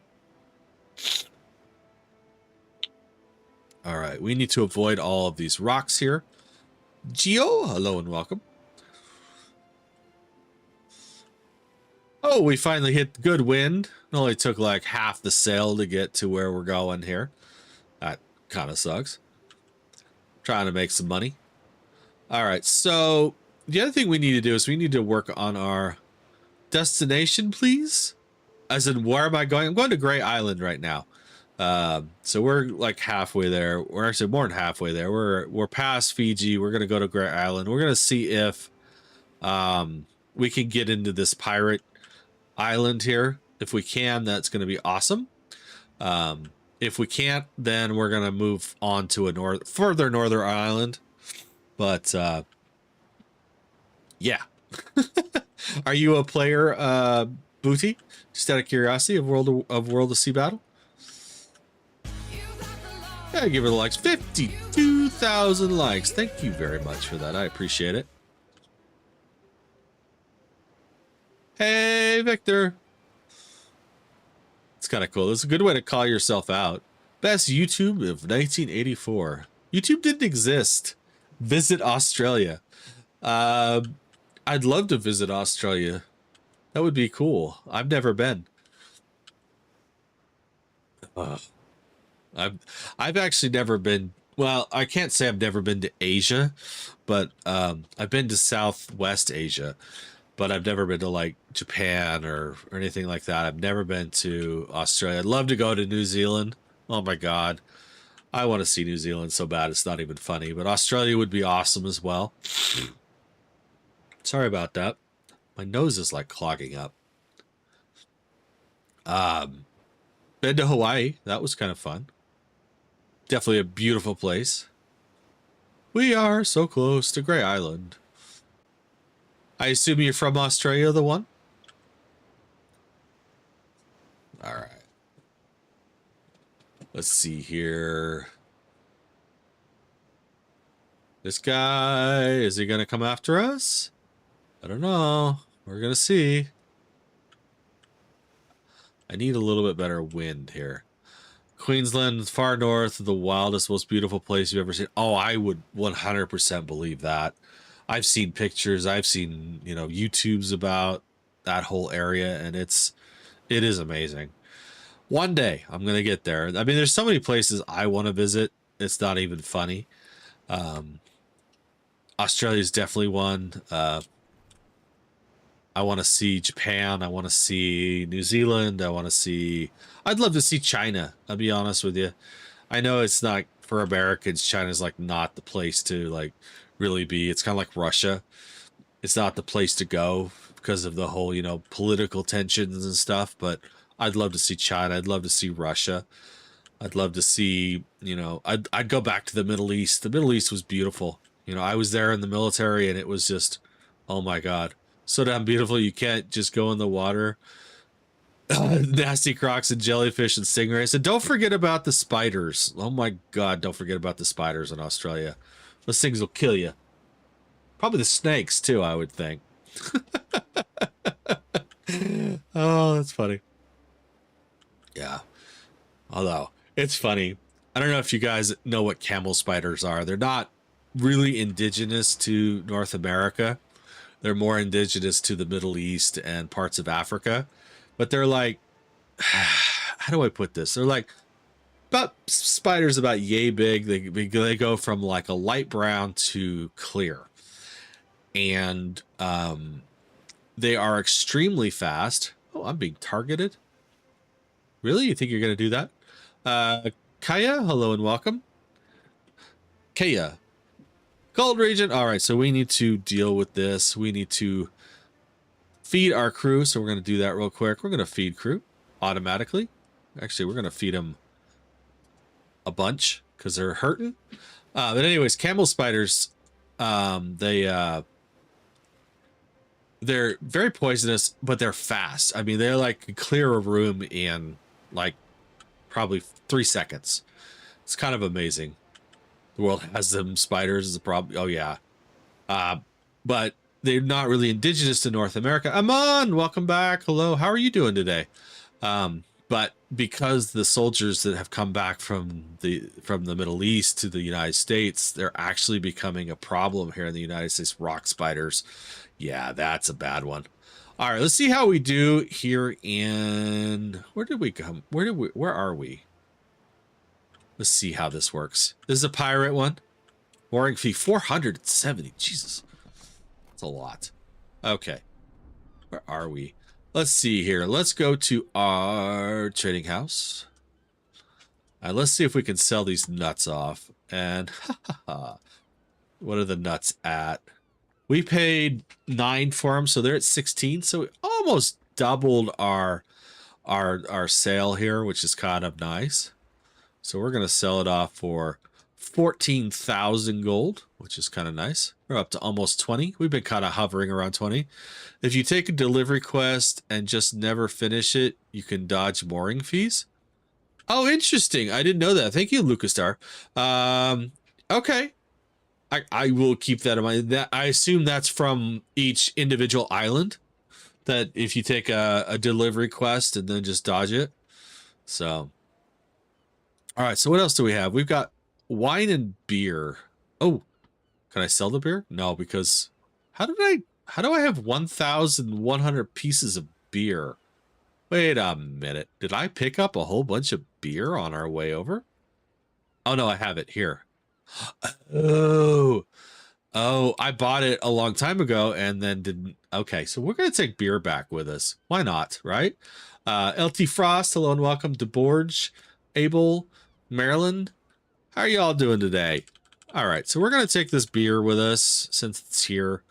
All right, we need to avoid all of these rocks here. Geo, hello and welcome. Oh, we finally hit good wind. It only took like half the sail to get to where we're going here. That kind of sucks. Trying to make some money. All right, so the other thing we need to do is we need to work on our destination, please. As in, where am I going? I'm going to Gray Island right now. So we're like halfway there. We're actually more than halfway there. We're past Fiji. We're gonna go to Gray Island. We're gonna see if we can get into this pirate island here. If we can, that's gonna be awesome. If we can't, then we're gonna move on to a further northern island. But yeah. Are you a player, booty? Just out of curiosity of World of Sea Battle. Yeah, give her the likes. 52,000 likes. Thank you very much for that. I appreciate it. Hey, Victor. It's kind of cool. It's a good way to call yourself out. Best YouTube of 1984. YouTube didn't exist. Visit Australia. I'd love to visit Australia. That would be cool. I've never been. I've actually never been. Well, I can't say I've never been to Asia, but I've been to Southwest Asia, but I've never been to like Japan or anything like that. I've never been to Australia. I'd love to go to New Zealand. Oh my God. I want to see New Zealand so bad it's not even funny, but Australia would be awesome as well. Sorry about that. My nose is like clogging up. Been to Hawaii. That was kind of fun. Definitely a beautiful place. We are so close to Grey Island. I assume you're from Australia, the one? All right. Let's see here. This guy, is he going to come after us? I don't know. We're going to see. I need a little bit better wind here. Queensland, far north, the wildest, most beautiful place you've ever seen. Oh, I would 100% believe that. I've seen pictures. I've seen, you know, YouTubes about that whole area, and it is amazing. One day I'm going to get there. I mean, there's so many places I want to visit. It's not even funny. Australia is definitely one. I want to see Japan. I want to see New Zealand. I'd love to see China. I'll be honest with you. I know it's not for Americans. China's like not the place to like really be. It's kind of like Russia. It's not the place to go because of the whole, you know, political tensions and stuff. But I'd love to see China. I'd love to see Russia. I'd love to see, you know, I'd go back to the Middle East. The Middle East was beautiful. You know, I was there in the military and it was just, oh my God. So damn beautiful. You can't just go in the water. Nasty crocs and jellyfish and stingrays. And don't forget about the spiders. Oh my God, don't forget about the spiders in Australia. Those things will kill you. Probably the snakes too, I would think. Oh, that's funny. Yeah. Although, it's funny. I don't know if you guys know what camel spiders are. They're not really indigenous to North America. They're more indigenous to the Middle East and parts of Africa. But they're like, how do I put this? They're like about spiders about yay big. They go from like a light brown to clear. And they are extremely fast. Oh, I'm being targeted. Really? You think you're going to do that? Kaya, hello and welcome. Kaya. Cold region. All right, so we need to deal with this. We need to feed our crew. So we're going to do that real quick. We're going to feed crew automatically. Actually, we're going to feed them a bunch because they're hurting. But anyways, camel spiders, they're very poisonous, but they're fast. I mean, they're like clear a room in like probably 3 seconds. It's kind of amazing. The world has them. Spiders is a problem. Oh yeah. But they're not really indigenous to North America. Aman, welcome back. Hello. How are you doing today? But because the soldiers that have come back from the Middle East to the United States, they're actually becoming a problem here in the United States. Rock spiders. Yeah, that's a bad one. All right, let's see how we do here in, where did we come? Where are we? Let's see how this works. This is a pirate one. Mooring fee 470. Jesus. That's a lot. Okay. Where are we? Let's see here. Let's go to our trading house. And let's see if we can sell these nuts off. And what are the nuts at? We paid 9 for them, so they're at 16. So we almost doubled our sale here, which is kind of nice. So we're going to sell it off for 14,000 gold, which is kind of nice. We're up to almost 20. We've been kind of hovering around 20. If you take a delivery quest and just never finish it, you can dodge mooring fees. Oh, interesting. I didn't know that. Thank you, Lucastar. Okay. I will keep that in mind. That I assume that's from each individual island. That if you take a delivery quest and then just dodge it. So, all right. So what else do we have? We've got wine and beer. Oh, can I sell the beer? No, because how do I have 1,100 pieces of beer? Wait a minute. Did I pick up a whole bunch of beer on our way over? Oh no, I have it here. Oh, I bought it a long time ago and then didn't. Okay, so we're going to take beer back with us. Why not, right? LT Frost, hello and welcome to Borge, Abel, Maryland. How are y'all doing today? All right, so we're going to take this beer with us since it's here.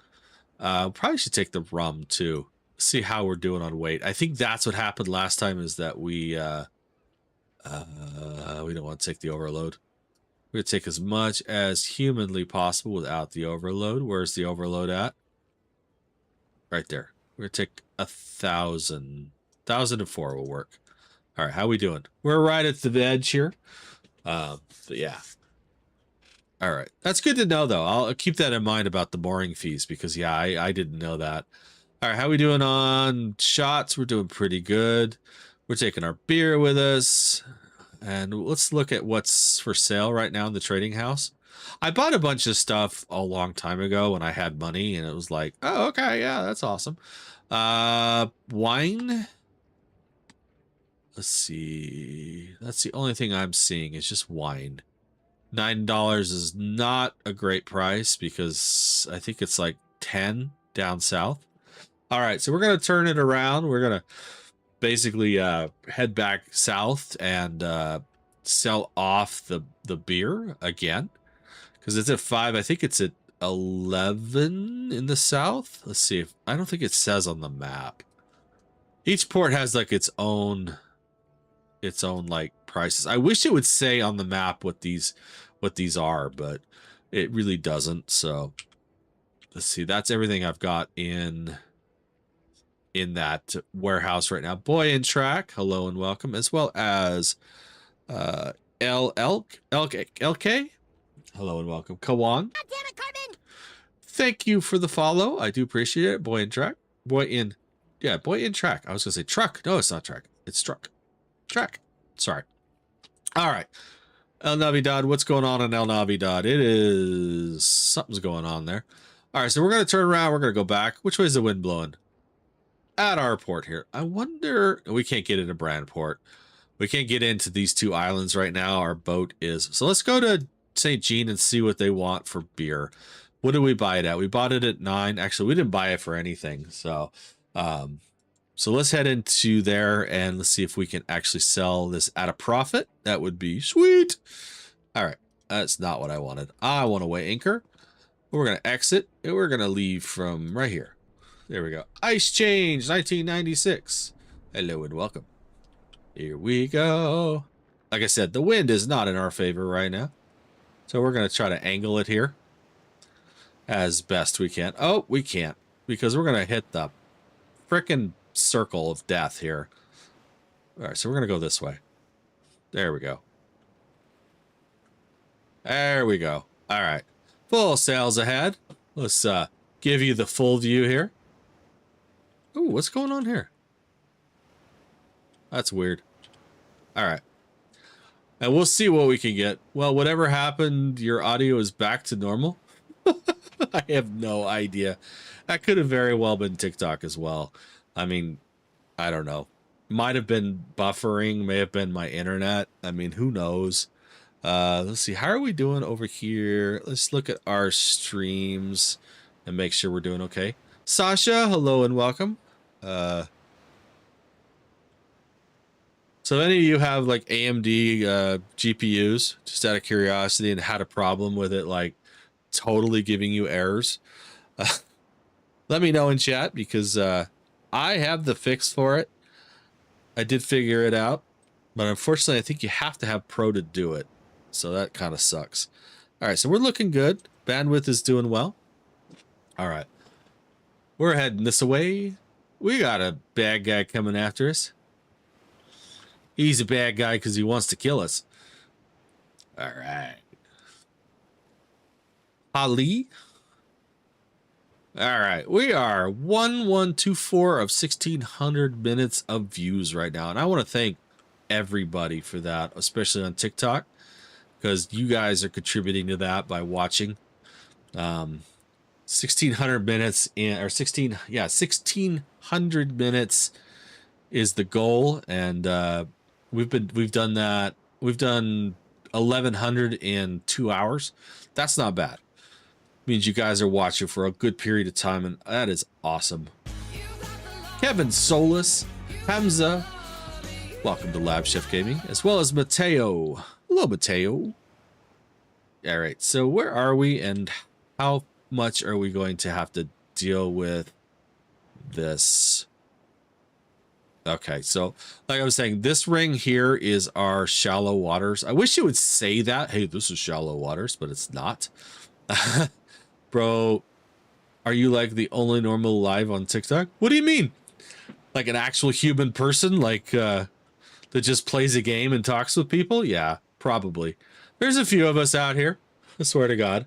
Probably should take the rum too. See how we're doing on weight. I think that's what happened last time is that we don't want to take the overload. We're going to take as much as humanly possible without the overload. Where's the overload at? Right there. We're going to take 1,000. 1,004 will work. All right, how we doing? We're right at the edge here. But yeah. All right. That's good to know, though. I'll keep that in mind about the mooring fees because, yeah, I didn't know that. All right, how we doing on shots? We're doing pretty good. We're taking our beer with us. And let's look at what's for sale right now in the trading house. I bought a bunch of stuff a long time ago when I had money, and it was like, oh, okay, yeah, that's awesome. Wine. Let's see. That's the only thing I'm seeing is just wine. $9 is not a great price because I think it's like 10 down south. All right, so we're going to turn it around. We're going to basically head back south and sell off the beer again because it's at 5. I think it's at 11 in the south. Let's see if I don't think it says on the map. Each port has like its own like prices. I wish it would say on the map what these are, but it really doesn't. So let's see. That's everything I've got in that warehouse right now. Boy in track, hello and welcome, as well as LK, hello and welcome. Kawan, God damn it, Carbon! thank you for the follow. I do appreciate it. Boy in track, boy in track. I was gonna say truck. No, it's not track. It's truck. Track. Sorry. All right. El Navidad, what's going on in El Navidad? It is something's going on there. All right, so we're gonna turn around. We're gonna go back. Which way is the wind blowing? At our port here. I wonder, we can't get into Brandport. We can't get into these two islands right now. Our boat is. So let's go to St. Jean and see what they want for beer. What did we buy it at? We bought it at 9. Actually, we didn't buy it for anything. So, so let's head into there and let's see if we can actually sell this at a profit. That would be sweet. All right. That's not what I wanted. I want to weigh anchor. We're going to exit and we're going to leave from right here. There we go. Ice change 1996. Hello and welcome. Here we go. Like I said, the wind is not in our favor right now. So we're going to try to angle it here as best we can. Oh, we can't because we're going to hit the frickin' circle of death here. All right, so we're going to go this way. There we go. There we go. All right. Full sails ahead. Let's give you the full view here. Ooh, what's going on here? That's weird. All right. And we'll see what we can get. Well, whatever happened, your audio is back to normal. I have no idea. That could have very well been TikTok as well. I mean, I don't know. Might have been buffering, may have been my internet. I mean, who knows? Let's see. How are we doing over here? Let's look at our streams and make sure we're doing okay. Sasha, hello and welcome. So if any of you have like AMD GPUs, just out of curiosity, and had a problem with it, like totally giving you errors, let me know in chat because I have the fix for it. I did figure it out, but unfortunately, I think you have to have Pro to do it. So that kind of sucks. All right, so we're looking good. Bandwidth is doing well. All right. We're heading this way. We got a bad guy coming after us. He's a bad guy because he wants to kill us. All right. Ali. All right. We are 1124 of 1600 minutes of views right now. And I want to thank everybody for that, especially on TikTok, because you guys are contributing to that by watching. 1600 minutes in, or 1600 minutes is the goal, and we've done that. We've done 1100 in 2 hours. That's not bad. Means you guys are watching for a good period of time, and that is awesome. Kevin Solis, Hamza, welcome to Lab Chef Gaming, as well as Mateo. Hello, Mateo. All right, so where are we, and how much are we going to have to deal with this? Okay, so like I was saying, this ring here is our shallow waters. I wish it would say that, hey, this is shallow waters, but it's not. Bro, are you like the only normal live on TikTok? What do you mean? Like an actual human person, like that just plays a game and talks with people? Yeah, probably. There's a few of us out here, I swear to God.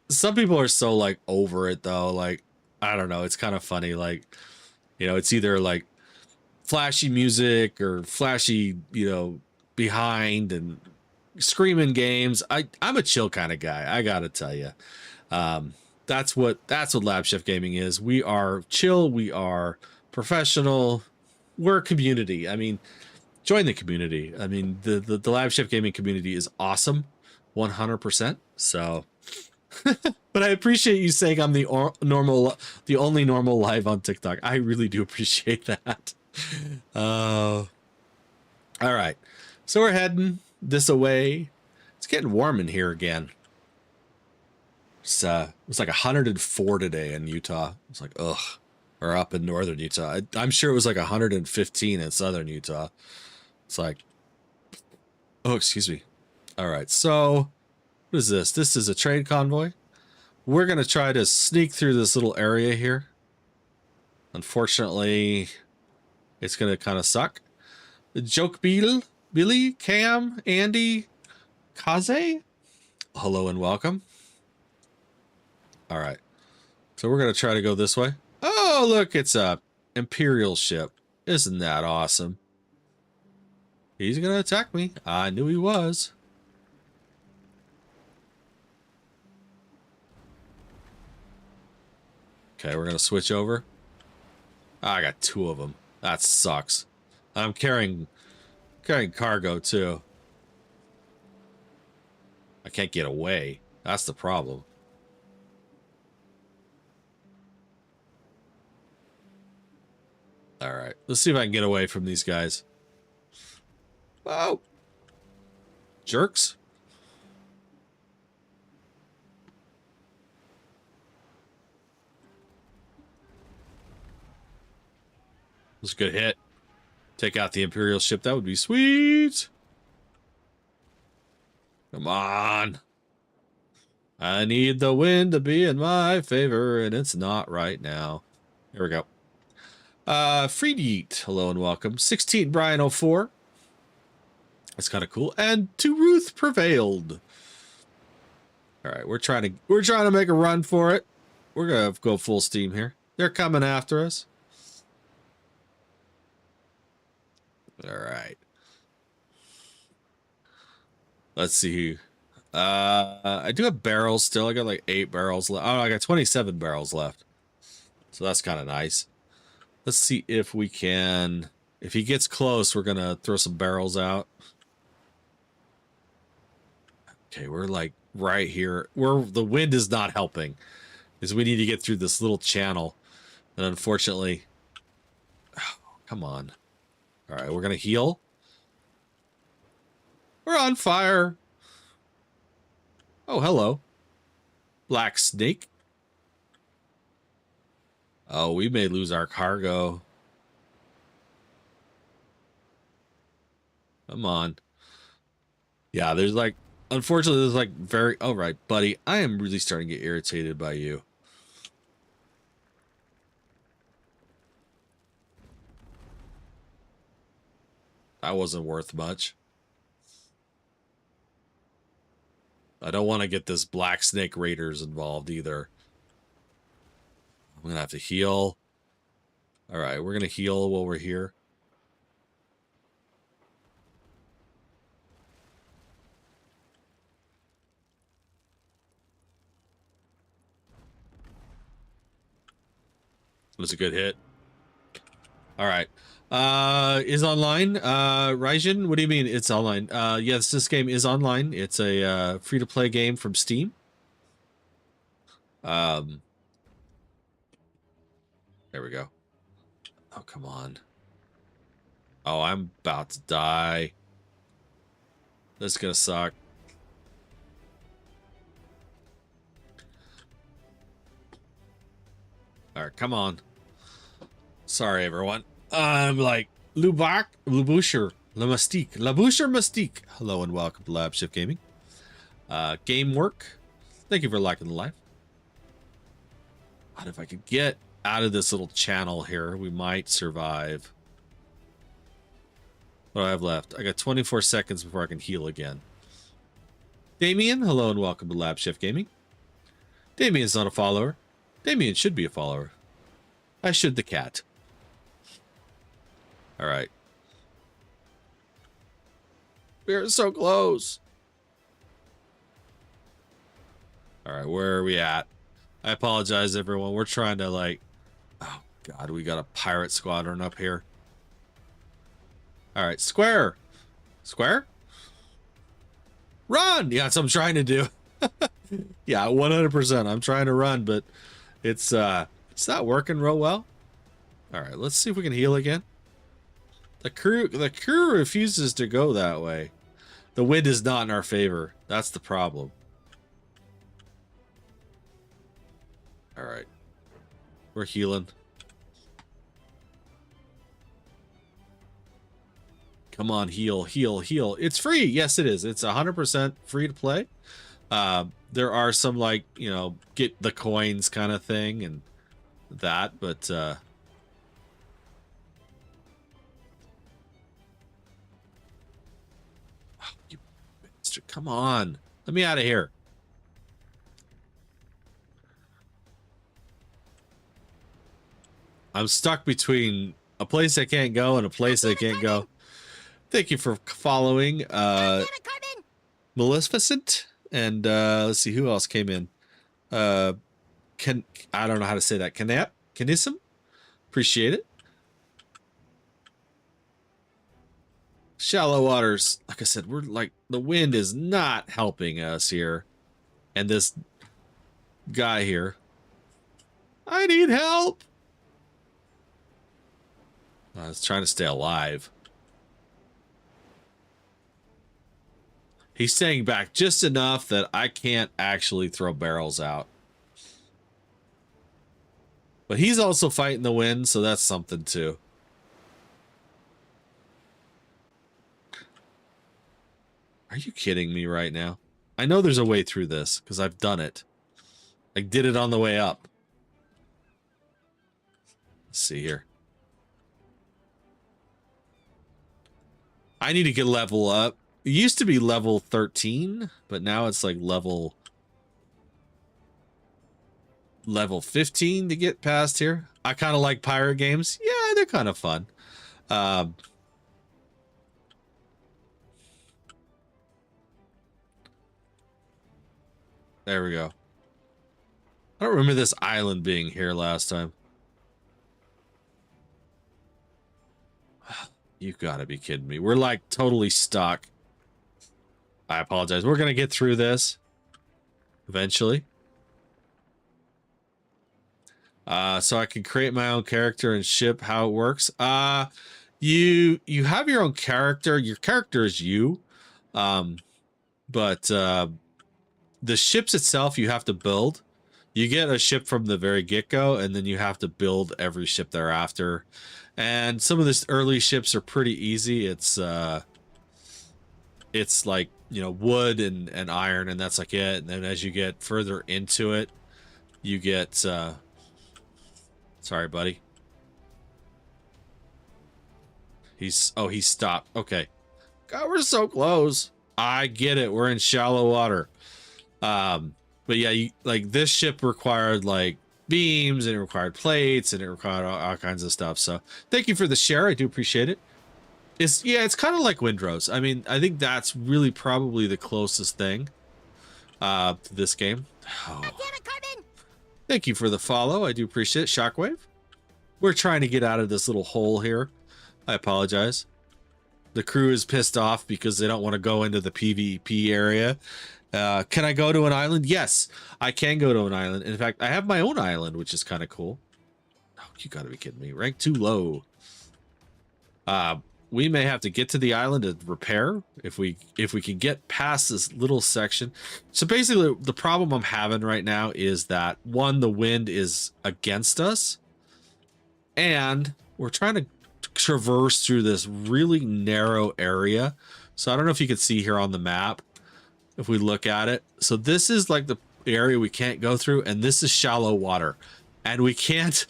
Some people are so like over it though. Like, I don't know. It's kind of funny. Like, you know, it's either like flashy music or flashy, you know, behind and screaming games. I'm a chill kind of guy. I gotta tell you, that's what Lab Chef Gaming is. We are chill. We are professional. We're a community. I mean, join the community. I mean, the Lab Chef Gaming community is awesome, 100%. So. But I appreciate you saying I'm the only normal live on TikTok. I really do appreciate that. All right, so we're heading this away. It's getting warm in here again. It's like 104 today in Utah. It's like ugh, or up in northern Utah. I'm sure it was like 115 in southern Utah. It's like, oh, excuse me. All right, so. What is this? This is a trade convoy. We're going to try to sneak through this little area here. Unfortunately, it's going to kind of suck. Joke Billy, Cam, Andy, Kaze. Hello and welcome. All right. So we're going to try to go this way. Oh, look, it's a Imperial ship. Isn't that awesome? He's going to attack me. I knew he was. Okay, we're gonna switch over. I got 2 of them. That sucks. I'm carrying cargo too. I can't get away. That's the problem. All right, let's see if I can get away from these guys. Oh, jerks. That's a good hit. Take out the Imperial ship. That would be sweet. Come on. I need the wind to be in my favor, and it's not right now. Here we go. Freed Yeet. Hello and welcome. 16 Brian 04. That's kind of cool. And To Ruth Prevailed. All right, we're trying to make a run for it. We're gonna go full steam here. They're coming after us. All right. Let's see. I do have barrels still. I got like 8 barrels left. Oh, I got 27 barrels left. So that's kind of nice. Let's see if we can. If he gets close, we're gonna throw some barrels out. Okay, we're like right here. The wind is not helping, because we need to get through this little channel, and unfortunately, oh, come on. All right, we're gonna heal. We're on fire. Oh, hello, Black Snake. Oh, we may lose our cargo. Come on. Yeah, there's like, unfortunately, there's like very, all right, buddy, I am really starting to get irritated by you. That wasn't worth much. I don't want to get this Black Snake Raiders involved either. I'm going to have to heal. All right, we're going to heal while we're here. It was a good hit. All right. Is online. Raijin, what do you mean it's online? Yes, this game is online. It's a free-to-play game from Steam. There we go. Oh, come on. Oh, I'm about to die. This is gonna suck. All right, come on. Sorry, everyone. I'm like Laboucher Mystique. Hello and welcome to LabChefGaming. Game work. Thank you for liking the live. God, if I could get out of this little channel here, we might survive. What do I have left? I got 24 seconds before I can heal again. Damien, hello and welcome to LabChefGaming. Damien's not a follower. Damien should be a follower. I should the cat. All right. We're so close. All right, where are we at? I apologize, everyone. We're trying to like... Oh, God, we got a pirate squadron up here. All right, square. Square? Run! Yeah, that's what I'm trying to do. Yeah, 100%. I'm trying to run, but it's not working real well. All right, let's see if we can heal again. The crew refuses to go that way. The wind is not in our favor. That's the problem. All right. We're healing. Come on, heal, heal, heal. It's free. Yes, it is. It's 100% free to play. There are some, like, you know, get the coins kind of thing and that, but oh, you bastard. Come on. Let me out of here. I'm stuck between a place I can't go and a place I can't go. Thank you for following Maleficent. And let's see who else came in. I don't know how to say that. Canism? Appreciate it. Shallow waters. Like I said, we're like, the wind is not helping us here. And this guy here. I need help. I was trying to stay alive. He's staying back just enough that I can't actually throw barrels out. But he's also fighting the wind, so that's something too. Are you kidding me right now? I know there's a way through this, because I've done it. I did it on the way up. Let's see here. I need to get level up. It used to be level 13, but now it's like level 15 to get past here. I kind of like pirate games. Yeah, they're kind of fun. There we go. I don't remember this island being here last time. You gotta be kidding me. We're like totally stuck. I apologize. We're gonna get through this eventually. So I can create my own character and ship. How it works. You have your own character. Your character is you. But the ships itself you have to build. You get a ship from the very get-go, and then you have to build every ship thereafter. And some of the early ships are pretty easy. It's it's like, you know, wood and iron, and that's like it. And then as you get further into it, you get sorry, buddy. He stopped. Okay. God, we're so close. I get it. We're in shallow water. But yeah, like this ship required like beams, and it required plates, and it required all kinds of stuff. So thank you for the share. I do appreciate it. It's kind of like Windrose. I mean, I think that's really probably the closest thing to this game. Oh. God damn it, Carbon! Thank you for the follow. I do appreciate it. Shockwave. We're trying to get out of this little hole here. I apologize. The crew is pissed off because they don't want to go into the PvP area. Can I go to an island? Yes, I can go to an island. In fact, I have my own island, which is kind of cool. Oh, you gotta be kidding me. Rank too low. We may have to get to the island to repair if we can get past this little section. So basically, the problem I'm having right now is that, one, the wind is against us, and we're trying to traverse through this really narrow area. So I don't know if you can see here on the map, if we look at it. So this is like the area we can't go through, and this is shallow water, and we've got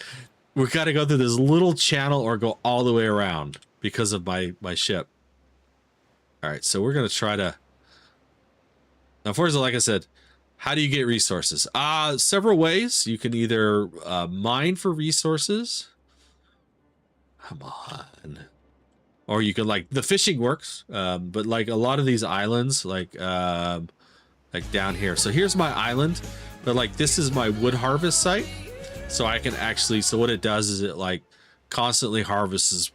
to go through this little channel or go all the way around because of my ship. All right, so we're gonna try to, unfortunately, like I said, how do you get resources? Several ways. You can either mine for resources. Come on. Or you can, like, the fishing works, but like a lot of these islands, like down here. So here's my island, but like this is my wood harvest site. So I can actually, so what it does is it like constantly harvests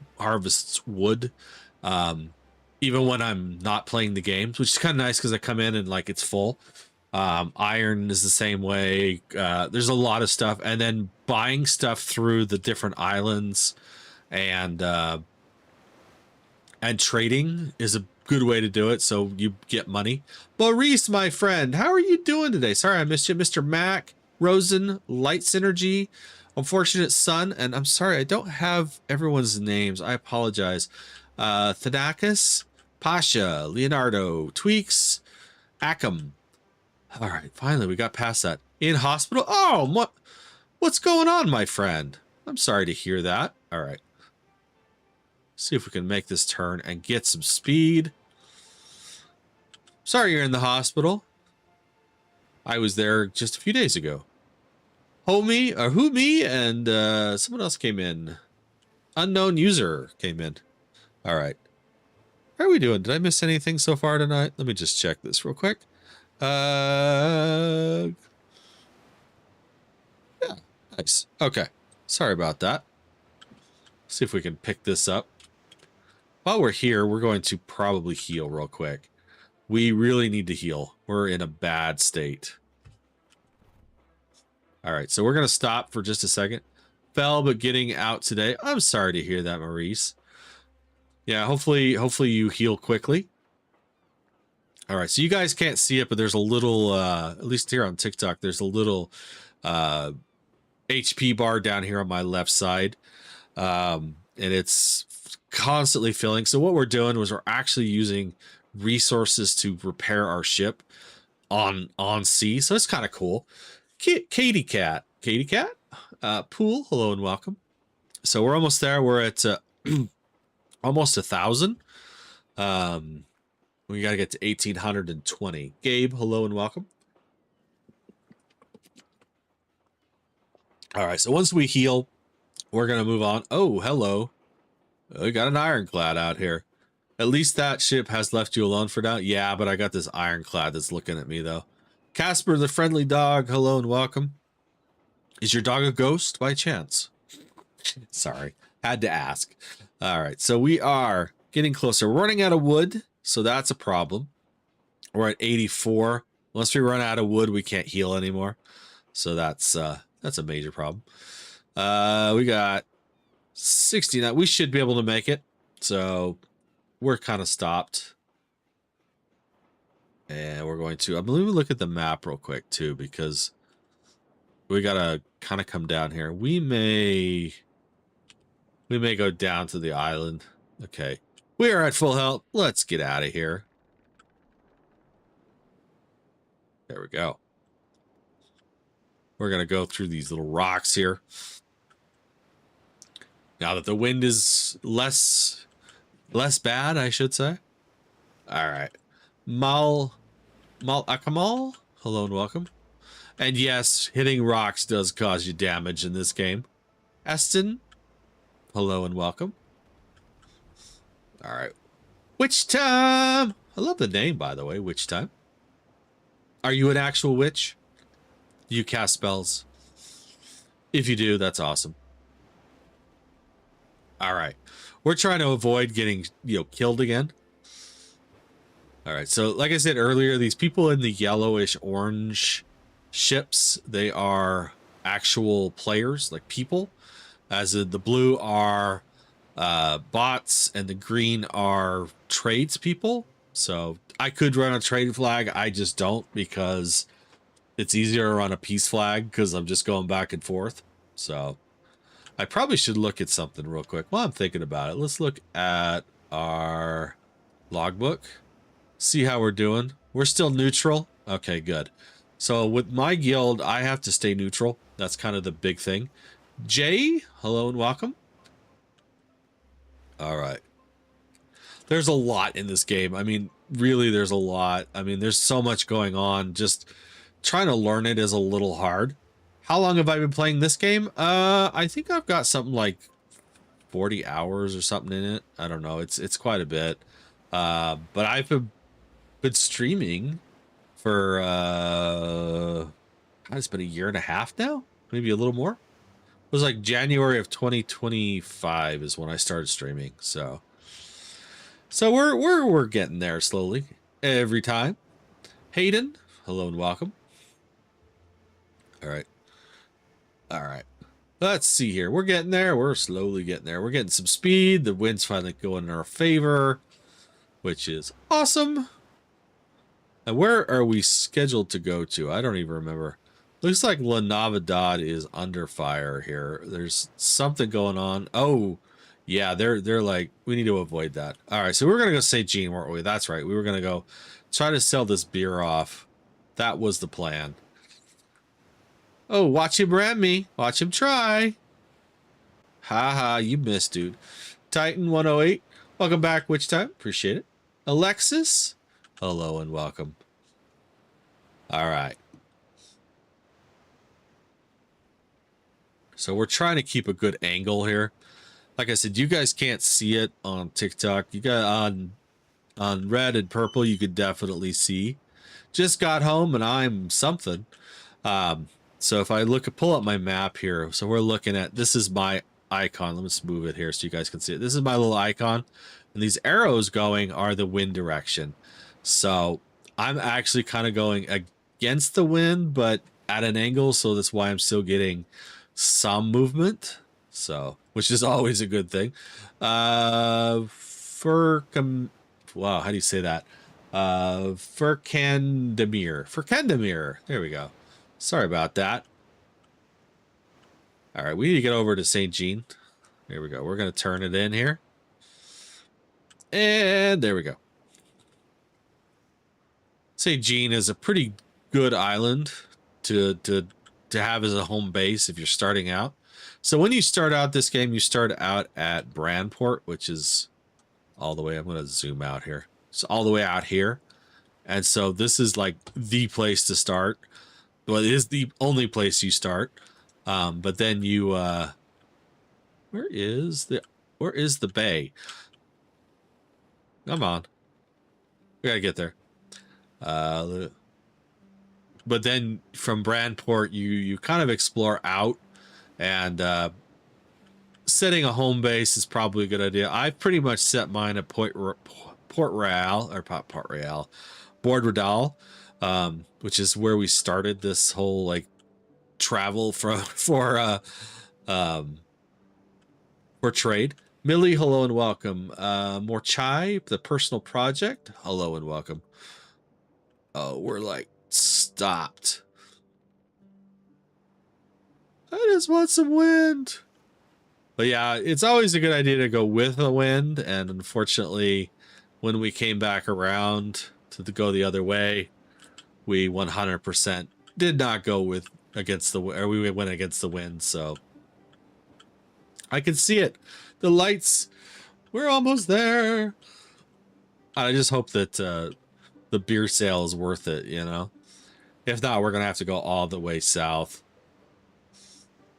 wood, even when I'm not playing the games, which is kind of nice because I come in and like it's full. Iron is the same way. There's a lot of stuff, and then buying stuff through the different islands and trading is a good way to do it, so you get money. Maurice, my friend, how are you doing today? Sorry I missed you. Mr. Mac, Rosen, Light Synergy, Unfortunate Son, and I'm sorry I don't have everyone's names. I apologize. Thadakis, Pasha, Leonardo, Tweaks, Ackham. All right, finally we got past that. In hospital? Oh, what's going on, my friend? I'm sorry to hear that. All right. See if we can make this turn and get some speed. Sorry you're in the hospital. I was there just a few days ago. Who me, and someone else came in. Unknown user came in. All right. How are we doing? Did I miss anything so far tonight? Let me just check this real quick. Yeah, nice. Okay. Sorry about that. See if we can pick this up. While we're here, we're going to probably heal real quick. We really need to heal. We're in a bad state. All right, so we're going to stop for just a second. Fell, but getting out today. I'm sorry to hear that, Maurice. Yeah, hopefully you heal quickly. All right, so you guys can't see it, but there's a little, at least here on TikTok, there's a little HP bar down here on my left side. And it's constantly filling. So what we're doing was we're actually using resources to repair our ship on sea. So it's kind of cool. Katie Cat, Pool, hello and welcome. So we're almost there. We're at almost 1,000. We got to get to 1,820. Gabe, hello and welcome. All right, so once we heal, we're going to move on. Oh, hello. We got an ironclad out here. At least that ship has left you alone for now. Yeah, but I got this ironclad that's looking at me, though. Casper, the friendly dog, hello and welcome. Is your dog a ghost by chance? Sorry, had to ask. All right, so we are getting closer. We're running out of wood, so that's a problem. We're at 84. Once we run out of wood, we can't heal anymore. So that's a major problem. We got 69. We should be able to make it. So we're kind of stopped. And we're going to, I believe, we look at the map real quick too, because we got to kind of come down here. We may go down to the island. Okay. We are at full health. Let's get out of here. There we go. We're going to go through these little rocks here. Now that the wind is less bad, I should say. All right. Mal Akamal, hello and welcome. And yes, hitting rocks does cause you damage in this game. Eston, hello and welcome. All right. Witch time. I love the name, by the way, Witch time. Are you an actual witch? Do you cast spells? If you do, that's awesome. All right. We're trying to avoid getting, killed again. All right. So like I said earlier, these people in the yellowish orange ships, they are actual players, like people. As in the blue are bots and the green are tradespeople. So I could run a trade flag. I just don't because it's easier to run a peace flag because I'm just going back and forth. So I probably should look at something real quick while I'm thinking about it. Let's look at our logbook. See how we're doing. We're still neutral. Okay, good. So with my guild, I have to stay neutral. That's kind of the big thing. Jay, hello and welcome. All right. There's a lot in this game. I mean, really, there's a lot. I mean, there's so much going on. Just trying to learn it is a little hard. How long have I been playing this game? I think I've got something like 40 hours or something in it. I don't know. It's quite a bit. But I've been streaming for it's been a year and a half now, maybe a little more. It was like January of 2025 is when I started streaming. So we're getting there slowly every time. Hayden, hello and welcome. All right. All right. Let's see here. We're getting there. We're slowly getting there. We're getting some speed. The wind's finally going in our favor, which is awesome. And where are we scheduled to go to? I don't even remember. Looks like La Navidad is under fire here. There's something going on. Oh, yeah, they're like, we need to avoid that. All right, so we're going to go St. Jean, weren't we? That's right. We were going to go try to sell this beer off. That was the plan. Oh, watch him ram me. Watch him try. Haha, you missed, dude. Titan 108, welcome back. Witch time? Appreciate it. Alexis, hello and welcome. All right. So we're trying to keep a good angle here. Like I said, you guys can't see it on TikTok. You got on red and purple, you could definitely see. Just got home and I'm something. So if I pull up my map here, so we're looking at, this is my icon. Let me just move it here so you guys can see it. This is my little icon. And these arrows going are the wind direction. So I'm actually kind of going against the wind, but at an angle. So that's why I'm still getting some movement. So, which is always a good thing. Wow, how do you say that? Furkandamir. There we go. Sorry about that. All right, we need to get over to St. Jean. There we go. We're going to turn it in here. And there we go. St. Jean is a pretty good island to have as a home base if you're starting out. So when you start out this game, you start out at Brandport, which is all the way, I'm going to zoom out here. It's all the way out here. And so this is like the place to start. Well, it is the only place you start. But then you, where is the bay? Come on. We gotta get there. But then from Brandport, you kind of explore out, and setting a home base is probably a good idea. I've pretty much set mine at Port Royal, Board Redal, which is where we started this whole like travel for trade. Millie, hello and welcome. More chai, the personal project. Hello and welcome. Oh, we're like stopped. I just want some wind. But yeah, it's always a good idea to go with the wind. And unfortunately, when we came back around to go the other way, we 100% did not go with against the, or we went against the wind. So I can see it. The lights, we're almost there. I just hope that the beer sale is worth it, you know? If not, we're going to have to go all the way south.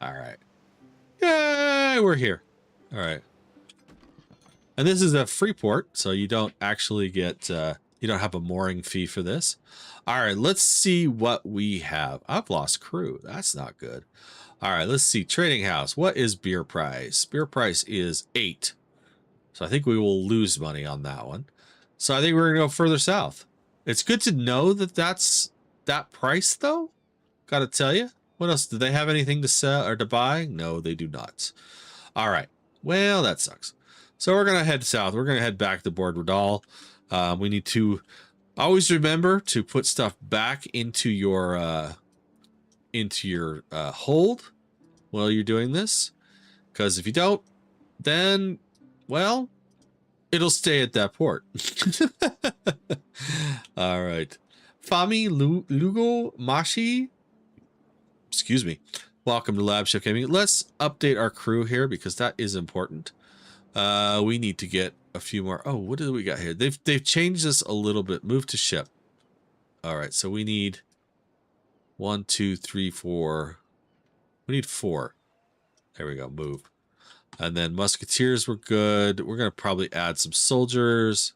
All right. Yay, we're here. All right. And this is a free port, so you don't actually get, you don't have a mooring fee for this. All right, let's see what we have. I've lost crew. That's not good. All right, let's see. Trading house. What is beer price? Beer price is 8. So I think we will lose money on that one. So I think we're going to go further south. It's good to know that that's that price, though. Got to tell you. What else? Do they have anything to sell or to buy? No, they do not. All right. Well, that sucks. So we're going to head south. We're going to head back to Board Radal. We need to always remember to put stuff back into your hold while you're doing this. Because if you don't, then, well, it'll stay at that port. All right. Fami Lugo Mashi. Excuse me. Welcome to LabChefGaming. Let's update our crew here because that is important. We need to get a few more. Oh, what do we got here? They've changed this a little bit. Move to ship. All right, so we need 1, 2, 3, 4. We need 4. There we go. Move. And then musketeers were good. We're gonna probably add some soldiers.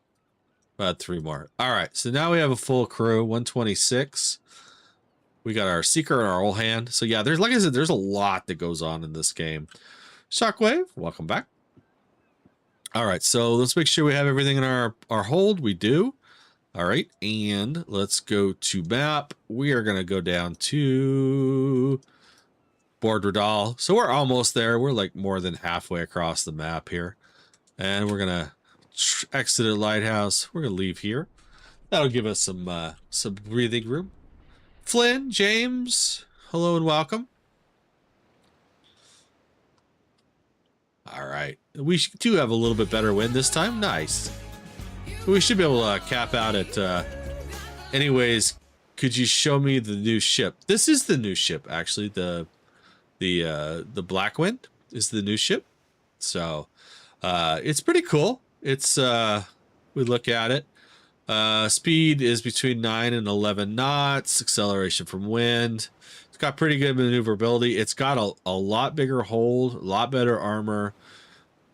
Add 3 more. All right, so now we have a full crew. 126. We got our seeker and our old hand. So yeah, there's, like I said, there's a lot that goes on in this game. Shockwave, welcome back. All right, so let's make sure we have everything in our hold. We do. All right, and let's go to map. We are going to go down to Board Radal. So we're almost there. We're like more than halfway across the map here. And we're going to exit a lighthouse. We're going to leave here. That'll give us some breathing room. Flynn, James, hello and welcome. All right. We do have a little bit better wind this time. Nice. We should be able to cap out at... anyways, could you show me the new ship? This is the new ship, actually. The Black Wind is the new ship. So, it's pretty cool. It's, we look at it. Speed is between 9 and 11 knots. Acceleration from wind. It's got pretty good maneuverability. It's got a lot bigger hold, a lot better armor.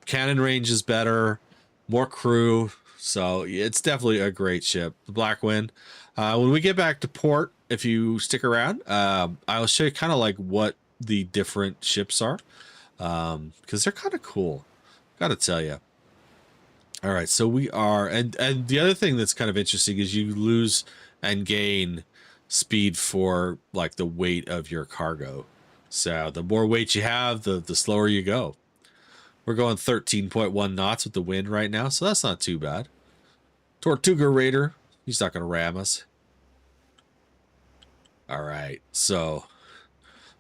Cannon range is better, more crew. So it's definitely a great ship, the Black Wind. When we get back to port, if you stick around, I'll show you kind of like what the different ships are, because they're kind of cool. Gotta tell you. All right, so we are, and the other thing that's kind of interesting is you lose and gain speed for like the weight of your cargo. So the more weight you have, the slower you go. We're going 13.1 knots with the wind right now, so that's not too bad. Tortuga Raider, he's not going to ram us. All right, so,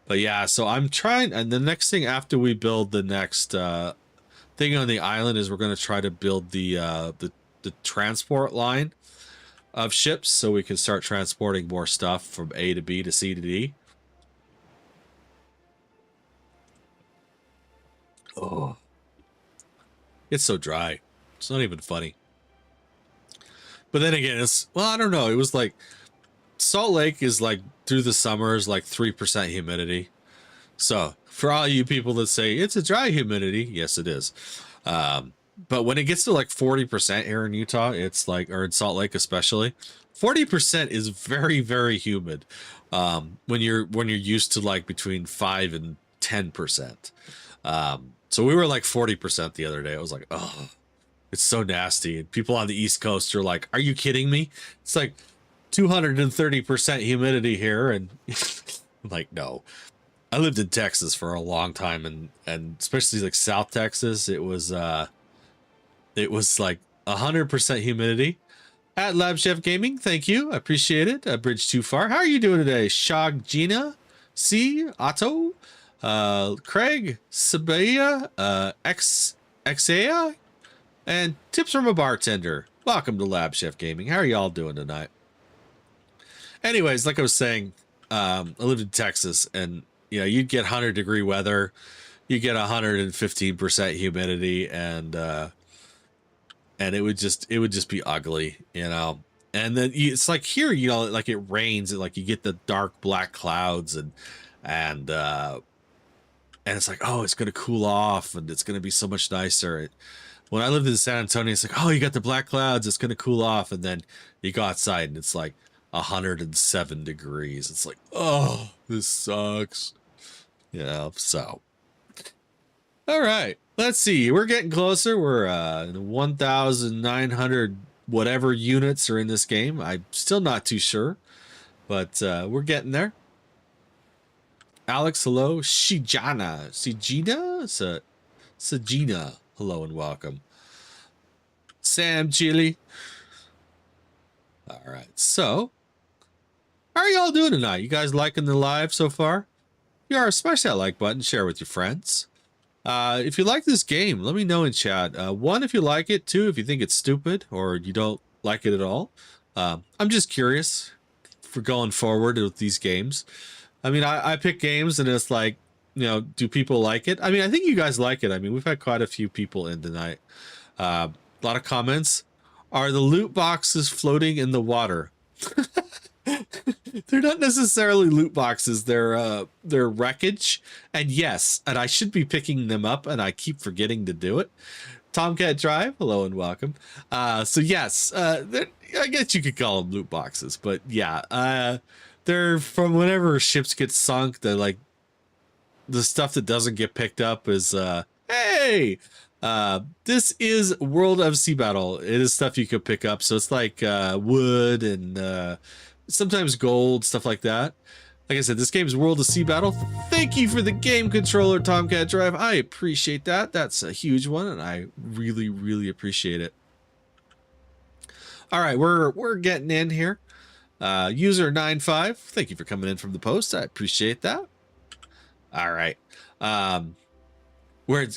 but yeah, so I'm trying, and the next thing after we build the next thing on the island is we're going to try to build the transport line of ships so we can start transporting more stuff from A to B to C to D. Oh, it's so dry. It's not even funny. But then again, it's, well, I don't know. It was like Salt Lake is like through the summers, like 3% humidity. So for all you people that say it's a dry humidity, yes, it is. But when it gets to like 40% here in Utah, it's like, or in Salt Lake especially, 40% is very, very humid. When you're used to like between 5 and 10%. So we were like 40% the other day. I was like, oh, it's so nasty. And people on the East Coast are like, are you kidding me? It's like 230% humidity here. And I'm like, no. I lived in Texas for a long time, and especially like South Texas, it was like 100% humidity. At LabChefGaming, thank you. I appreciate it. A bridge too far. How are you doing today? Shag Gina, C, Otto, Craig, Sabaya, Xea, and tips from a bartender. Welcome to LabChefGaming. How are y'all doing tonight? Anyways, like I was saying, I lived in Texas, and you know, you'd get 100-degree weather, you get 115% humidity, and it would just be ugly, you know. And then it's like here, you know, like it rains and like you get the dark black clouds, and it's like, oh, it's gonna cool off and it's gonna be so much nicer. When I lived in San Antonio, it's like, oh, you got the black clouds, it's gonna cool off, and then you go outside and it's like 107 degrees. It's like, oh, this sucks. You know, so all right. Let's see. We're getting closer. We're 1,900 whatever units are in this game. I'm still not too sure, but we're getting there. Alex, hello. Shijana. Sajina, hello and welcome. Sam Chili. All right. So, how are y'all doing tonight? You guys liking the live so far? If you are, smash that like button, share with your friends. If you like this game, let me know in chat. One, if you like it. Two, if you think it's stupid or you don't like it at all. I'm just curious for going forward with these games. I mean, I pick games and it's like, you know, do people like it? I mean, I think you guys like it. I mean, we've had quite a few people in tonight. A lot of comments. Are the loot boxes floating in the water? They're not necessarily loot boxes. They're wreckage. And yes, and I should be picking them up, and I keep forgetting to do it. Tomcat Drive, hello and welcome. So yes, I guess you could call them loot boxes, but yeah, they're from whenever ships get sunk. They're like the stuff that doesn't get picked up is hey. This is World of Sea Battle. It is stuff you could pick up. So it's like wood and sometimes gold, stuff like that. Like I said, this game is World of Sea Battle. Thank you for the game controller, Tomcat Drive. I appreciate that. That's a huge one, and I really, really appreciate it. All right, we're getting in here. User 95, thank you for coming in from the post. I appreciate that. All right.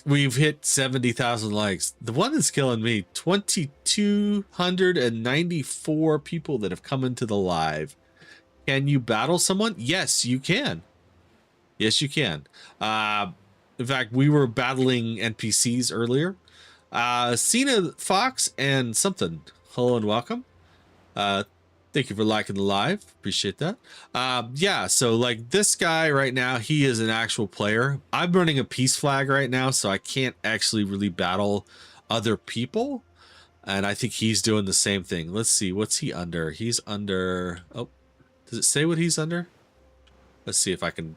We've hit 70,000 likes. The one that's killing me, 2,294 people that have come into the live. Can you battle someone? Yes, you can. Yes, you can. In fact, we were battling NPCs earlier. Cena Fox and something. Hello and welcome. Thank you for liking the live. Appreciate that. Yeah, so like this guy right now, he is an actual player. I'm running a peace flag right now, so I can't actually really battle other people. And I think he's doing the same thing. Let's see, what's he under? He's under, oh, does it say what he's under? Let's see if I can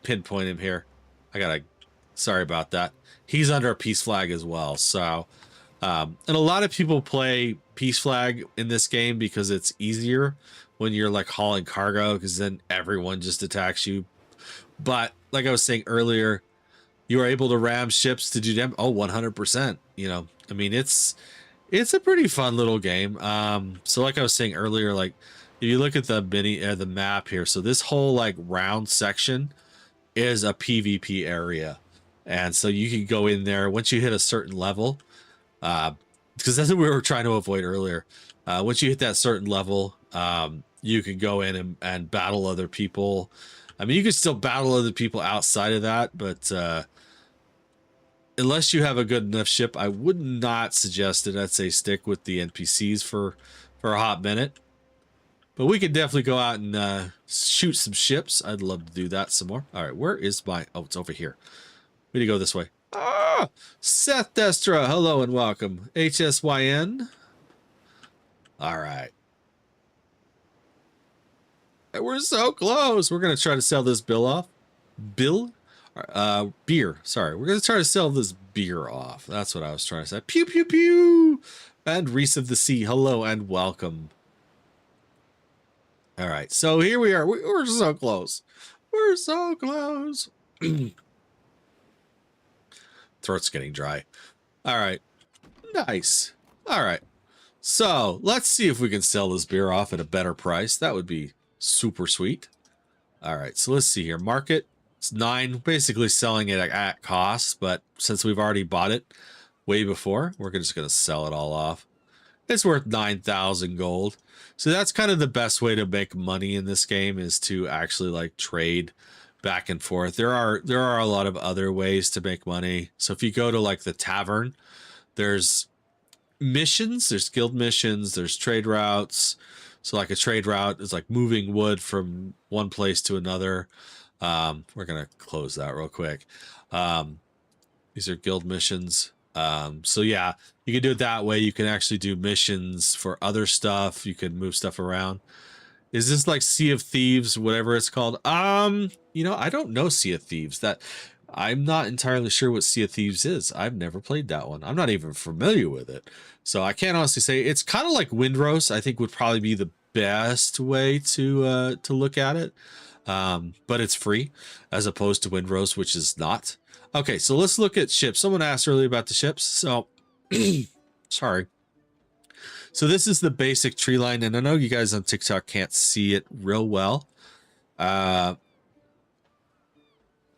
pinpoint him here. Sorry about that. He's under a peace flag as well. So, and a lot of people play peace flag in this game because it's easier when you're like hauling cargo, because then everyone just attacks you. But like I was saying earlier, you are able to ram ships to do them. Oh, 100%. You know, I mean, it's a pretty fun little game. So like I was saying earlier, like if you look at the the map here, so this whole like round section is a PvP area. And so you can go in there once you hit a certain level, because that's what we were trying to avoid earlier. Once you hit that certain level, you can go in and battle other people. I mean, you can still battle other people outside of that, but unless you have a good enough ship, I would not suggest it. I'd say stick with the NPCs for a hot minute. But we could definitely go out and shoot some ships. I'd love to do that some more. All right, where is my... Oh, it's over here. We need to go this way. Ah! Seth Destra, hello and welcome. HSYN. All right. And we're so close. We're going to try to sell this beer off. Beer. Sorry. We're going to try to sell this beer off. That's what I was trying to say. Pew, pew, pew. And Reese of the Sea, hello and welcome. All right. So here we are. We're so close. We're so close. Throat's getting dry. All right. Nice. All right. So let's see if we can sell this beer off at a better price. That would be super sweet. All right. So let's see here. Market. It's 9. Basically selling it at cost. But since we've already bought it way before, we're just going to sell it all off. It's worth 9,000 gold. So that's kind of the best way to make money in this game, is to actually like trade back and forth. There are a lot of other ways to make money. So if you go to like the tavern, there's missions, there's guild missions, there's trade routes. So like a trade route is like moving wood from one place to another. We're gonna close that real quick. These are guild missions. So yeah, you can do it that way. You can actually do missions for other stuff. You can move stuff around. Is this like Sea of Thieves, whatever it's called? You know, I don't know Sea of Thieves. That I'm not entirely sure what Sea of Thieves is. I've never played that one. I'm not even familiar with it. So I can't honestly say. It's kind of like Windrose, I think would probably be the best way to look at it. But it's free as opposed to Windrose, which is not. Okay, so let's look at ships. Someone asked earlier about the ships. So, sorry. So this is the basic tree line, and I know you guys on TikTok can't see it real well.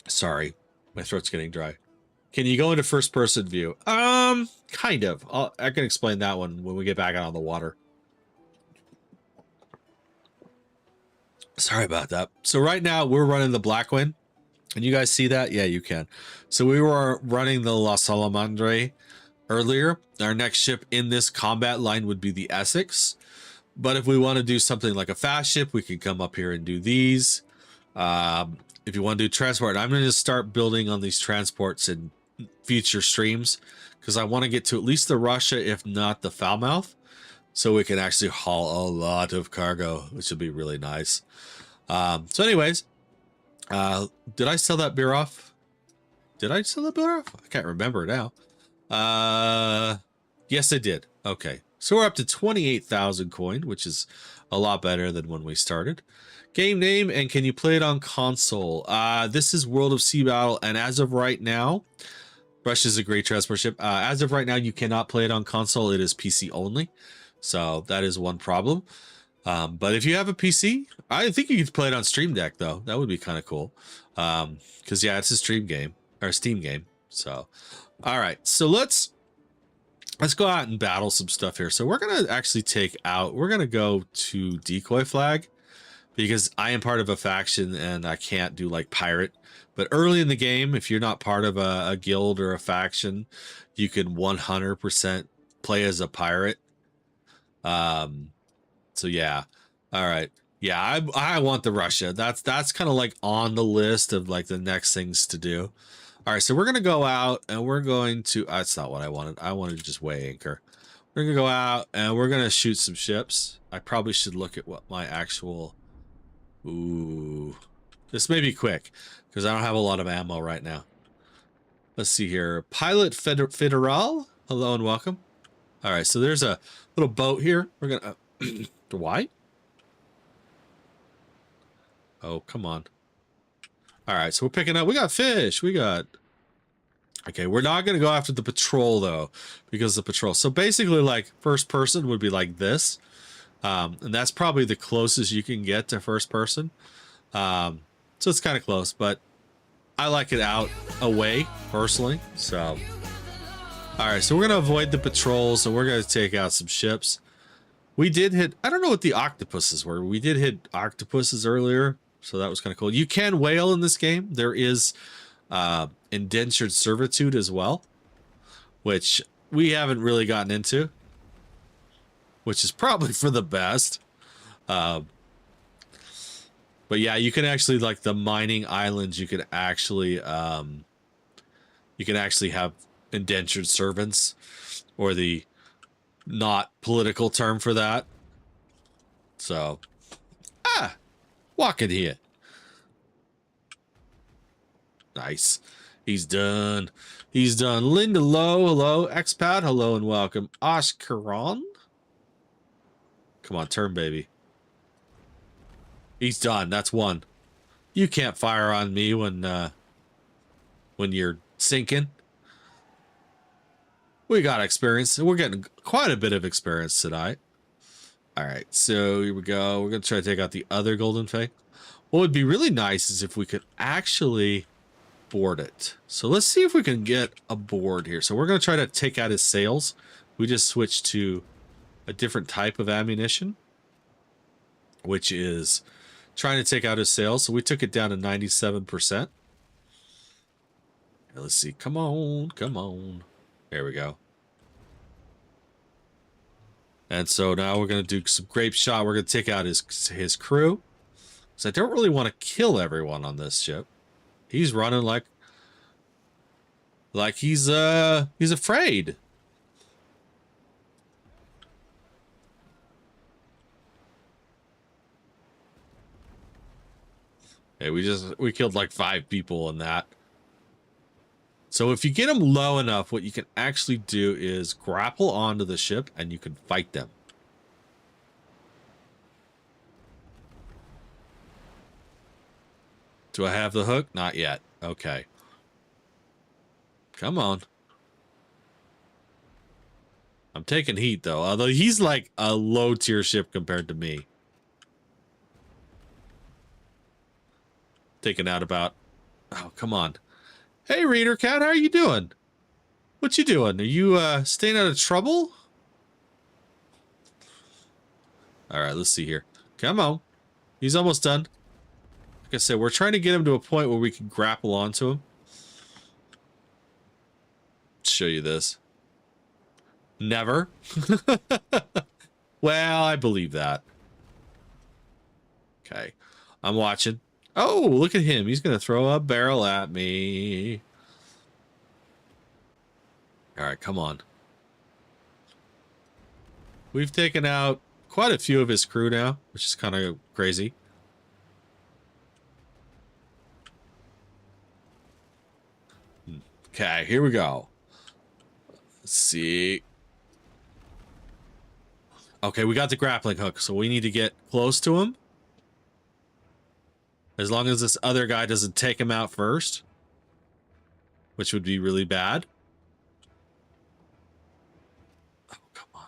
Sorry, my throat's getting dry. Can you go into first person view? Kind of. I can explain that one when we get back out on the water. Sorry about that. So right now we're running the Blackwind. Can you guys see that? Yeah, you can. So we were running the La Salamandre earlier. Our next ship in this combat line would be the Essex. But if we want to do something like a fast ship, we can come up here and do these. If you want to do transport, I'm going to start building on these transports in future streams, because I want to get to at least the Russia, if not the Falmouth, so we can actually haul a lot of cargo, which would be really nice. So anyways, did I sell that beer off? Did I sell that beer off? I can't remember now. Yes, I did. Okay. So we're up to 28,000 coin, which is a lot better than when we started. Game name, and can you play it on console? This is World of Sea Battle, and as of right now, Russia's a great transport ship. As of right now, you cannot play it on console. It is PC only. So that is one problem. But if you have a PC, I think you could play it on Stream Deck, though. That would be kind of cool. Because, yeah, it's a stream game, or a Steam game. So, all right. So let's go out and battle some stuff here. So we're going to actually we're going to go to Decoy Flag, because I am part of a faction and I can't do like pirate. But early in the game, if you're not part of a guild or a faction, you can 100% play as a pirate. So yeah. All right. Yeah, I want the Russia. That's kind of like on the list of like the next things to do. All right, so we're going to go out and we're going to, that's not what I wanted. I wanted to just weigh anchor. We're going to go out and we're going to shoot some ships. I probably should look at what my actual, ooh, this may be quick because I don't have a lot of ammo right now. Let's see here. Pilot Federal. Hello and welcome. All right, so there's a little boat here. We're going to, why? Oh, come on. All right, so we're picking up. We got fish. We got. Okay, we're not going to go after the patrol, though, because the patrol. So basically, like, first person would be like this. And that's probably the closest you can get to first person. So it's kind of close, but I like it out away, personally. So, all right, so we're going to avoid the patrols, and we're going to take out some ships. We did hit, I don't know what the octopuses were. We did hit octopuses earlier, so that was kind of cool. You can whale in this game. There is indentured servitude as well, which we haven't really gotten into, which is probably for the best. But yeah, you can actually, like the mining islands, you can actually have indentured servants, or the not political term for that. So, walking here. Nice. He's done. He's done. Linda Lowe, hello. Expat, hello and welcome. Ashkaran. Come on, turn, baby. He's done. That's one. You can't fire on me when you're sinking. We got experience. We're getting quite a bit of experience tonight. All right, so here we go. We're going to try to take out the other golden fang. What would be really nice is if we could actually board it. So let's see if we can get a board here. So we're going to try to take out his sails. We just switched to a different type of ammunition, which is trying to take out his sails. So we took it down to 97%. Let's see. Come on, come on. There we go. And so now we're going to do some grape shot. We're going to take out his crew. So I don't really want to kill everyone on this ship. He's running like he's afraid. Hey, we killed like 5 people in that. So if you get them low enough, what you can actually do is grapple onto the ship and you can fight them. Do I have the hook? Not yet. Okay. Come on. I'm taking heat though, although he's like a low tier ship compared to me. Taking out about... Oh, come on. Hey, Reader Cat, how are you doing? What you doing? Are you staying out of trouble? All right, let's see here. Come on. He's almost done. Like I said, we're trying to get him to a point where we can grapple onto him. Show you this. Never. Well, I believe that. Okay. I'm watching. Oh, look at him. He's going to throw a barrel at me. All right, come on. We've taken out quite a few of his crew now, which is kind of crazy. Okay, here we go. Let's see. Okay, we got the grappling hook, so we need to get close to him. As long as this other guy doesn't take him out first, which would be really bad. Oh, come on.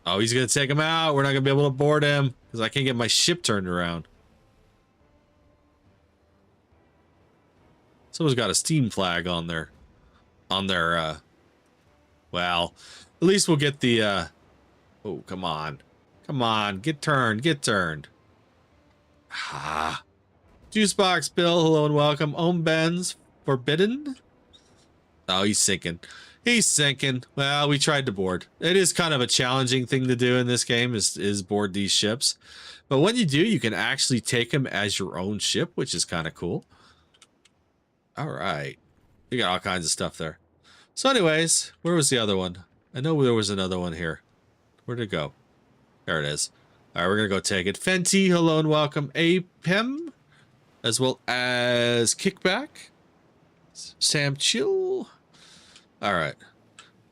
Oh, he's going to take him out. We're not going to be able to board him because I can't get my ship turned around. Someone's got a steam flag on their, well, at least we'll get the, oh, come on. Come on, get turned, get turned. Ah. Juicebox Bill, hello and welcome. Ben's forbidden. Oh, he's sinking. He's sinking. Well, we tried to board. It is kind of a challenging thing to do in this game is board these ships. But when you do, you can actually take them as your own ship, which is kind of cool. All right. We got all kinds of stuff there. So anyways, where was the other one? I know there was another one here. Where'd it go? There it is. All right, we're going to go take it. Fenty, hello and welcome. Apem, as well as Kickback. Sam Chill. All right.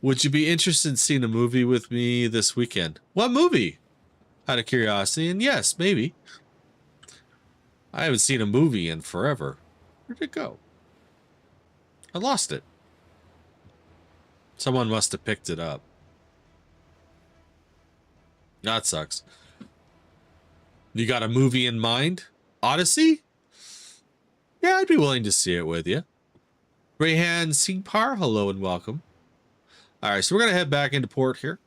Would you be interested in seeing a movie with me this weekend? What movie? Out of curiosity, and yes, maybe. I haven't seen a movie in forever. Where'd it go? I lost it. Someone must have picked it up. That sucks. You got a movie in mind? Odyssey? Yeah, I'd be willing to see it with you. Rayhan Singpar, hello and welcome. All right, so we're going to head back into port here.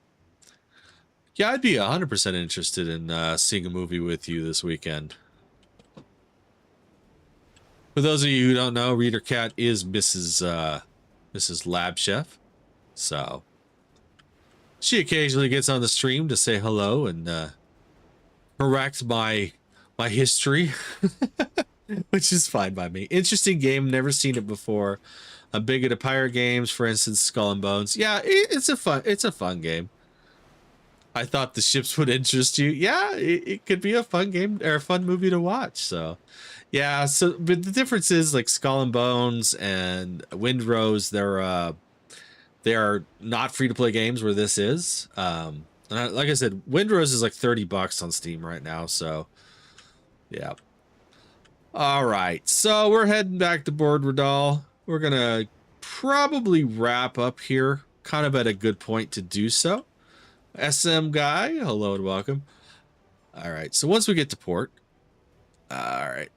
Yeah, I'd be 100% interested in seeing a movie with you this weekend. For those of you who don't know, Reader Cat is Mrs. Lab Chef. So she occasionally gets on the stream to say hello and correct my history, which is fine by me. Interesting game, never seen it before. I'm big into pirate games, for instance, Skull and Bones. Yeah, it's a fun game. I thought the ships would interest you. Yeah, it could be a fun game or a fun movie to watch. So, yeah. So, but the difference is like Skull and Bones and Windrose. They are not free to play games where this is. Like I said, Windrose is like $30 on Steam right now. So, yeah. All right. So we're heading back to Board Redal. We're gonna probably wrap up here, kind of at a good point to do so. SM guy, hello and welcome. All right, so once we get to port, all right.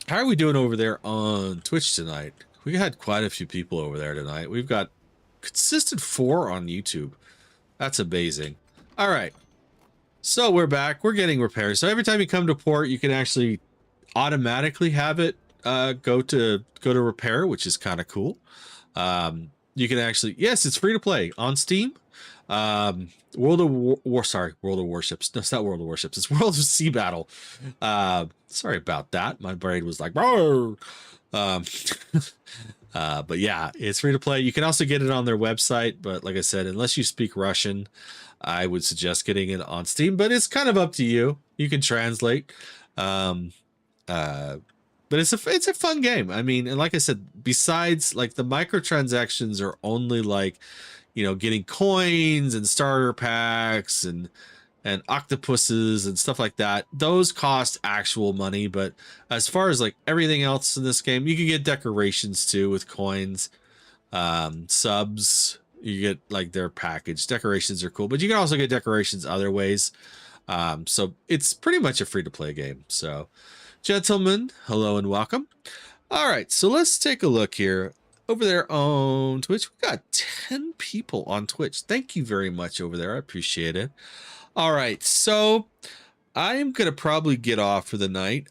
How are we doing over there on Twitch tonight? We had quite a few people over there tonight. We've got consistent 4 on YouTube. That's amazing. All right. So we're back. We're getting repairs. So every time you come to port, you can actually automatically have it go to repair, which is kind of cool. You can actually, yes, it's free to play on Steam. World of Warships. No, it's not World of Warships. It's World of Sea Battle. Sorry about that. My brain was like, um, but yeah, it's free to play. You can also get it on their website, but like I said, unless you speak Russian, I would suggest getting it on Steam, but it's kind of up to you. You can translate. But it's a fun game. I mean, and like I said, besides like the microtransactions are only like, you know, getting coins and starter packs and octopuses and stuff like that. Those cost actual money, but as far as like everything else in this game, you can get decorations too with coins, subs. You get like their package. Decorations are cool, but you can also get decorations other ways. So it's pretty much a free to play game. So, gentlemen, hello and welcome. All right, so let's take a look here. Over there on Twitch, we got 10 people on Twitch. Thank you very much over there. I appreciate it. All right, so I am going to probably get off for the night.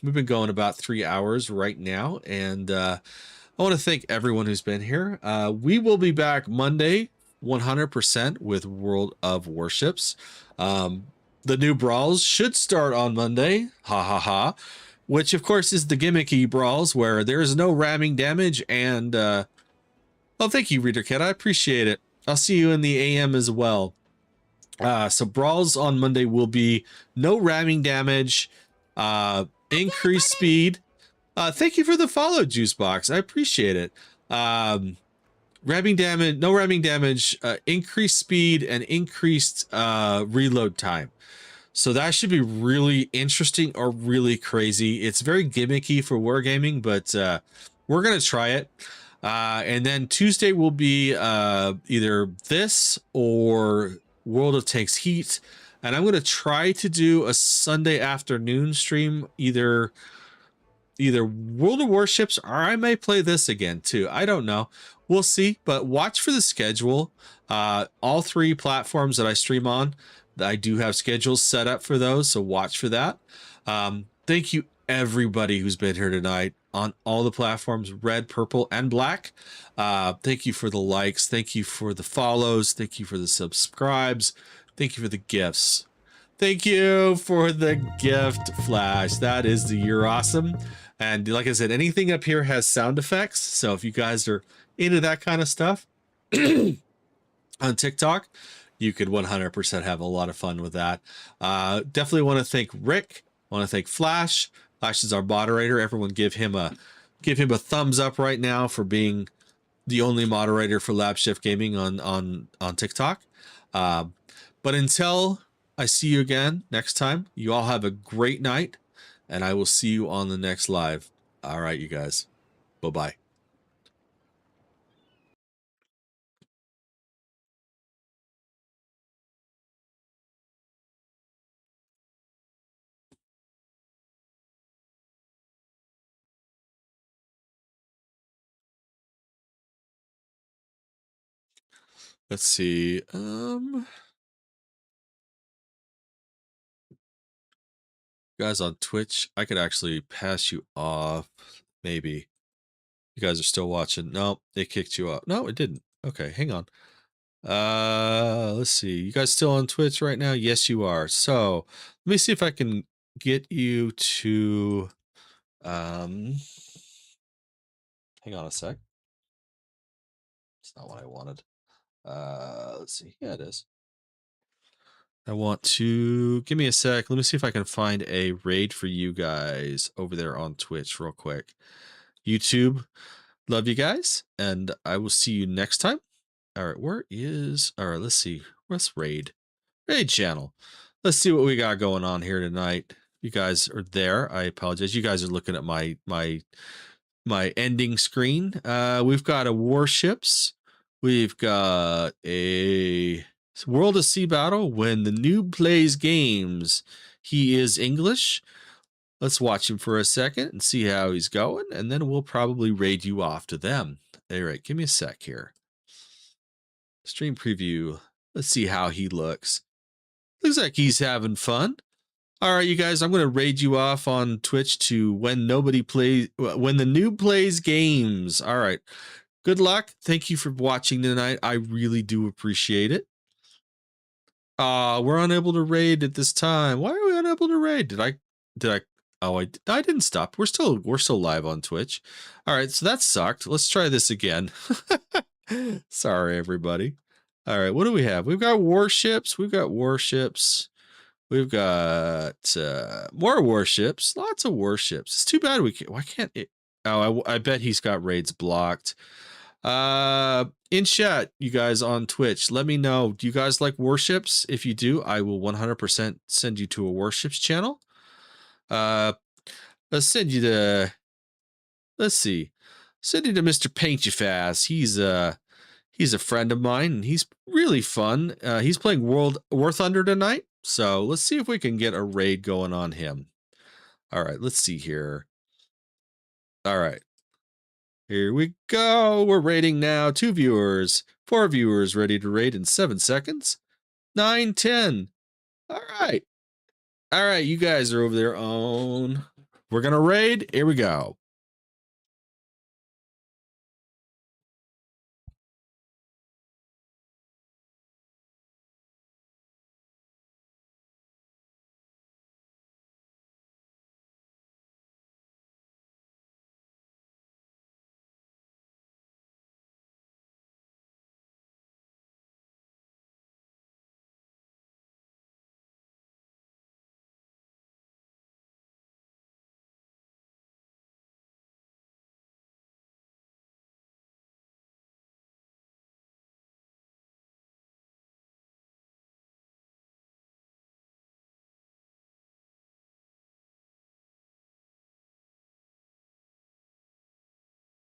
We've been going about 3 hours right now, and I want to thank everyone who's been here. We will be back Monday, 100% with World of Warships. The new brawls should start on Monday. Ha ha ha. Which, of course, is the gimmicky brawls where there is no ramming damage. And, oh, thank you, Reader Cat. I appreciate it. I'll see you in the AM as well. So brawls on Monday will be no ramming damage, increased speed. Thank you for the follow, Juicebox. I appreciate it. Ramming damage, no ramming damage, increased speed, and increased reload time. So that should be really interesting or really crazy. It's very gimmicky for wargaming, but we're going to try it. And then Tuesday will be either this or World of Tanks Heat. And I'm going to try to do a Sunday afternoon stream, either World of Warships, or I may play this again too. I don't know. We'll see, but watch for the schedule. All 3 platforms that I stream on, I do have schedules set up for those, so watch for that. Thank you everybody who's been here tonight on all the platforms, red, purple, and black. Thank you for the likes. Thank you for the follows. Thank you for the subscribes. Thank you for the gifts. Thank you for the gift, Flash. That is the You're Awesome. And like I said, anything up here has sound effects. So if you guys are into that kind of stuff on TikTok, you could 100% have a lot of fun with that. Definitely want to thank Rick. Want to thank Flash. Flash is our moderator. Everyone give him a thumbs up right now for being the only moderator for LabChefGaming on TikTok. But until I see you again next time, you all have a great night, and I will see you on the next live. All right, you guys. Bye-bye. Let's see. Guys on Twitch, I could actually pass you off. Maybe. You guys are still watching. No, it kicked you out. No, it didn't. Okay, hang on. Let's see. You guys still on Twitch right now? Yes, you are. So let me see if I can get you to hang on a sec. It's not what I wanted. Let's see. Yeah, it is. I want to give me a sec. Let me see if I can find a raid for you guys over there on Twitch real quick. YouTube, love you guys, and I will see you next time. All right, all right, let's see. Where's raid channel? Let's see what we got going on here tonight. You guys are there. I apologize. You guys are looking at my ending screen. We've got a warships. We've got a World of Sea Battle. When the noob plays games, he is English. Let's watch him for a second and see how he's going, and then we'll probably raid you off to them. All right, give me a sec here. Stream preview. Let's see how he looks. Looks like he's having fun. All right, you guys, I'm going to raid you off on Twitch to when the noob plays games. All right. Good luck. Thank you for watching tonight. I really do appreciate it. We're unable to raid at this time. Why are we unable to raid? I didn't stop. We're still live on Twitch. All right, so that sucked. Let's try this again. Sorry, everybody. All right, what do we have? We've got warships. We've got more warships. Lots of warships. It's too bad why can't it? Oh, I bet he's got raids blocked. In chat, you guys on Twitch, let me know. Do you guys like warships? If you do, I will 100% send you to a warships channel. Let's send you to. Let's see. Send you to Mr. Paint You Fast. He's a friend of mine, and he's really fun. He's playing War Thunder tonight, so let's see if we can get a raid going on him. All right, let's see here. All right. Here we go. We're raiding now. 2 viewers, 4 viewers ready to raid in 7 seconds. 9, 10. All right. All right, you guys are over there on. We're going to raid. Here we go.